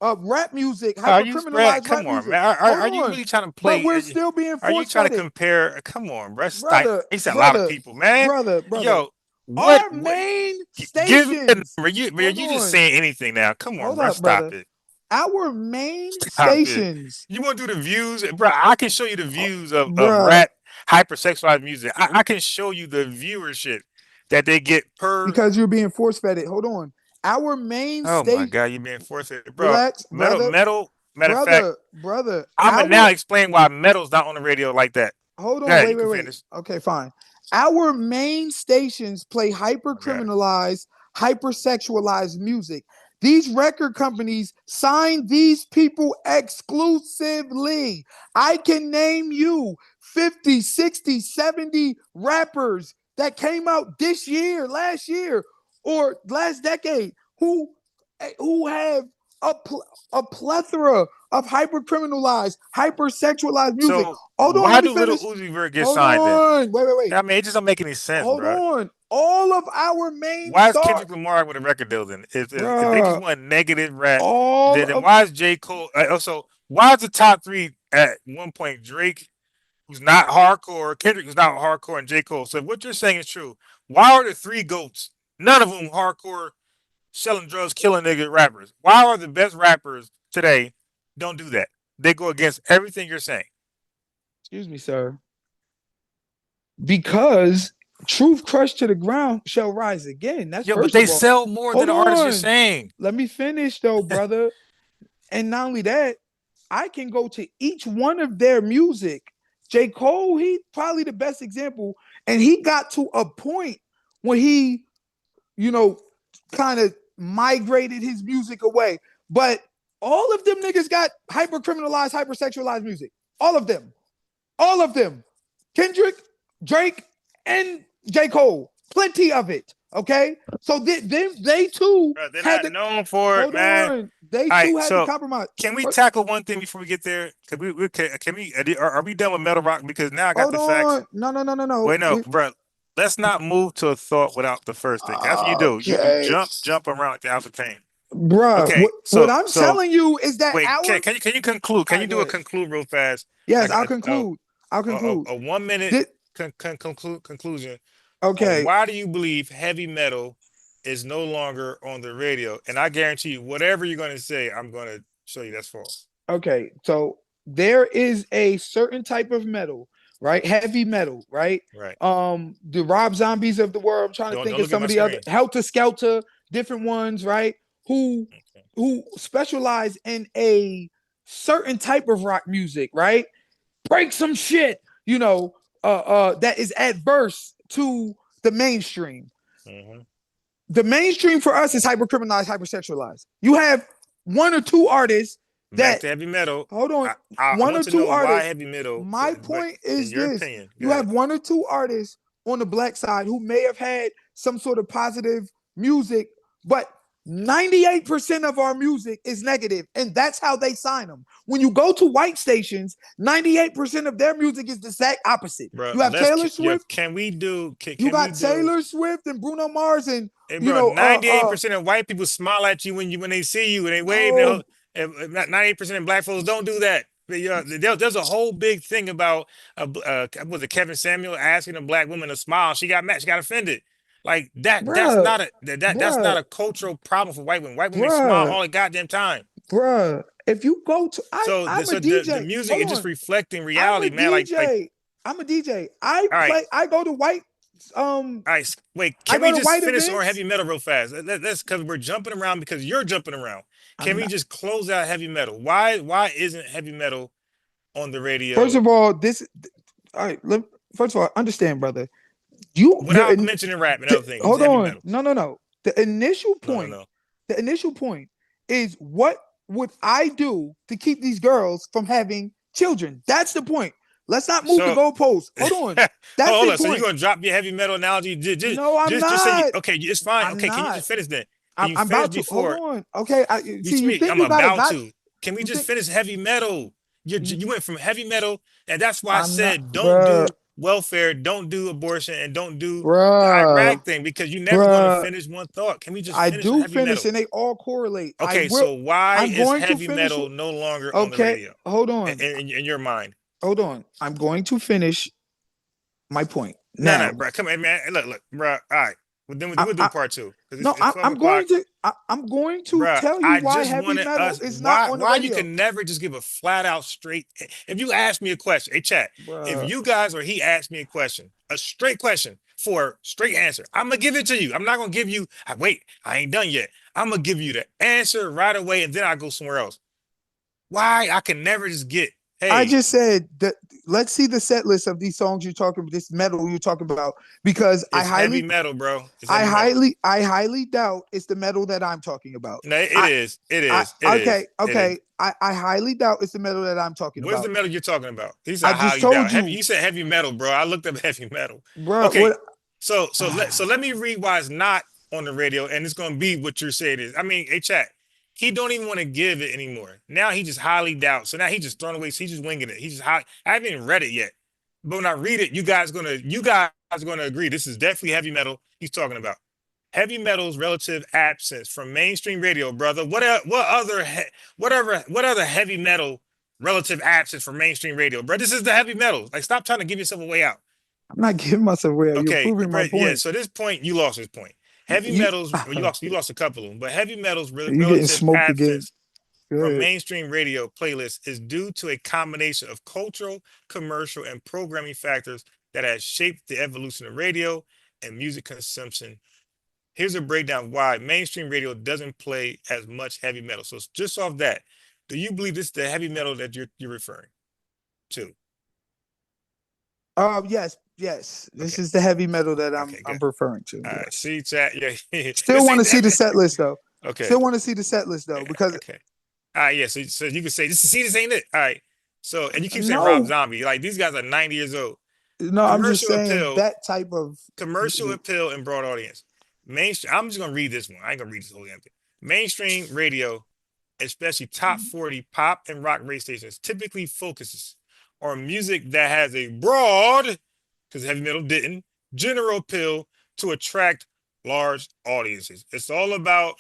rap music, Are you spread? hypercriminalized rap Come on, music. man. Hold Are you on. really trying to But play? we're still being Are you force trying to fed it. compare? Come on, bro. Brother, He said a lot of brother, people, man. brother. Yo, what? Our main Give me a stations. number. Hold You just on. saying anything now. Come on, Hold bro. up, Stop brother. it. Our main Stop it. stations. You want to do the views, bro? I can show you the Oh, views of bruh, rap hypersexualized music. I can show you the viewership that they get per. because you're being force fed it. Hold on. Our main Oh my state, god, you being forced it, bro. relax, brother, Metal. Matter of fact, brother. I'm gonna now explain why metal's not on the radio like that. Hold Go on, ahead, you wait, can wait, wait. finish. Okay, fine. Our main stations play Oh my god. hyper-criminalized, hypersexualized music. These record companies sign these people exclusively. I can name you 50, 60, 70 rappers that came out this year, last year, or last decade who have a, a plethora of hyper-criminalized, hypersexualized music. So Hold on, why let me do Little finish. Uzi Vert get Hold signed then? on. Wait. I mean, it just don't make any sense, Hold bro. on. All of our main Why is stars, Kendrick Lamar with a record deal then? If they just bruh, want negative rap, all then of, why is J. Cole also why is the top three at one point Drake, who's not hardcore, Kendrick who's not hardcore, and J. Cole? So if what you're saying is true, why are the three GOATs, none of them hardcore, selling drugs, killing nigga rappers? Why are the best rappers today don't do that? They go against everything you're saying. excuse me, sir, because truth crushed to the ground shall rise again. That's Yo, but first they of all. sell more than Hold the artists you're on. saying. Let me finish though, brother. And not only that, I can go to each one of their music. J. Cole, he probably the best example. And he got to a point when he, you know, kind of migrated his music away. But all of them niggas got hyper criminalized, hypersexualized music. All of them. All of them. Kendrick, Drake, and J. Cole. Plenty of it. Okay. So they too Bro, they're had not to known for it, hold man. on. They All too right, had to so compromise. can we tackle one thing before we get there? Can we are we done with metal rock? Because now I got Hold the facts. on. No. Wait, no, bro. Let's not move to a thought without the first thing. That's what you do. You Okay. jump around like the alpha pain. Bruh. Okay, What I'm so telling you is that wait, our can you conclude? all Can right, you go do a ahead. conclude real fast? Yes, Like I'll conclude. I'll conclude. a 1 minute Did, conclusion on okay. why do you believe heavy metal is no longer on the radio? And I guarantee you, whatever you're going to say, I'm going to show you that's false. Okay, so there is a certain type of metal, right? Heavy metal, right? Right. The Rob Zombies of the world. I'm trying to think Don't of look at some my of the other screen. Helter Skelter, different ones, right? Who Okay. who specialize in a certain type of rock music, right? Break some shit, that is adverse to the mainstream. Mm-hmm. The mainstream for us is hypercriminalized, hypersexualized. You have one or two artists Back that to heavy metal. hold on, I one or want to two know why artists. heavy metal, My but point in is your this: opinion, go you ahead. have one or two artists on the black side who may have had some sort of positive music, but 98% of our music is negative, and that's how they sign them. When you go to white stations, 98% of their music is the exact opposite. Bro, You have Taylor Swift, can we do you can we got do Taylor Swift and Bruno Mars, and hey you bro, know, 98% of white people smile at you when they see you and they wave no, and 98% of black folks don't do that. There's a whole big thing about was it Kevin Samuel asking a black woman to smile? She got mad, she got offended. Like that bruh, that's not bruh, a cultural problem for white women. White women smile bruh, all the goddamn time. bruh. If you go to, So I'm a the DJ. music Hold is just on, reflecting I'm a reality, man. DJ. I'm a DJ. All right, I go to white, um, all right. Wait, I can go we to just white finish on heavy events. metal real fast? That's because we're jumping around because you're jumping around. Can I'm we not. just close out heavy metal? Why isn't heavy metal on the First radio of all, all right. First of all, understand, brother. You without mentioning rap and other things? Just hold heavy on. metal. No. The initial No, no, point, no. the initial point is what would I do to keep these girls from having children? That's the point. Let's not move the So goalposts. Hold on. That's hold the on. So you're point. gonna drop your heavy metal analogy? No, I'm Just say not. okay. It's fine. I'm Okay, can you not. just finish then? Can you I'm finish about to. Hold before? on. Okay. See, you think I'm you got it? about Got to. Can we you just think finish heavy metal? You went from heavy metal, and that's why I I'm not, said don't bruh, do welfare, don't do abortion, and don't do the bruh, Iraq thing because you're never going to bruh. finish one thought. Can we just I finish on do heavy finish, metal? and they all correlate. I Okay, will. so why I'm is going to heavy finish. metal no longer on the Okay. radio Hold on. in your mind? Hold on. I'm going to finish my point No, now. bro. Come on, man. Look, bro. All right. Well, then I, we'll do I, part two because no, it's 12 I'm going o'clock. to. I'm going to Bruh, tell you I why just heavy wanted metal us is not why on the you radio, can never just give a flat out straight. If you ask me a question, hey chat, if bruh. you guys or he asked me a question, a straight question for a straight answer, I'm gonna give it to you. I'm not gonna give you wait, I ain't done yet. I'm gonna give you the answer right away and then I go somewhere else. Why I can never just get, I hey, just said that. Let's see the set list of these songs you're talking about, this metal you're talking about, because it's heavy metal, bro. It's heavy metal. I highly doubt it's the metal that I'm talking about. No, it I, is. It is. It is. It is. I highly doubt it's the metal that I'm talking What's the about. metal you're talking about? He said I just highly doubt. told Heavy. you, You said heavy metal, bro. I looked up heavy metal. bro. Okay, What? so let me read why it's not on the radio, and it's gonna be what you're saying is. I mean, hey chat, he don't even want to give it anymore. Now he just highly doubt. So now he just throwing away. He's just winging it. He's just high. I haven't even read it yet, but when I read it, you guys gonna agree. This is definitely heavy metal. He's talking about heavy metal's relative absence from mainstream radio, brother. What other heavy metal relative absence from mainstream radio, bro? This is the heavy metal. Like, stop trying to give yourself a way out. I'm not giving myself away. You're Okay, proving my but yeah. point. So this point, you lost this point. Heavy You metals, well, you lost a couple of them, but heavy metals you getting relative smoked again. absence Go from ahead. mainstream radio playlists is due to a combination of cultural, commercial, and programming factors that has shaped the evolution of radio and music consumption. Here's a breakdown of why mainstream radio doesn't play as much heavy metal. So just off that, do you believe this is the heavy metal that you're referring to? Yes, yes. This Okay. is the heavy metal that Okay, I'm good. referring to. All right. Yes. See, chat. Yeah. Still This want ain't to see the that. set list though. Okay. Still want to see the set list though, Yeah, because okay. All right. Yeah. So you can say this ain't it. All right. So and you keep saying Rob no, Zombie. Like these guys are 90 years old. no, I'm just Commercial saying appeal, that type of commercial music. appeal and broad audience. Mainstream. I'm just gonna read this one. I ain't gonna read this whole damn thing. Mainstream radio, especially top 40 pop and rock radio stations, typically focuses on music that has a broad, because heavy metal didn't, general appeal to attract large audiences. It's all about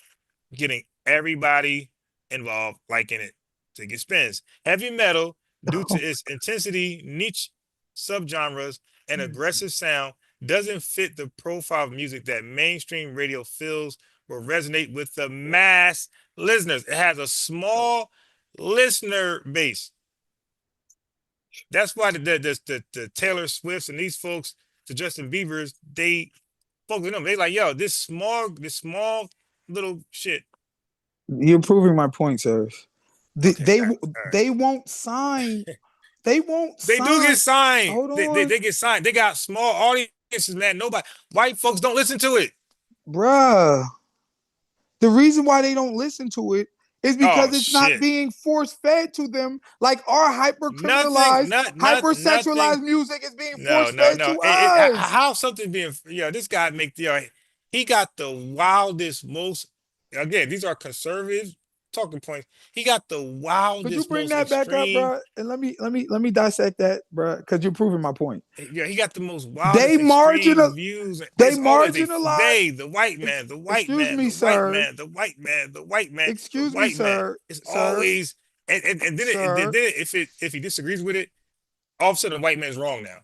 getting everybody involved, liking it to get spins. Heavy metal, due to its intensity, niche subgenres, and aggressive sound, doesn't fit the profile of music that mainstream radio feels will resonate with the mass listeners. It has a small listener base. That's why the Taylor Swifts and these folks, the Justin Biebers, they focus on them. They like, yo, this small little shit. You're proving my point, sir. They Okay, they, all right, all right. they won't sign. They won't They do get sign. signed. Hold on, They get signed. They got small audiences, man. Nobody, white folks don't listen to it. bruh. The reason why they don't listen to it is Oh because it's not shit. being force fed to them like our hyper Nothing, criminalized, hyper nothing. sexualized music is being No, force no, fed no. to us. How something being, this guy make he got the wildest, most, again, these are conservative talking points. He got the Could you wildest, bring most that back up, extreme, bro? And let me dissect that, bro, because you're proving my point. yeah, he got the most They wildest marginal, extreme views. they It's always marginalize. the white man, the white Excuse man, me, the white sir. man, the white man, the white man, the Excuse me, white man. sir. It's Sir, always and then sir. if he disagrees with it, all of a sudden the white man's wrong now.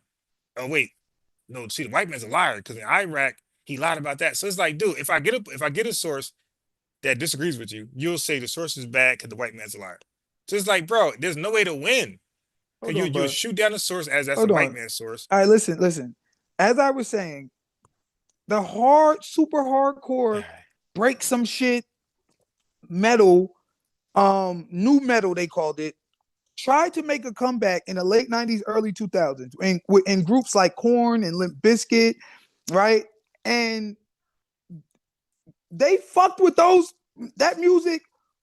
Oh wait, no, see the white man's a liar because in Iraq he lied about that. So it's like, dude, if I get a source that disagrees with you, you'll say the source is bad because the white man's a liar. So it's like, bro, there's no way to win because Hold on, you bro. shoot down the source as that's a Hold white on. man's source. All right, listen. As I was saying, the super hardcore, break some shit metal, new metal they called it, tried to make a comeback in the late 90s, early 2000s in groups like Korn and Limp Bizkit, right? And they fucked with that music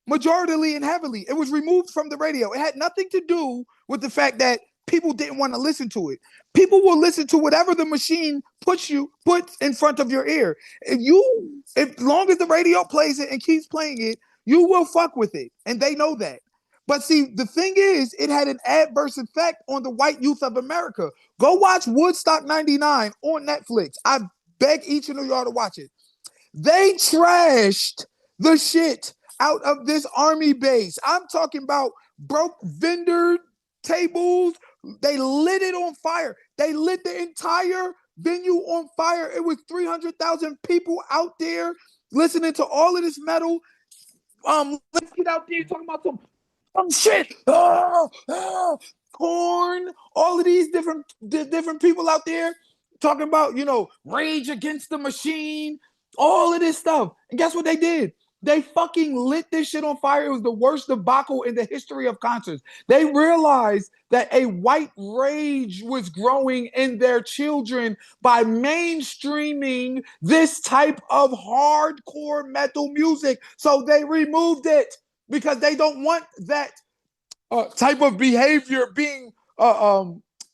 majoritarily and heavily. It was removed from the radio. It had nothing to do with the fact that people didn't want to listen to it. People will listen to whatever the machine puts in front of your ear. If long as the radio plays it and keeps playing it, you will fuck with it, and they know that. But see, the thing is, it had an adverse effect on the white youth of America. Go watch Woodstock '99 on Netflix. I beg each of y'all to watch it. They trashed the shit out of this army base. I'm talking about broke vendor tables. They lit it on fire. They lit the entire venue on fire. It was 300,000 people out there listening to all of this metal. Let's get out there talking about some shit. Corn. All of these different people out there talking about, Rage Against the Machine, all of this stuff. And guess what they did? They fucking lit this shit on fire. It was the worst debacle in the history of concerts. They realized that a white rage was growing in their children by mainstreaming this type of hardcore metal music. So they removed it because they don't want that type of behavior being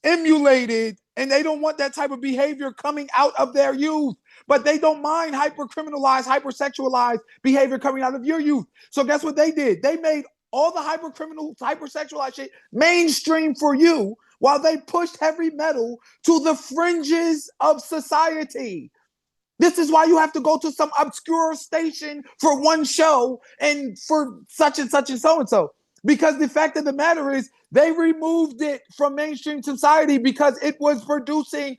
emulated, and they don't want that type of behavior coming out of their youth. But they don't mind hyper-criminalized, hypersexualized behavior coming out of your youth. So guess what they did? They made all the hyper-criminal, hypersexualized shit mainstream for you while they pushed heavy metal to the fringes of society. This is why you have to go to some obscure station for one show and for such and such and so. Because the fact of the matter is, they removed it from mainstream society because it was producing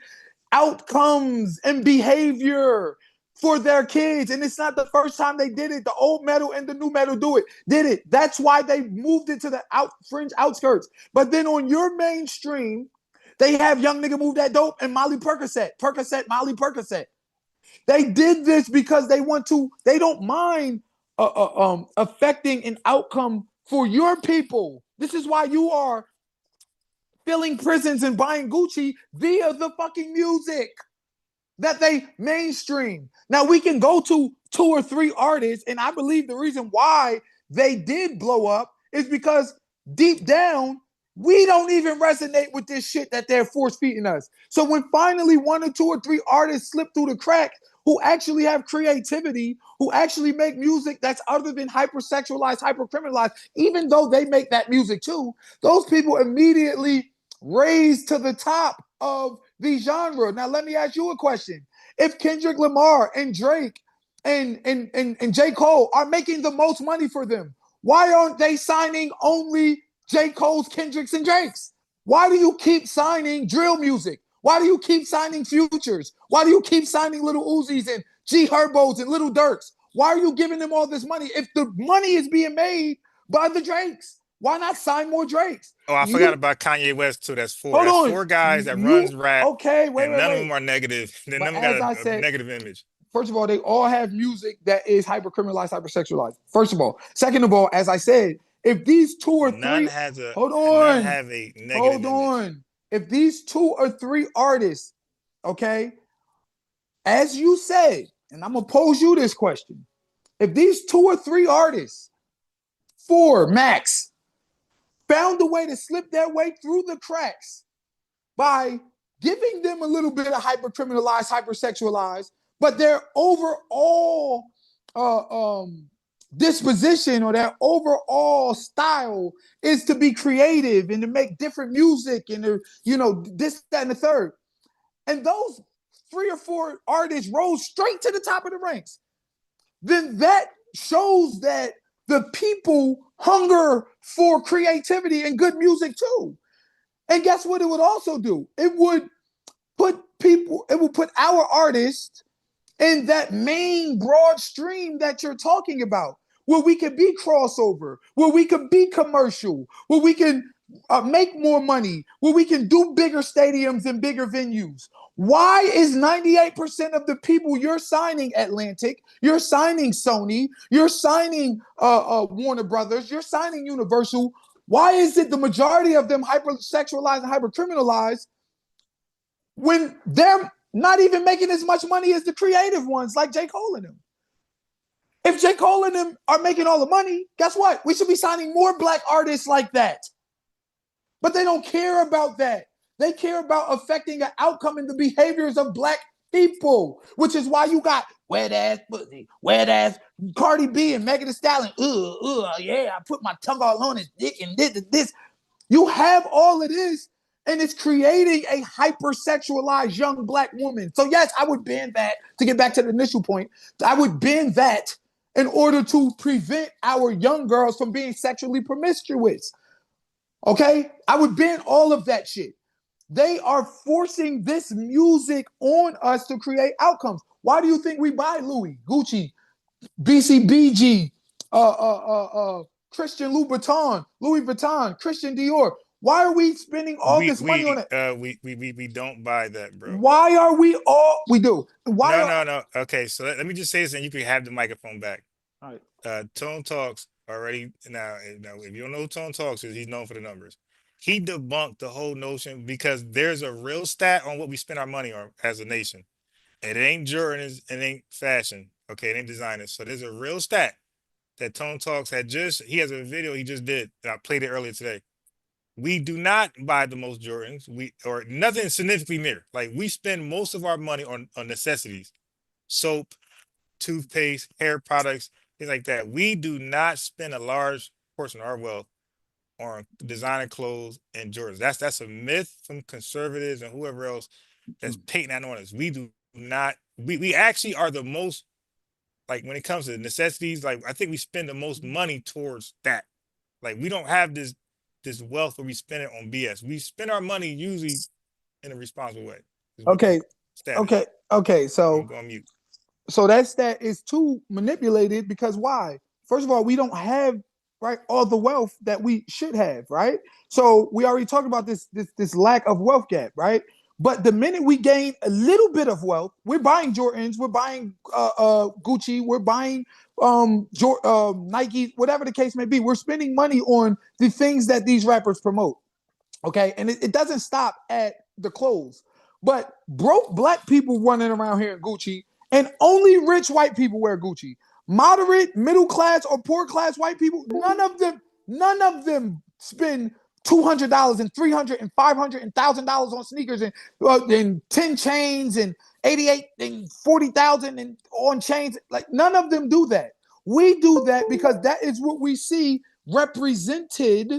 outcomes and behavior for their kids. And it's not the first time they did it. The old metal and the new metal did it. That's why they moved it to the fringe outskirts. But then on your mainstream, they have Young Nigga Move That Dope and Molly Percocet. Molly Percocet. They did this because they don't mind affecting an outcome for your people. This is why you are filling prisons and buying Gucci via the fucking music that they mainstream. Now we can go to 2 or 3 artists, and I believe the reason why they did blow up is because deep down, we don't even resonate with this shit that they're force feeding us. So when finally 1 or 2 or 3 artists slip through the cracks who actually have creativity, who actually make music that's other than hypersexualized, hypercriminalized, even though they make that music too, those people immediately raise to the top of the genre. Now, let me ask you a question. If Kendrick Lamar and Drake and J. Cole are making the most money for them, why aren't they signing only J. Cole's, Kendrick's, and Drake's? Why do you keep signing drill music? Why do you keep signing Futures? Why do you keep signing Little Uzis and G Herbos and Little Durks? Why are you giving them all this money if the money is being made by the Drakes? Why not sign more Drakes? Oh, I forgot about Kanye West too. That's 4. Hold That's on. 4 guys that runs rap. Okay, wait. None of them are negative. None of them got a negative image. First of all, they all have music that is hypercriminalized, hypersexualized. First of all. Second of all, as I said, if these 2 or 3 none have a negative image. If these 2 or 3 artists, okay, as you said, and I'm gonna pose you this question. If these 2 or 3 artists, 4 max, found a way to slip their way through the cracks by giving them a little bit of hypercriminalized, hypersexualized, but their overall disposition or their overall style is to be creative and to make different music and this, that, and the third. And those 3 or 4 artists rose straight to the top of the ranks. Then that shows that the people hunger for creativity and good music too. And guess what it would also do? It would put our artists in that main broad stream that you're talking about, where we can be crossover, where we can be commercial, where we can make more money, where we can do bigger stadiums and bigger venues. Why is 98% of the people you're signing Atlantic, you're signing Sony, you're signing Warner Brothers, you're signing Universal, why is it the majority of them hypersexualized and hypercriminalized when they're not even making as much money as the creative ones like J. Cole and them? If J. Cole and them are making all the money, guess what? We should be signing more Black artists like that. But they don't care about that. They care about affecting an outcome in the behaviors of black people, which is why you got wet ass pussy, wet ass Cardi B and Megan Thee Stallion. Yeah, I put my tongue all on his dick and this. You have all of this, and it's creating a hypersexualized young black woman. So yes, I would ban that. To get back to the initial point, I would ban that in order to prevent our young girls from being sexually promiscuous. Okay, I would ban all of that shit. They are forcing this music on us to create outcomes. Why do you think we buy Louis, Gucci, BCBG, Christian Louboutin, Louis Vuitton, Christian Dior? Why are we spending all this money on it? We don't buy that, bro. Why are we all? We do. Why? No. Okay, so let me just say this, and you can have the microphone back. All right. Tone Talks already now. If you don't know who Tone Talks is, he's known for the numbers. He debunked the whole notion because there's a real stat on what we spend our money on as a nation. And it ain't Jordans, it ain't fashion. Okay, it ain't designers. So there's a real stat that Tone Talks he has a video he just did, and I played it earlier today. We do not buy the most Jordans, or nothing significantly near. Like, we spend most of our money on necessities, soap, toothpaste, hair products, things like that. We do not spend a large portion of our wealth on designer clothes and Jordans. That's a myth from conservatives and whoever else that's painting that on us. We do not. We actually are the most, like, when it comes to necessities. Like, I think we spend the most money towards that. Like, we don't have this wealth where we spend it on BS. We spend our money usually in a responsible way. Okay. Okay. So go on mute. So that stat is too manipulated because why? First of all, we don't have all the wealth that we should have, right? So we already talked about this lack of wealth gap, right? But the minute we gain a little bit of wealth, we're buying Jordans, we're buying Gucci, we're buying Nike, whatever the case may be. We're spending money on the things that these rappers promote. Okay, and it doesn't stop at the clothes, but broke black people running around here in Gucci, and only rich white people wear Gucci. Moderate, middle class, or poor class white people, none of them spend $200 and $300 and $500 and $1,000 on sneakers and 10 chains and 88 and 40,000 and on chains. Like, none of them do that. We do that because that is what we see represented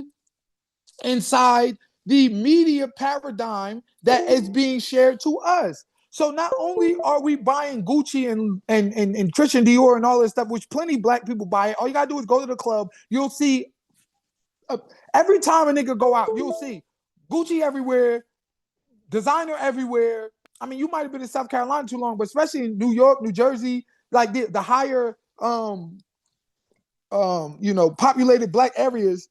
inside the media paradigm that is being shared to us. So not only are we buying Gucci and Christian Dior and all this stuff, which plenty black people buy it. All you gotta do is go to the club. You'll see every time a nigga go out, you'll see Gucci everywhere, designer everywhere. I mean, you might have been in South Carolina too long, but especially in New York, New Jersey, like the higher populated black areas.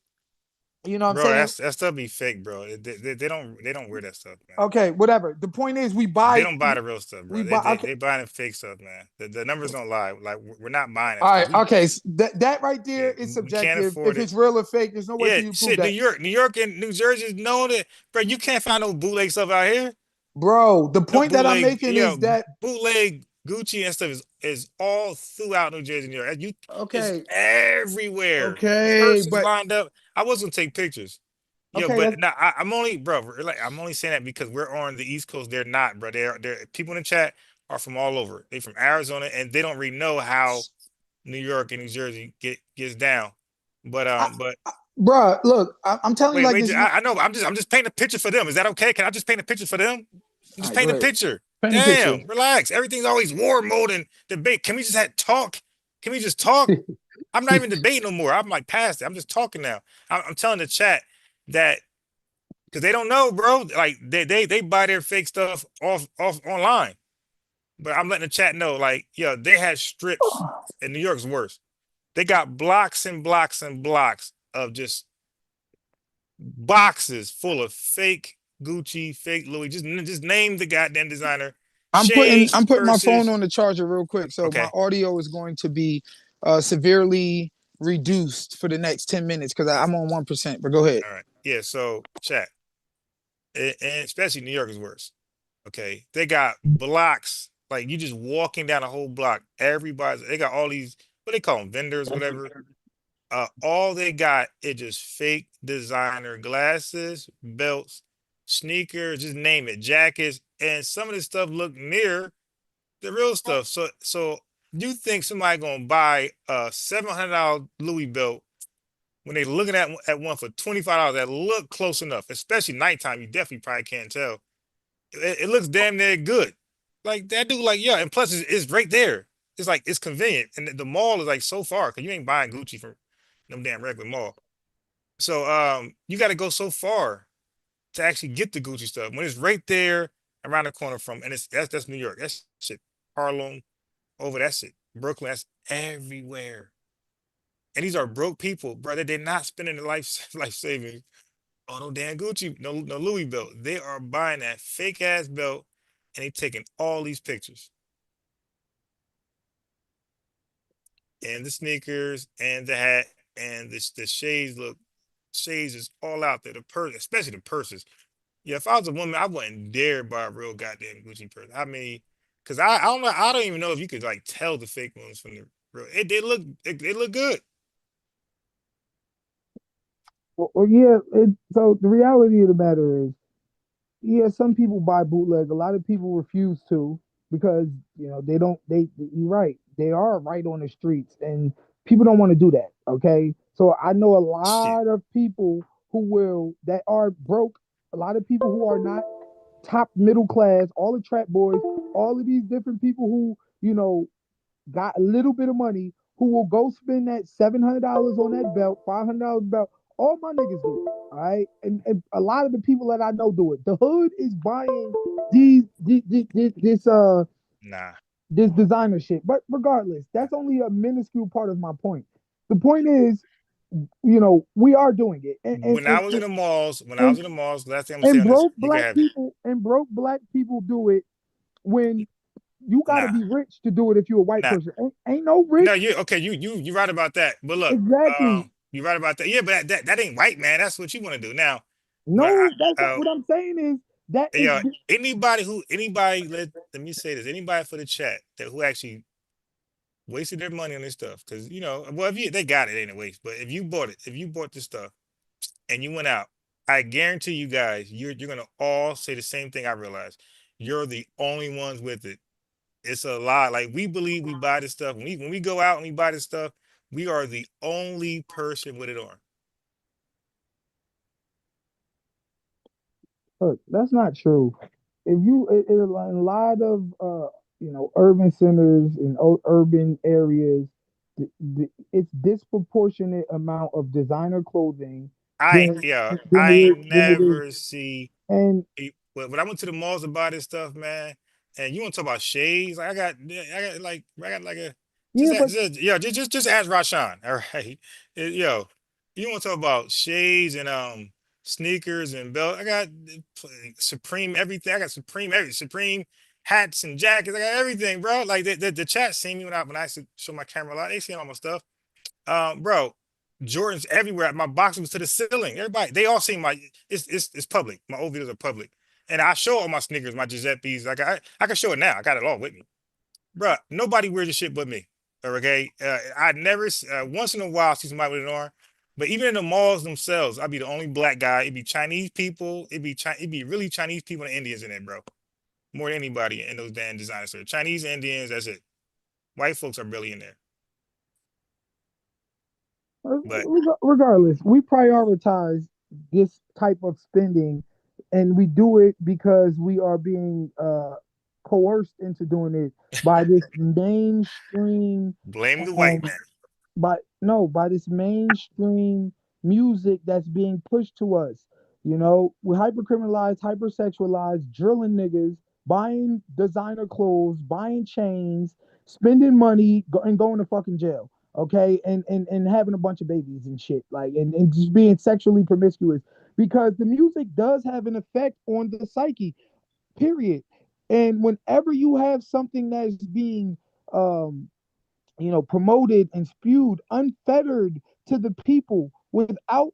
You know what I'm saying? That stuff be fake, bro. They don't wear that stuff, man. Okay, whatever. The point is, they don't buy the real stuff, bro. They buy the fake stuff, man. The numbers don't lie. Like, we're not buying it. All right, okay. So that right there is subjective. If it's real or fake, there's no way for you to prove that. New York and New Jersey is known that, bro. You can't find no bootleg stuff out here, bro. The point that I'm making is that bootleg Gucci and stuff is all throughout New Jersey, New York. It's everywhere. Okay, but lined up. I was gonna take pictures. Yeah, okay, but now I'm only, bro. Like, I'm only saying that because we're on the East Coast. They're not, bro. They're people in the chat are from all over. They're from Arizona, and they don't really know how New York and New Jersey gets down. But bro, look, I'm telling you like this. I know. I'm just painting a picture for them. Is that okay? Can I just paint a picture for them? I'm just paint a picture. Damn, relax. Everything's always war mode and debate. Can we just talk? Can we just talk? I'm not even debating no more. I'm like past it. I'm just talking now. I'm telling the chat that because they don't know, bro. Like, they buy their fake stuff off online. But I'm letting the chat know, like, yo, they had strips, and New York's worse. They got blocks and blocks and blocks of just boxes full of fake Gucci, fake Louis. Just name the goddamn designer. I'm putting my phone on the charger real quick, so my audio is going to be severely reduced for the next 10 minutes because I'm on 1%. But go ahead. All right. Yeah. So chat, and especially New York is worse. Okay, they got blocks. Like, you just walking down a whole block. They got all these, what they call them, vendors, whatever, All they got is just fake designer glasses, belts, sneakers, just name it, jackets, and some of this stuff look near the real stuff. So you think somebody gonna buy a $700 Louis belt when they looking at one for $25 that look close enough, especially nighttime? You definitely probably can't tell. It looks damn near good. Like that dude, like yeah, and plus it's right there. It's like it's convenient, and the mall is like so far because you ain't buying Gucci from them damn regular mall. So you got to go so far to actually get the Gucci stuff when it's right there around the corner from, and that's New York. That's shit. Harlem, over that shit. Brooklyn, that's everywhere. And these are broke people, brother. They're not spending their life savings on no damn Gucci, no Louis belt. They are buying that fake ass belt, and they taking all these pictures and the sneakers and the hat and the shades. Look, shades is all out there. The purse, especially the purses. Yeah, if I was a woman, I wouldn't dare buy a real goddamn Gucci purse. I mean, because I don't know, I don't even know if you could like tell the fake ones from the real. They look good. Well, yeah. So the reality of the matter is, yeah, some people buy bootleg. A lot of people refuse to because they don't. You're right. They are right on the streets, and people don't want to do that. Okay, so I know a Shit. lot of people who will that are broke. A lot of people who are not top middle class. All the trap boys. All of these different people who got a little bit of money who will go spend that $700 on that belt, $500 belt. All my niggas do it. All right. And a lot of the people that I know do it. The hood is buying these Nah. this designer shit. But regardless, that's only a minuscule part of my point. The point is, we are doing it. When I was in the malls, And, last thing I'm gonna say and on this, broke you can black have it. people and broke black people do it when you got to Nah, be rich to do it if you're a white nah. person. Ain't no No, rich. you okay? You right about that. But look, Exactly. you right about that. Yeah, but that ain't white, man. That's what you want to do now. But No, that's not what I'm saying is that is yeah, anybody let me say this. Anybody for the chat that who actually wasted their money on this stuff, because well, if they got it anyways. But if you bought this stuff and you went out, I guarantee you guys, you're gonna all say the same thing. I realize you're the only ones with it. It's a lie. Like we believe we buy this stuff. When we go out and we buy this stuff, we are the only person with it on. look, that's not true. If you in a lot of urban centers and urban areas, it's disproportionate amount of designer clothing than I it ain't than it is. never see. And When I went to the malls to buy this stuff, man, and you want to talk about shades? Like I got like a yeah, but just ask Rashawn. All right, yo, you want to talk about shades and sneakers and belt? I got Supreme everything. I got Supreme hats and jackets. I got everything, bro. Like the chat seen me when I show my camera a lot. They seen all my stuff. Bro, Jordan's everywhere. My box was to the ceiling. Everybody, they all see my. It's public. My old videos are public, and I show all my sneakers, my Giuseppe's. Like I can show it now. I got it all with me, bro. Nobody wears this shit but me. Okay, I never once in a while see somebody with it on, but even in the malls themselves, I'd be the only black guy. It'd be Chinese people. It'd be really Chinese people and Indians in it, bro. More than anybody in those damn designer stores. Chinese, Indians, that's it. White folks are barely in there, but regardless, we prioritize this type of spending, and we do it because we are being coerced into doing it by this mainstream blame the white um, man. by this mainstream music that's being pushed to us. We hypercriminalized, hypersexualized, drilling niggas, buying designer clothes, buying chains, spending money, and going to fucking jail. Okay, and having a bunch of babies and shit, like and just being sexually promiscuous because the music does have an effect on the psyche. Period. And whenever you have something that's being um promoted and spewed unfettered to the people without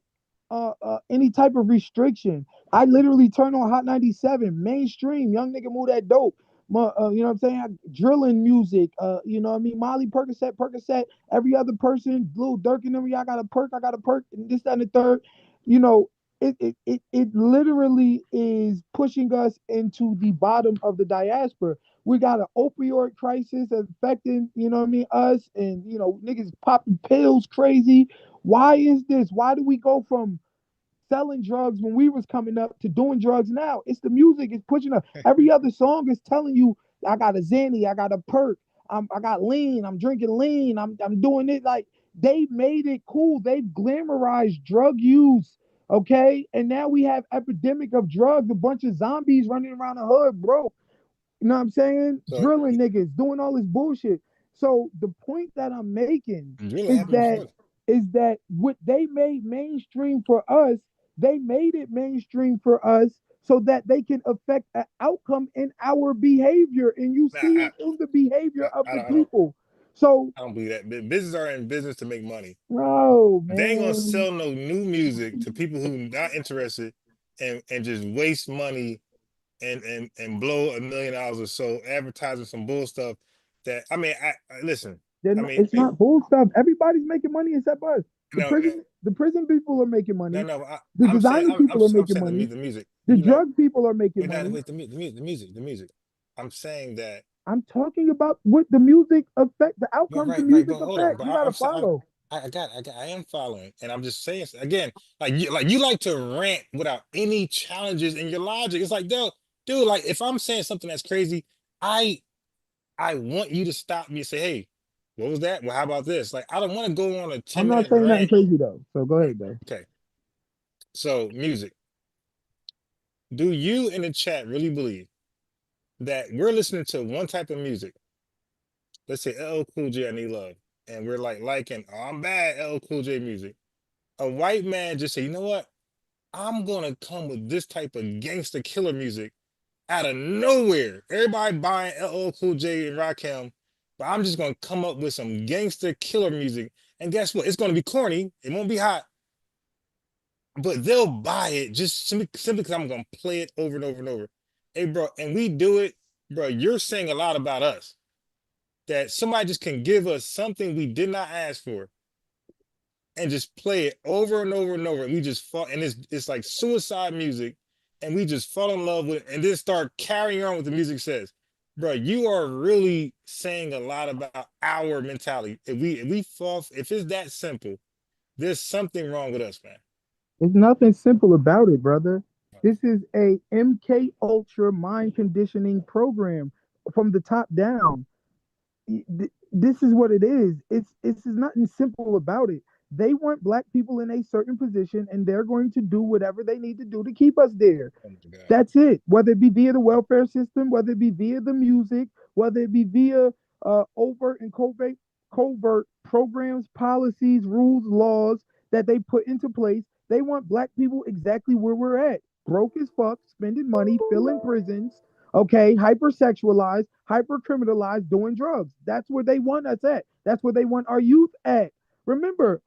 any type of restriction. I literally turn on Hot 97, mainstream, young nigga move that dope. You know what I'm saying? Drilling music. You know what I mean? Molly Percocet, Percocet. Every other person, Lil Durk and them, I got a perk, and this, that, and the third. You know, it literally is pushing us into the bottom of the diaspora. We got an opioid crisis affecting, you know what I mean, us, and niggas popping pills crazy. Why is this? Why do we go from selling drugs when we was coming up to doing drugs now? It's the music. It's pushing up. Every other song is telling you, I got a Zanny, I got a perk, I got lean, I'm drinking lean, I'm doing it. Like, they made it cool. They've glamorized drug use. Okay. And now we have epidemic of drugs, a bunch of zombies running around the hood, bro. You know what I'm saying? So Drilling niggas, doing all this bullshit. So the point that I'm making drilling is happened that before. what they made mainstream for us, they made it mainstream for us so that they can affect an outcome in our behavior. And you Nah, see it in the behavior of the I don't. people. So, I don't believe that. Business are in business to make money. bro, They ain't gonna man, sell no new music to people who not interested and just waste money and blow $1 million or so advertising some bull stuff that I listen. I mean, it's not bull stuff. Everybody's making money except us. The no, prison people are making money. no. The I'm saying designer people are I'm making saying money. the music. The drug people are making Wait, no, money. wait, the music. I'm saying that. I'm talking about what the music affect, the outcomes the Right. music But hold on. affect. But You gotta follow. I am following, and I'm just saying again, you like to rant without any challenges in your logic. It's like, dude, like if I'm saying something that's crazy, I I want you to stop me and say, hey, what was that? Well, how about this? Like, I don't want to go on a I'm 10 not minute saying nothing rant. crazy though. So go ahead, though. Okay. So, music. Do you in the chat really believe that we're listening to one type of music? Let's say LL Cool J, I Need Love. And we're like liking, oh, I'm bad LL Cool J music. A white man just say, you know what? I'm gonna come with this type of gangster killer music out of nowhere. Everybody buying LL Cool J and Rakim, but I'm just gonna come up with some gangster killer music. And guess what? It's gonna be corny. It won't be hot, but they'll buy it just simply because I'm gonna play it over and over and over. Hey, bro, and we do it, bro. You're saying a lot about us that somebody just can give us something we did not ask for and just play it over and over and over. And we just fall, and it's like suicide music, and we just fall in love with it, and then start carrying on what the music says. Bro, you are really saying a lot about our mentality. If it's that simple, there's something wrong with us, man. There's nothing simple about it, brother. This is a MK Ultra mind conditioning program from the top down. This is what it is. It's nothing simple about it. They want black people in a certain position, and they're going to do whatever they need to do to keep us there. Oh my God. That's it. Whether it be via the welfare system, whether it be via the music, whether it be via overt and covert programs, policies, rules, laws that they put into place, they want black people exactly where we're at. Broke as fuck, spending money, filling prisons, okay, hypersexualized, hypercriminalized, doing drugs. That's where they want us at. That's where they want our youth at. Remember,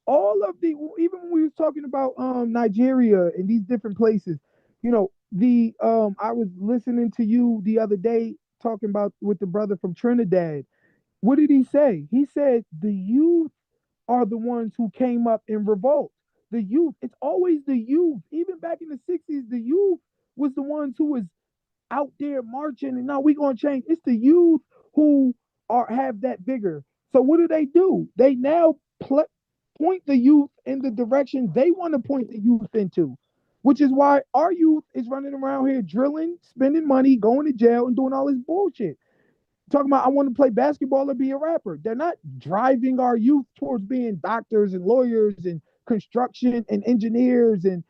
all of the even when we was talking about Nigeria and these different places, the I was listening to you the other day talking about with the brother from Trinidad. What did he say? He said the youth are the ones who came up in revolt. The youth, it's always the youth. Even back in the 60s, the youth was the ones who was out there marching and now we gonna change. It's the youth who have that vigor. So what do? They now point the youth in the direction they want to point the youth into, which is why our youth is running around here drilling, spending money, going to jail, and doing all this bullshit talking about I want to play basketball or be a rapper. They're not driving our youth towards being doctors and lawyers and construction and engineers and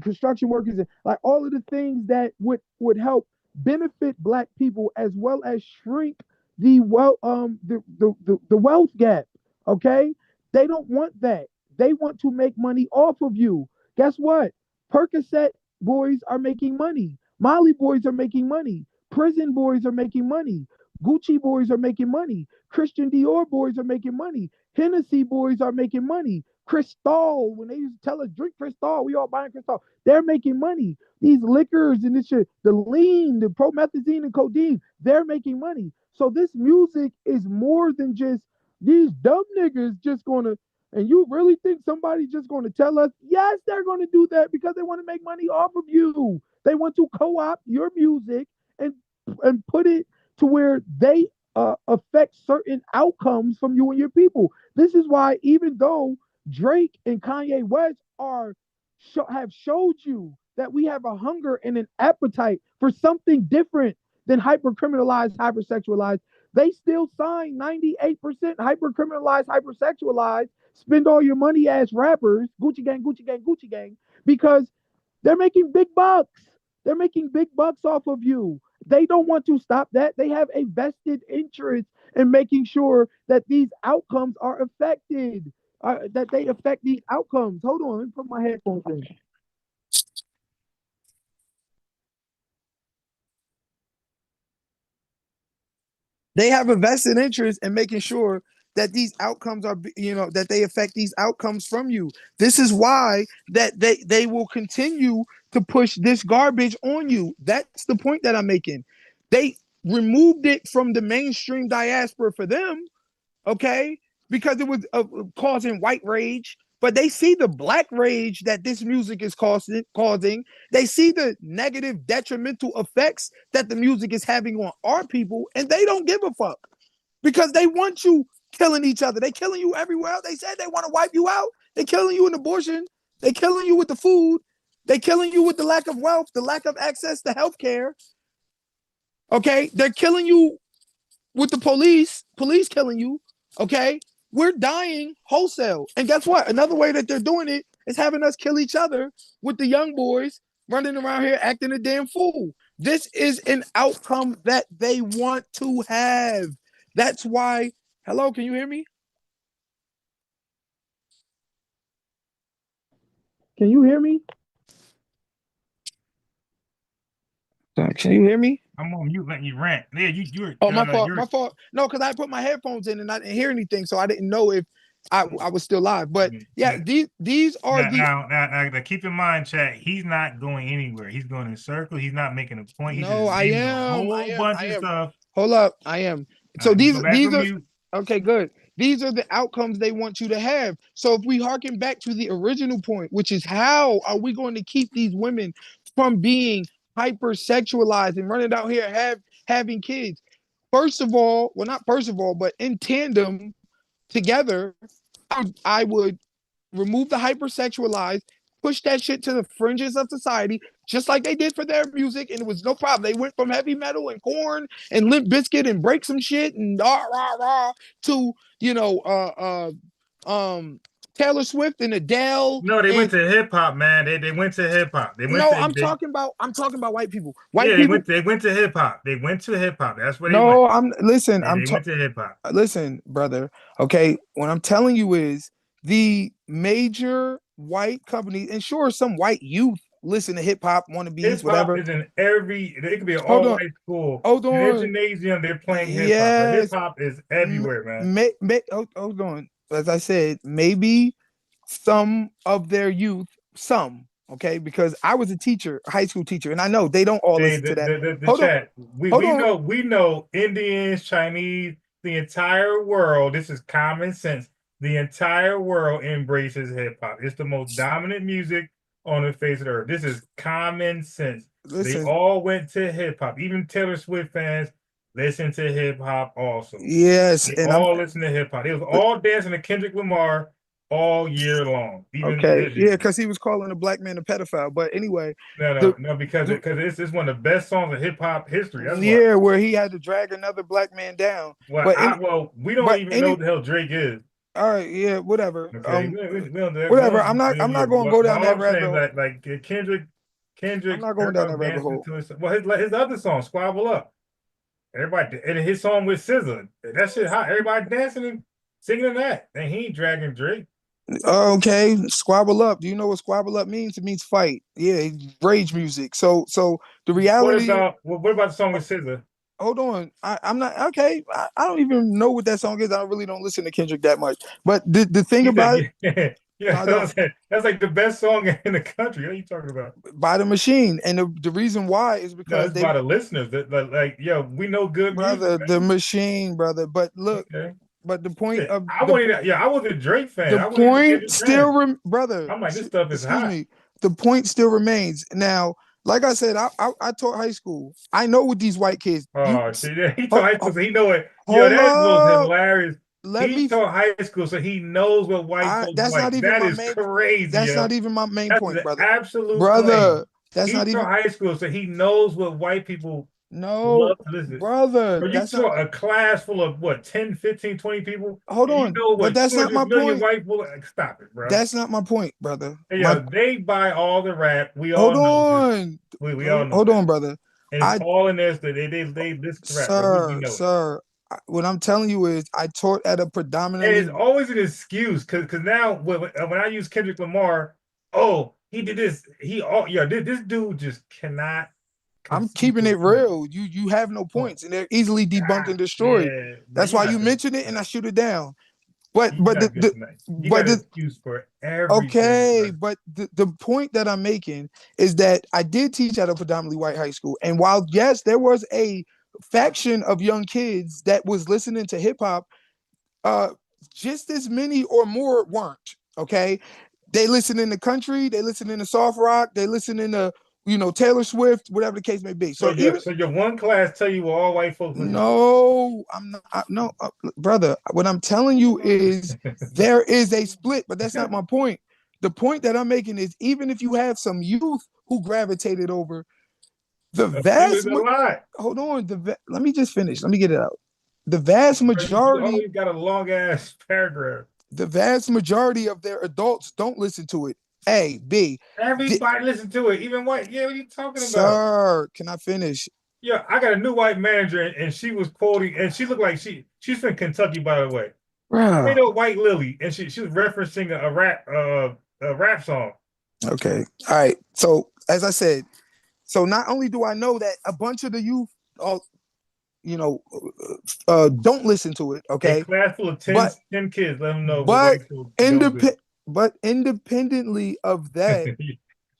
construction workers and like all of the things that would help benefit black people as well as shrink the the wealth gap. Okay, they don't want that. They want to make money off of you. Guess what? Percocet boys are making money. Molly boys are making money. Prison boys are making money. Gucci boys are making money. Christian Dior boys are making money. Hennessy boys are making money. Cristal, when they used to tell us drink Cristal, we all buying Cristal. They're making money. These liquors and this shit, the lean, the promethazine and codeine, they're making money. So this music is more than just these dumb niggas just gonna. And you really think somebody's just gonna tell us? Yes, they're gonna do that because they want to make money off of you. They want to co-opt your music and put it to where they affect certain outcomes from you and your people. This is why, even though Drake and Kanye West have showed you that we have a hunger and an appetite for something different than hypercriminalized, hypersexualized, they still sign 98% hypercriminalized, hypersexualized, spend all your money ass rappers, Gucci Gang, Gucci Gang, Gucci Gang, because they're making big bucks. They're making big bucks off of you. They don't want to stop that. They have a vested interest in making sure that these outcomes are affected, that they affect these outcomes. Hold on, let me put my headphones in. They have a vested interest in making sure that these outcomes are, that they affect these outcomes from you. This is why that they will continue to push this garbage on you. That's the point that I'm making. They removed it from the mainstream diaspora for them, okay, because it was causing white rage. But they see the black rage that this music is causing. They see the negative, detrimental effects that the music is having on our people, and they don't give a fuck because they want you killing each other. They killing you everywhere. They said they want to wipe you out. They killing you in abortion. They killing you with the food. They killing you with the lack of wealth, the lack of access to healthcare. Okay, they're killing you with the police killing you. Okay, we're dying wholesale. And guess what? Another way that they're doing it is having us kill each other with the young boys running around here acting a damn fool. This is an outcome that they want to have. That's why. Hello, can you hear me? Can you hear me? Can you hear me? I'm on mute letting you rant. Yeah, you're. Oh, my fault. My fault. No, because I put my headphones in and I didn't hear anything, so I didn't know if I was still live. But yeah, these are now, keep in mind, chat. He's not going anywhere. He's going in circles. He's not making a point. He's no, just I am. a whole bunch of stuff. Hold up, I am. So these are mute. Okay, good. These are the outcomes they want you to have. So if we harken back to the original point, which is how are we going to keep these women from being hypersexualized and running out here having kids? First of all, well, not first of all, but in tandem together, I would remove the hypersexualized, push that shit to the fringes of society, just like they did for their music, and it was no problem. They went from heavy metal and Korn and Limp Bizkit and break some shit and rah rah rah to Taylor Swift and Adele. No, they went to hip hop, man. They went to hip hop. I'm talking about white people. They went to hip hop. They went to hip hop. That's what they went. No, they went to hip hop. Listen, brother. Okay, what I'm telling you is the major white companies, and sure, some white youth listen to hip hop, wannabes, whatever. Is in it could be an all white school. Hold on. In the gymnasium, they're playing hip hop. Yes. Hip hop is everywhere, man. Hold on. As I said, maybe some of their youth, okay, because I was a teacher, a high school teacher, and I know they don't all listen to that. The chat. We know Indians, Chinese, the entire world. This is common sense. The entire world embraces hip hop. It's the most dominant music on the face of the earth. This is common sense. They all went to hip hop. Even Taylor Swift fans listen to hip hop also. Yes, they all listen to hip hop. They was all dancing to Kendrick Lamar all year long. Because he was calling a black man a pedophile. But anyway, because it's one of the best songs of hip hop history. That's where he had to drag another black man down. Well, we don't even know what the hell Drake is. All right, yeah, whatever. Okay. Whatever. I'm not going to go down that rabbit hole. Like Kendrick. I'm not going down that rabbit hole. Well, his other song, Squabble Up. Everybody, and his song with SZA, that shit hot. Everybody dancing and singing that, and he ain't dragging Drake. Okay, squabble up. Do you know what squabble up means? It means fight. Yeah, rage music. So the reality. What about the song with SZA? Hold on, I'm not okay. I don't even know what that song is. I really don't listen to Kendrick that much. But the thing about it, Yeah, I don't. that's like the best song in the country. What are you talking about? By the Machine, and the reason why is No, because it's they, by the listeners that like, yo, we know good music, brother, the man. Machine, brother. But look, Okay. but the point Shit. of I wasn't even, yeah, I was a Drake fan. the I wasn't even a point Kendrick fan. still, brother. I'm like, this stuff is Excuse hot. me. The point still remains. Now, like I said, I taught high school. I know what these white kids. You Oh shit. Yeah, he taught ho- high school, so he know it. Yo, hold that's most up. hilarious. Let He me. taught high school, so he knows what white folks That's not like. even That my is main. crazy, That's yo. not even my main That's point, the brother. absolute claim. Brother, that's He not taught even. high school, so he knows what white people No, love to listen. brother. But you That's not. taught a class full of what, 10, 15, 20 people, Hold and you on, know but what, that's not 200 my million point. white people. Like, stop it, bro. That's not my point, brother. Hey, My yo, they buy all the rap. We hold all know this. on, We all know hold that. on, brother. And it's I, all in this that they listen to rap, bro. We sir, know it. sir. What I'm telling you is, I taught at a And it's predominantly. always an excuse because now when I use Kendrick Lamar, oh, he did this. This dude just cannot I'm conceive keeping of it a point. real. You have no Oh, points, and they're easily debunked God, and destroyed. yeah, man, That's you why got you this. mention it, and I shoot it down. But You but got good the tonight. You but got an the excuse for everything, okay, bro. but the point that I'm making is that I did teach at a predominantly white high school, and while yes, there was a faction of young kids that was listening to hip hop, uh, just as many or more weren't. Okay, they listen in the country, they listen in the soft rock, they listen in the Taylor Swift, whatever the case may be. So So even your one class tell you what all white folks listen no, I'm not. No, brother. What I'm telling you is to. there is a split, but that's not my point. The point that I'm making is even if you have some youth who gravitated over the A few is vast. a lot. Hold on. Let me just finish. Let me get it out. The vast You majority, always got a long ass paragraph. the vast majority of their adults don't listen to it. A, B. Everybody listen to it, even white. Yeah, what are you talking about? Sir, can I finish? Yeah, I got a new white manager, and she was quoting, and she looked like she's from Kentucky, by the way. Straight Bro. up white Lily, and she was referencing a rap song. Okay. All right. So as I said, so not only do I know that a bunch of the youth, uh, you know, don't listen to it, A okay, class full of 10, but 10 kids, let them know what but white folks don't do. independent, but independently of that,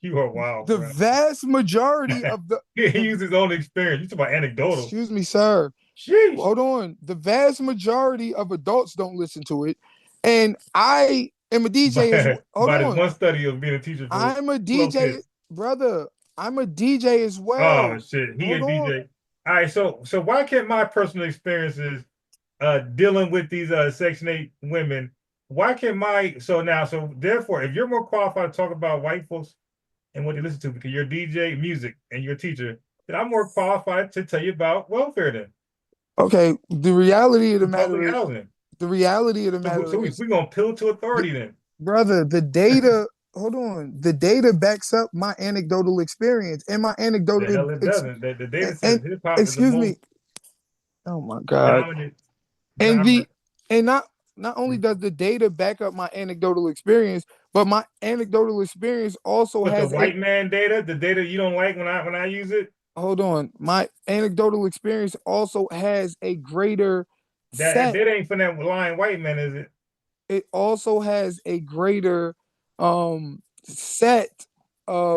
You are wild, the bro. vast majority of He the used his own experience. You talk about anecdotal. excuse me, sir, Sheesh. hold on, the vast majority of adults don't listen to it, and I am a DJ as well. Hold By this on, one study of being a teacher for I'm a 12 DJ, kids. brother. I'm a DJ as Oh well. shit, he a Hold on. DJ. All right, so why can't my personal experiences dealing with these Section 8 women, why can't my so therefore if you're more qualified to talk about white folks and what they listen to because you're DJ music and you're a teacher, then I'm more qualified to tell you about welfare then. Okay, the reality of the And matter public is, housing. the reality of the So, we, matter so we, is, we're gonna appeal to the, authority then. brother, the data. Hold on, the data backs up my anecdotal experience, and my The anecdotal hell it doesn't. The data and says hip hop is the excuse most me. Oh my God. dominant And genre. not only does the data back up my anecdotal experience, but my anecdotal experience also But the has a white man data, the data you don't like when I use it, hold on. My anecdotal experience also has a greater that set. data ain't for that lying white man, is it? It also has a greater set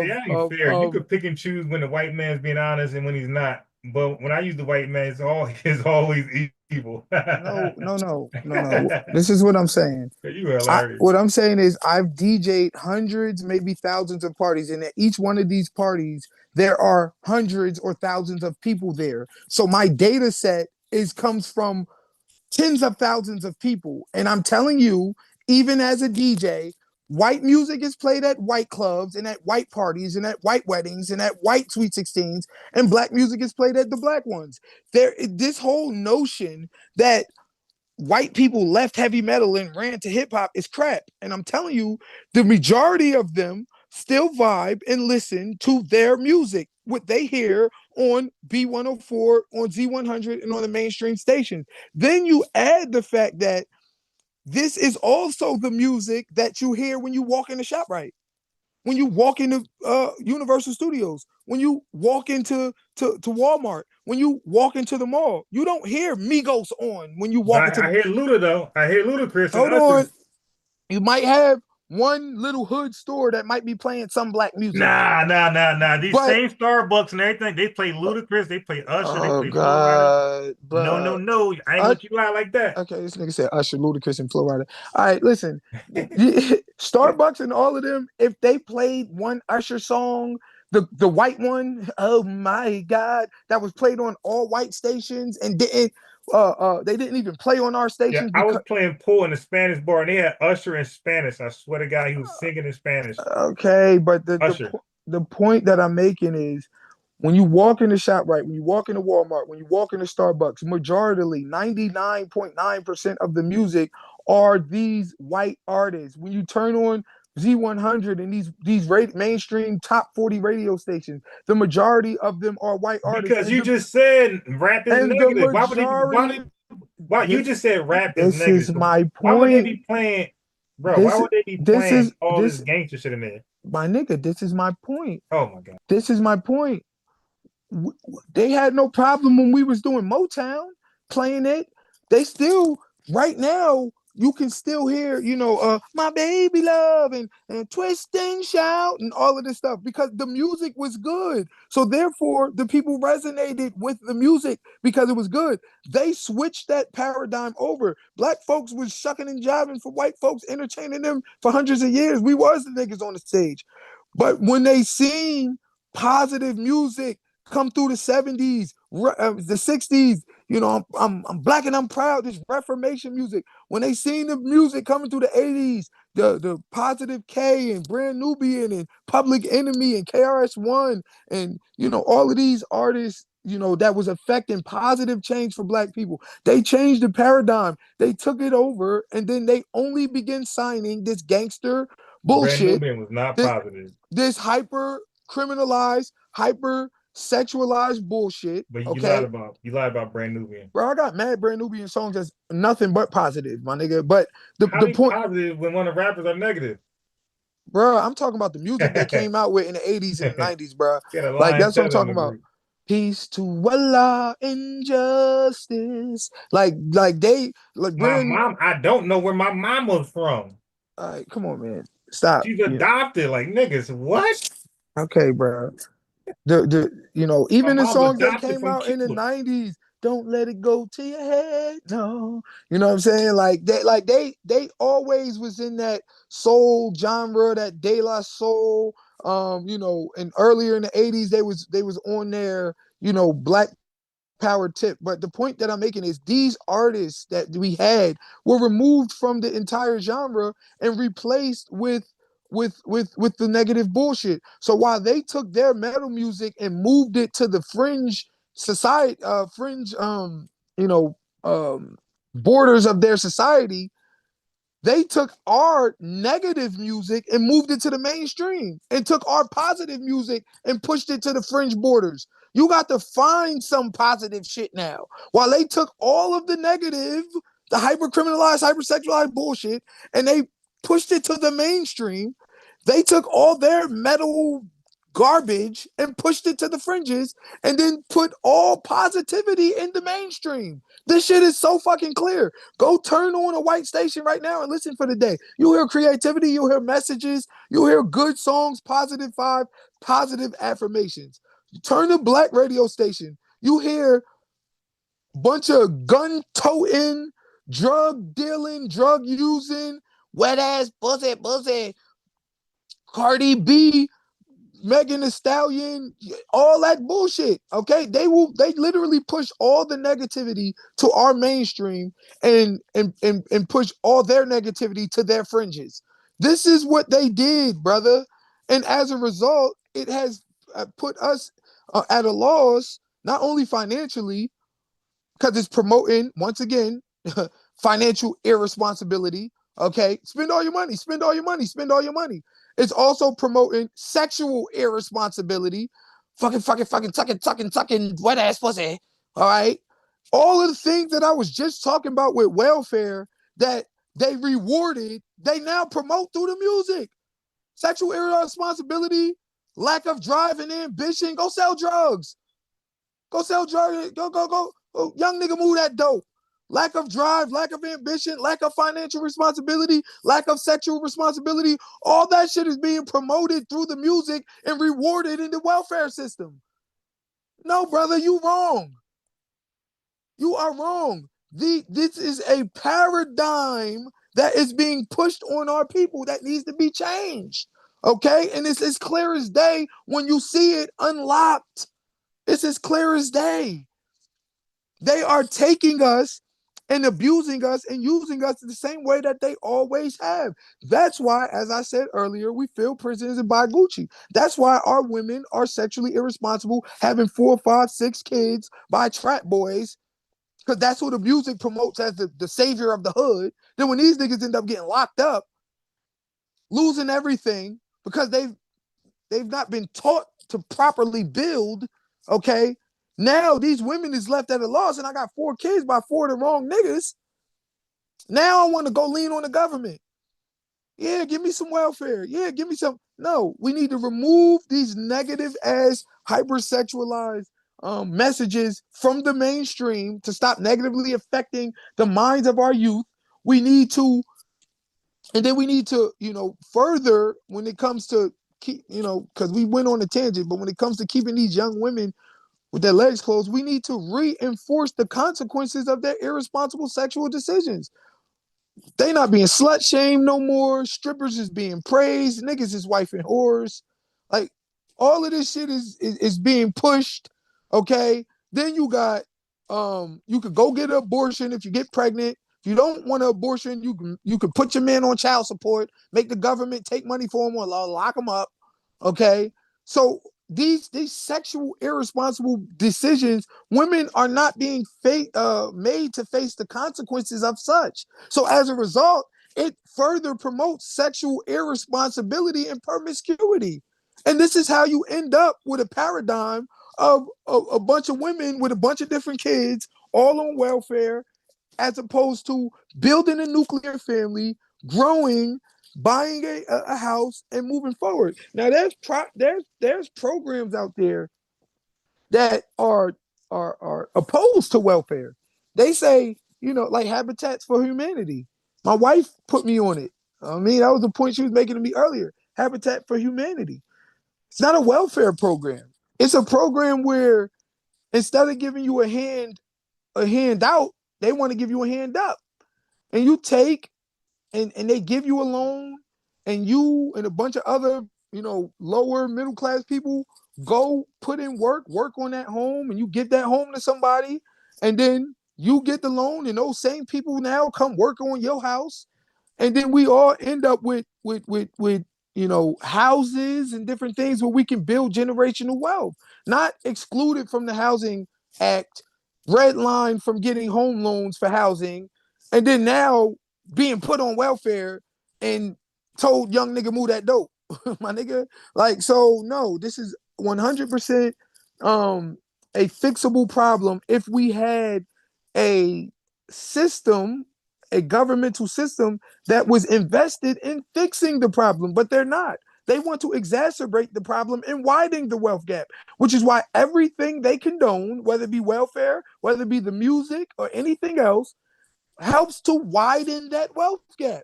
See, that ain't of fair. You could pick and choose when the white man's being honest and when he's not. But when I use the white man, it's always evil. no. This is what I'm saying. You are hilarious. What I'm saying is I've DJ'd hundreds, maybe thousands of parties, and at each one of these parties, there are hundreds or thousands of people there. So my data set comes from tens of thousands of people. And I'm telling you, even as a DJ, white music is played at white clubs and at white parties and at white weddings and at white sweet 16s, and black music is played at the black ones. This whole notion that white people left heavy metal and ran to hip hop is crap. And I'm telling you, the majority of them still vibe and listen to their music, what they hear on B104, on Z100, and on the mainstream stations. Then you add the fact that this is also the music that you hear when you walk in the shop, right? When you walk into Universal Studios, when you walk into to Walmart, when you walk into the mall, you don't hear Migos on when you But walk into I the. hear Luda though. I hear Ludacris and Hold on, Usher. you might have one little hood store that might be playing some black music. Nah. These But same Starbucks and everything, they play Ludacris, they play Usher, they oh play Flo Rida. god, bro. No. I ain't let you lie like that. Okay, this nigga said Usher, Ludacris, and Flo Rida. All right, listen, Starbucks and all of them, if they played one Usher song, the white one, oh my god, that was played on all white stations and didn't they didn't even play on our Yeah, stations I was because playing pool in the Spanish bar and they had Usher in Spanish. I swear to God, he was singing in Spanish. okay, but Usher. the point that I'm making is when you walk in the shop, right? When you walk into Walmart, when you walk into Starbucks, majorly 99.9% of the music are these white artists. When you turn on Z100 and these mainstream top 40 radio stations, the majority of them are white artists. Because you just said rap is And the negative. majority, Why you this, just said rap is this negative? is So my why would they point. be playing, bro? Why This would they be this is playing all this this gangster shit in there? my nigga. This is my point. Oh my God. This is my point. They had no problem when we was doing Motown playing it. They still right now you can still hear, my baby love and twist and shout and all of this stuff because the music was good. So therefore the people resonated with the music because it was good. They switched that paradigm over. Black folks was shucking and jiving for white folks, entertaining them for hundreds of years. We was the niggas on the stage. But when they seen positive music come through the 70s, the 60s, I'm black and I'm proud, this Reformation music. When they seen the music coming through the 80s, the Positive K and Brand Nubian and Public Enemy and KRS-One and, all of these artists, that was affecting positive change for black people. They changed the paradigm. They took it over and then they only began signing this gangster Brand bullshit, Nubian was not this, positive. this hyper criminalized, hyper sexualized bullshit. But Okay, you lied about Brand Nubian. bro, I got mad Brand Nubian songs that's nothing but positive, my nigga. But How the they point, positive when one of the rappers are negative? bro, I'm talking about the music they Get came out with in the 80s and the 90s, bro. a Like lion that's what I'm feather in talking the about. group. Peace to Allah, injustice. Like they like My Brand. mom, I don't know where my mom was from. All right, come on, man, stop. She's adopted. Like niggas, what? Okay, bro. My Even the mom songs that adopted came from out in the Cuba. 90s, don't let it go to your head. No. You know what I'm saying? Like they always was in that soul genre, that De La Soul. And earlier in the 80s, they was on their, black power tip. But the point that I'm making is these artists that we had were removed from the entire genre and replaced with the negative bullshit. So while they took their metal music and moved it to the fringe society, fringe you know, borders of their society, they took our negative music and moved it to the mainstream and took our positive music and pushed it to the fringe borders. You got to find some positive shit now. While they took all of the negative, the hyper-criminalized, hypersexualized bullshit, and they pushed it to the mainstream, they took all their metal garbage and pushed it to the fringes and then put all positivity in the mainstream. This shit is so fucking clear. Go turn on a white station right now and listen for the day. You'll hear creativity, you'll hear messages, you'll hear good songs, positive vibe, positive affirmations. Turn the black radio station. You hear a bunch of gun toting, drug dealing, drug using, wet ass pussy, Cardi B, Megan Thee Stallion, all that bullshit. Okay, they literally push all the negativity to our mainstream and push all their negativity to their fringes. This is what they did, brother. And as a result, it has put us at a loss, not only financially, because it's promoting, once again, financial irresponsibility. Okay, spend all your money, spend all your money, spend all your money. It's also promoting sexual irresponsibility. Fucking, tucking, wet ass pussy. All right. All of the things that I was just talking about with welfare that they rewarded, they now promote through the music. Sexual irresponsibility, lack of drive and ambition. Go sell drugs. Go sell drugs. Go. Oh, young nigga, move that dope. lack of drive, lack of ambition, lack of financial responsibility, lack of sexual responsibility. All that shit is being promoted through the music and rewarded in the welfare system. No, brother, you wrong. You are wrong. This is a paradigm that is being pushed on our people that needs to be changed. Okay? And it's as clear as day when you see it unlocked. It's as clear as day. They are taking us and abusing us and using us the same way that they always have. That's why, as I said earlier, we fill prisons and buy Gucci. That's why our women are sexually irresponsible, having 4, 5, 6 kids by trap boys, because that's who the music promotes as the savior of the hood. Then when these niggas end up getting locked up, losing everything because they've not been taught to properly build, okay? Now these women is left at a loss, and I got 4 kids by 4 of the wrong niggas. Now I want to go lean on the government. Yeah, give me some welfare. Yeah, give me some. No, we need to remove these negative ass hypersexualized messages from the mainstream to stop negatively affecting the minds of our youth. We need to, and then we need to, further when it comes to keep, because we went on a tangent, but when it comes to keeping these young women with their legs closed, we need to reinforce the consequences of their irresponsible sexual decisions. They not being slut shamed no more. Strippers is being praised. Niggas is wifing whores. Like all of this shit is being pushed. Okay. Then you got you could go get an abortion if you get pregnant. If you don't want an abortion, you can put your man on child support, make the government take money for him or lock him up. Okay. So these sexual irresponsible decisions, women are not being made to face the consequences of such. So as a result, it further promotes sexual irresponsibility and promiscuity. And this is how you end up with a paradigm of a bunch of women with a bunch of different kids, all on welfare, as opposed to building a nuclear family, growing, buying a house, and moving forward. Now there's programs out there that are opposed to welfare. They say, like Habitats for Humanity. My wife put me on it. I mean, that was the point she was making to me earlier. Habitat for Humanity. It's not a welfare program. It's a program where instead of giving you a hand out, they want to give you a hand up. And you take and they give you a loan, and you and a bunch of other, lower middle class people go put in work on that home, and you give that home to somebody, and then you get the loan, and those same people now come work on your house, and then we all end up with houses and different things where we can build generational wealth, not excluded from the housing act, red line from getting home loans for housing, and then now being put on welfare and told young nigga move that dope. My nigga, like, so no, this is 100% a fixable problem if we had a system, a governmental system that was invested in fixing the problem, but they're not. They want to exacerbate the problem and widen the wealth gap, which is why everything they condone, whether it be welfare, whether it be the music or anything else, helps to widen that wealth gap.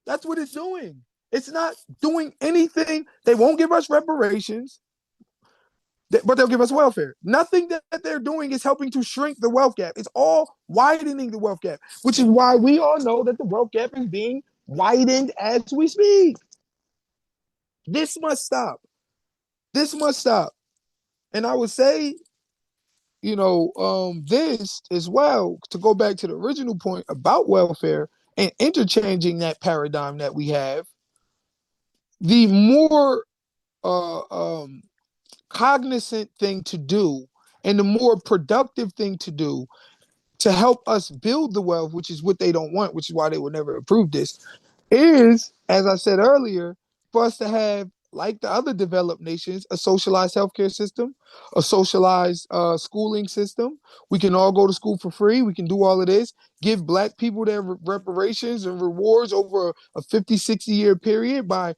That's what it's doing. It's not doing anything. They won't give us reparations, but they'll give us welfare. Nothing that they're doing is helping to shrink the wealth gap. It's all widening the wealth gap, which is why we all know that the wealth gap is being widened as we speak. This must stop. This must stop. And I would say, this as well, to go back to the original point about welfare and interchanging that paradigm that we have, the more cognizant thing to do and the more productive thing to do to help us build the wealth, which is what they don't want, which is why they will never approve this, is, as I said earlier, for us to have, like the other developed nations, a socialized healthcare system, a socialized schooling system. We can all go to school for free. We can do all of this, give Black people their reparations and rewards over a 50, 60-year period by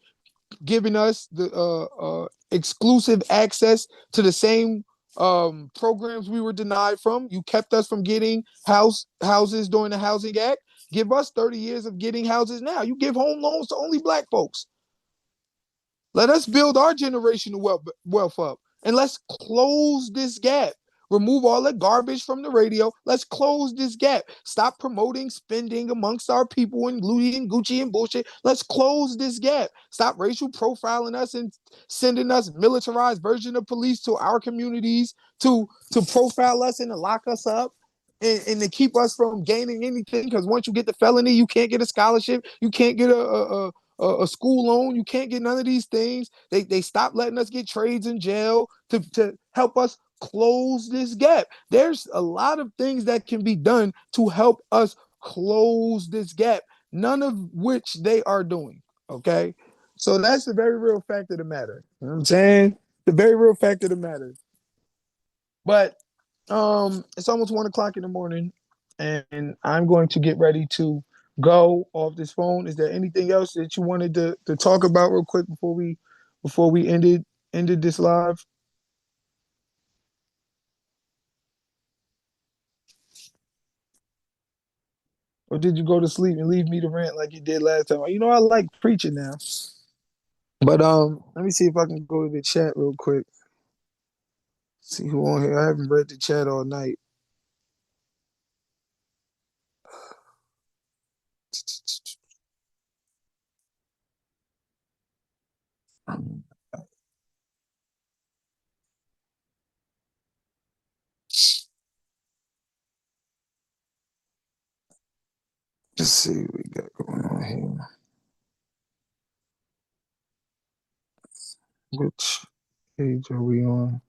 giving us the exclusive access to the same programs we were denied from. You kept us from getting houses during the Housing Act. Give us 30 years of getting houses now. You give home loans to only black folks. Let us build our generational wealth up, and let's close this gap. Remove all the garbage from the radio. Let's close this gap. Stop promoting spending amongst our people and Louis and Gucci and bullshit. Let's close this gap. Stop racial profiling us and sending us militarized version of police to our communities to profile us and to lock us up. And to keep us from gaining anything, because once you get the felony, you can't get a scholarship, you can't get a school loan, you can't get none of these things. They stopped letting us get trades in jail to help us close this gap. There's a lot of things that can be done to help us close this gap, none of which they are doing. Okay. So that's the very real fact of the matter. You know what I'm saying? The very real fact of the matter. But it's almost 1 o'clock in the morning, and I'm going to get ready to go off this phone. Is there anything else that you wanted to talk about real quick before we ended this live? Or did you go to sleep and leave me to rant like you did last time? You know, I like preaching now. But let me see if I can go to the chat real quick. See who on here. I haven't read the chat all night. Let's see what we got going on here. Which page are we on?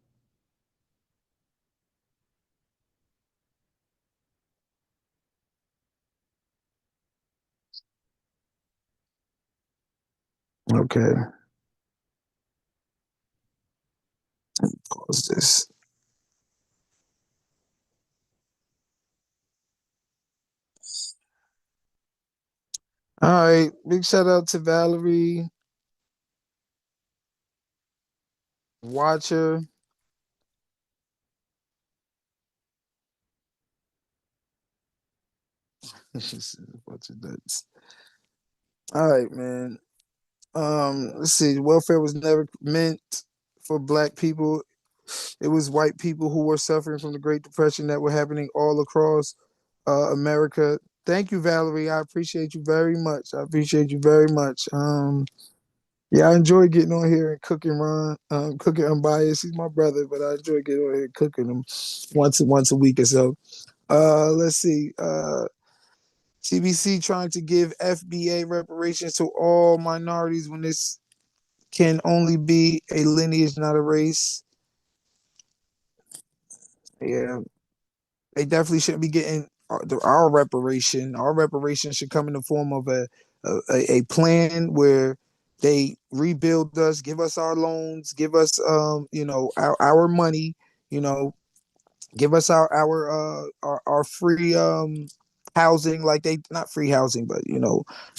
Okay. Pause this. All right. Big shout out to Valerie, Watcher. She's a bunch of nuts. All right, man. Let's see. Welfare was never meant for black people. It was white people who were suffering from the Great Depression that were happening all across America. Thank you, Valerie. I appreciate you very much. I appreciate you very much. Yeah, I enjoy getting on here and cooking Ron, cooking unbiased. He's my brother, but I enjoy getting on here and cooking him once a week or so. Let's see. CBC trying to give FBA reparations to all minorities when this can only be a lineage, not a race. Yeah, they definitely shouldn't be getting our reparation. Our reparation should come in the form of a plan where they rebuild us, give us our loans, give us our money, you know, give us our free housing, like they not free housing, but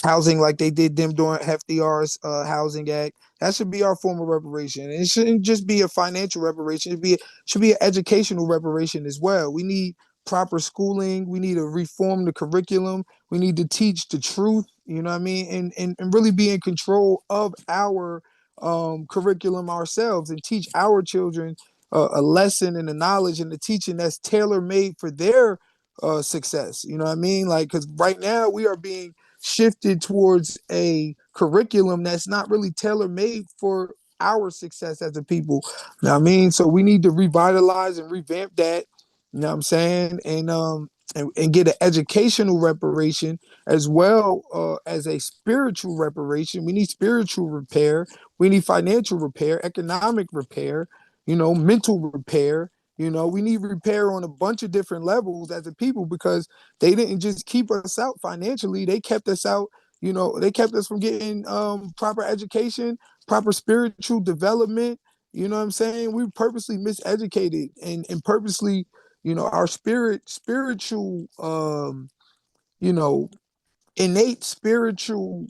housing like they did them during FDR's housing act. That should be our form of reparation. And it shouldn't just be a financial reparation. Should be an educational reparation as well. We need proper schooling. We need to reform the curriculum. We need to teach the truth, you know what I mean? And really be in control of our curriculum ourselves and teach our children a lesson and a knowledge and the teaching that's tailor made for their success. You know what I mean? Like, because right now we are being shifted towards a curriculum that's not really tailor made for our success as a people. You know what I mean? So we need to revitalize and revamp that. You know what I'm saying? And get an educational reparation as well as a spiritual reparation. We need spiritual repair. We need financial repair, economic repair, mental repair. We need repair on a bunch of different levels as a people, because they didn't just keep us out financially. They kept us out, they kept us from getting proper education, proper spiritual development. You know what I'm saying? We purposely miseducated and purposely, our spiritual, innate spiritual,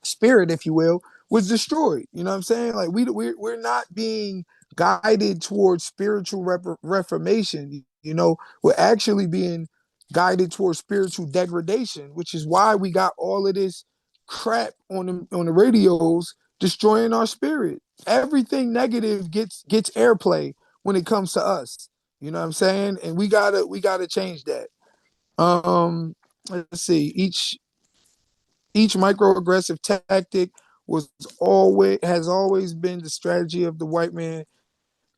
spirit, if you will, was destroyed. You know what I'm saying? Like we're not being guided towards spiritual reformation. You know, we're actually being guided towards spiritual degradation, which is why we got all of this crap on the radios destroying our spirit. Everything negative gets airplay when it comes to us. You know what I'm saying? And we gotta change that. Let's see. Each microaggressive tactic has always been the strategy of the white man.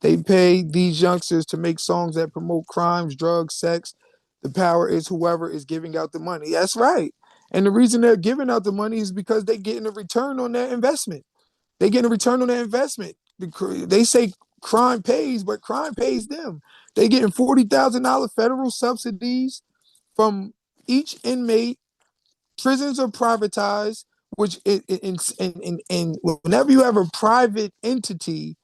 They pay these youngsters to make songs that promote crimes, drugs, sex. The power is whoever is giving out the money. That's right. And the reason they're giving out the money is because they're getting a return on that investment. They get a return on that investment. They say crime pays, but crime pays them. They getting $40,000 federal subsidies from each inmate. Prisons are privatized, which in whenever you have a private entity,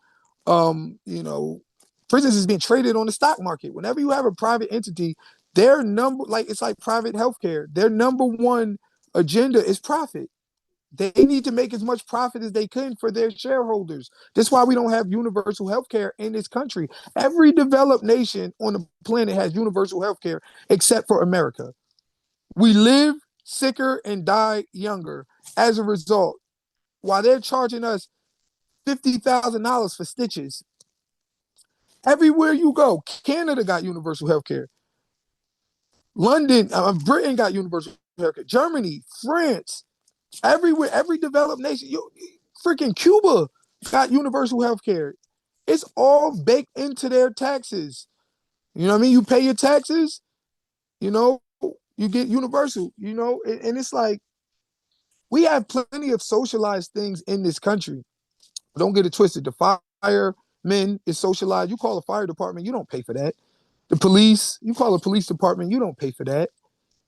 you know, prisons is being traded on the stock market. Whenever you have a private entity, their number, like it's like private healthcare, their number one agenda is profit. They need to make as much profit as they can for their shareholders. That's why we don't have universal health care in this country. Every developed nation on the planet has universal health care except for America. We live sicker and die younger as a result. While they're charging us $50,000 for stitches, everywhere you go, Canada got universal health care. London, Britain got universal health care. Germany, France, everywhere, every developed nation, freaking Cuba got universal health care. It's all baked into their taxes. You know what I mean? You pay your taxes, you know, you get universal, you know, and it's like we have plenty of socialized things in this country. Don't get it twisted. The firemen is socialized. You call a fire department, you don't pay for that. The police, you call a police department, you don't pay for that.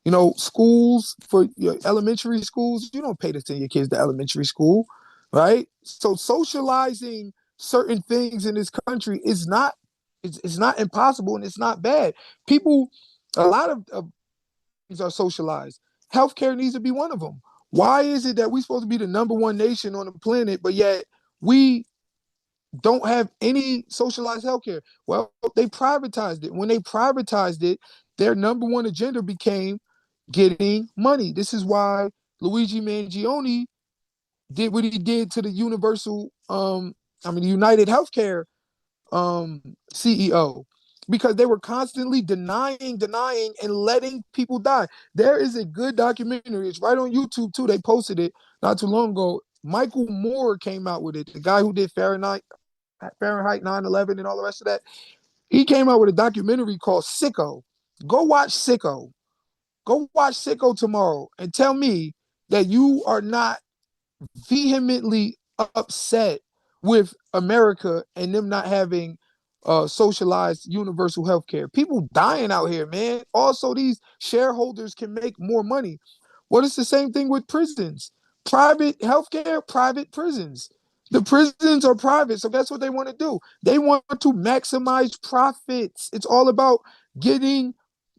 You know, schools for your elementary schools, you don't pay to send your kids to elementary school, right? So socializing certain things in this country is not it's not impossible and it's not bad. People, a lot of things are socialized. Healthcare needs to be one of them. Why is it that we're supposed to be the number one nation on the planet, but yet we don't have any socialized healthcare? Well, they privatized it. When they privatized it, their number one agenda became getting money. This is why Luigi Mangione did what he did to the the United Healthcare CEO, because they were constantly denying, and letting people die. There is a good documentary. It's right on YouTube too. They posted it not too long ago. Michael Moore came out with it. The guy who did Fahrenheit 9/11 and all the rest of that. He came out with a documentary called Sicko. Go watch Sicko. Go watch Sicko tomorrow and tell me that you are not vehemently upset with America and them not having socialized universal health care. People dying out here, man. Also, these shareholders can make more money. Well, it's the same thing with prisons. Private healthcare, private prisons. The prisons are private, so that's what they want to do. They want to maximize profits. It's all about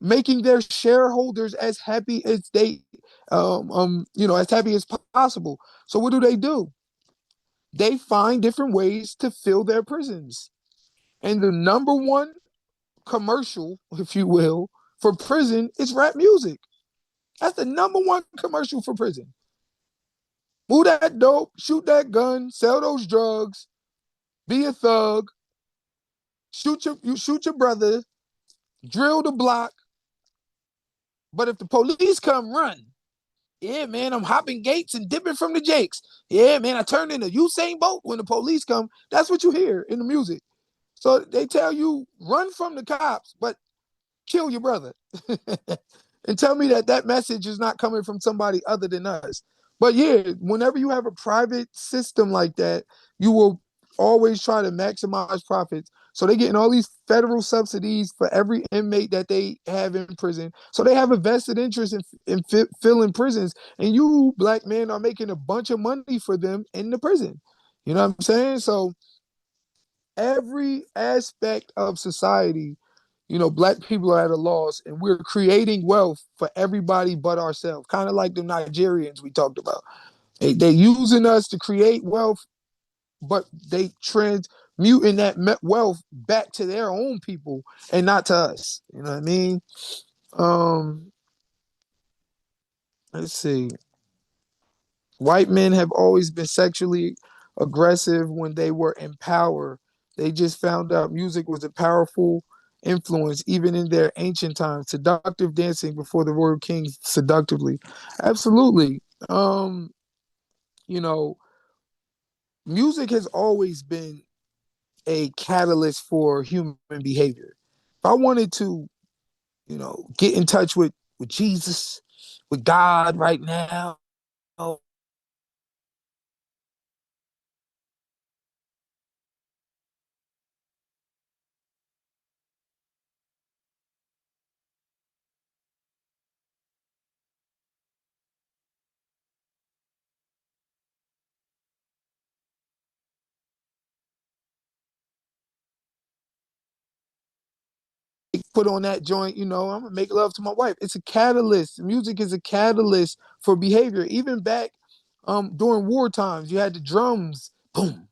making their shareholders as happy as as happy as possible. So what do? They find different ways to fill their prisons. And the number one commercial, if you will, for prison is rap music. That's the number one commercial for prison. Move that dope, shoot that gun, sell those drugs, be a thug, you shoot your brother, drill the block. But if the police come, run. Yeah, man, I'm hopping gates and dipping from the jakes. Yeah, man, I turned into Usain Bolt when the police come. That's what you hear in the music. So they tell you run from the cops, but kill your brother. And tell me that message is not coming from somebody other than us. But yeah, whenever you have a private system like that, you will always try to maximize profits. So they're getting all these federal subsidies for every inmate that they have in prison. So they have a vested interest in filling prisons. And you, black men, are making a bunch of money for them in the prison. You know what I'm saying? So every aspect of society, black people are at a loss, and we're creating wealth for everybody but ourselves, kind of like the Nigerians we talked about. They using us to create wealth, but they transmuting that wealth back to their own people and not to us. You know what I mean? Um, let's see. White men have always been sexually aggressive when they were in power. They just found out music was a powerful influence even in their ancient times. Seductive dancing before the royal king seductively. Absolutely. You know, music has always been a catalyst for human behavior. If I wanted to, get in touch with Jesus, with God right now, put on that joint, I'm gonna make love to my wife. It's a catalyst. Music is a catalyst for behavior. Even back during war times, you had the drums, boom,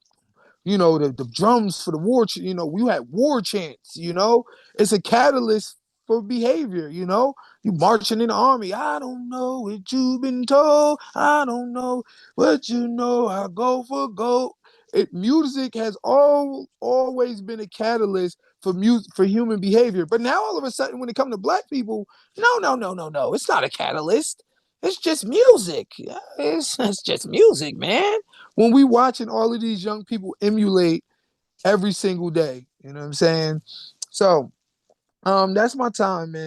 the drums for the war, we had war chants, it's a catalyst for behavior, you marching in the army. I don't know what you've been told. I don't know what I go for gold. Music has always been a catalyst for music for human behavior. But now all of a sudden, when it comes to black people, no. It's not a catalyst. It's just music. It's just music, man. When we watching all of these young people emulate every single day, you know what I'm saying? So, that's my time, man.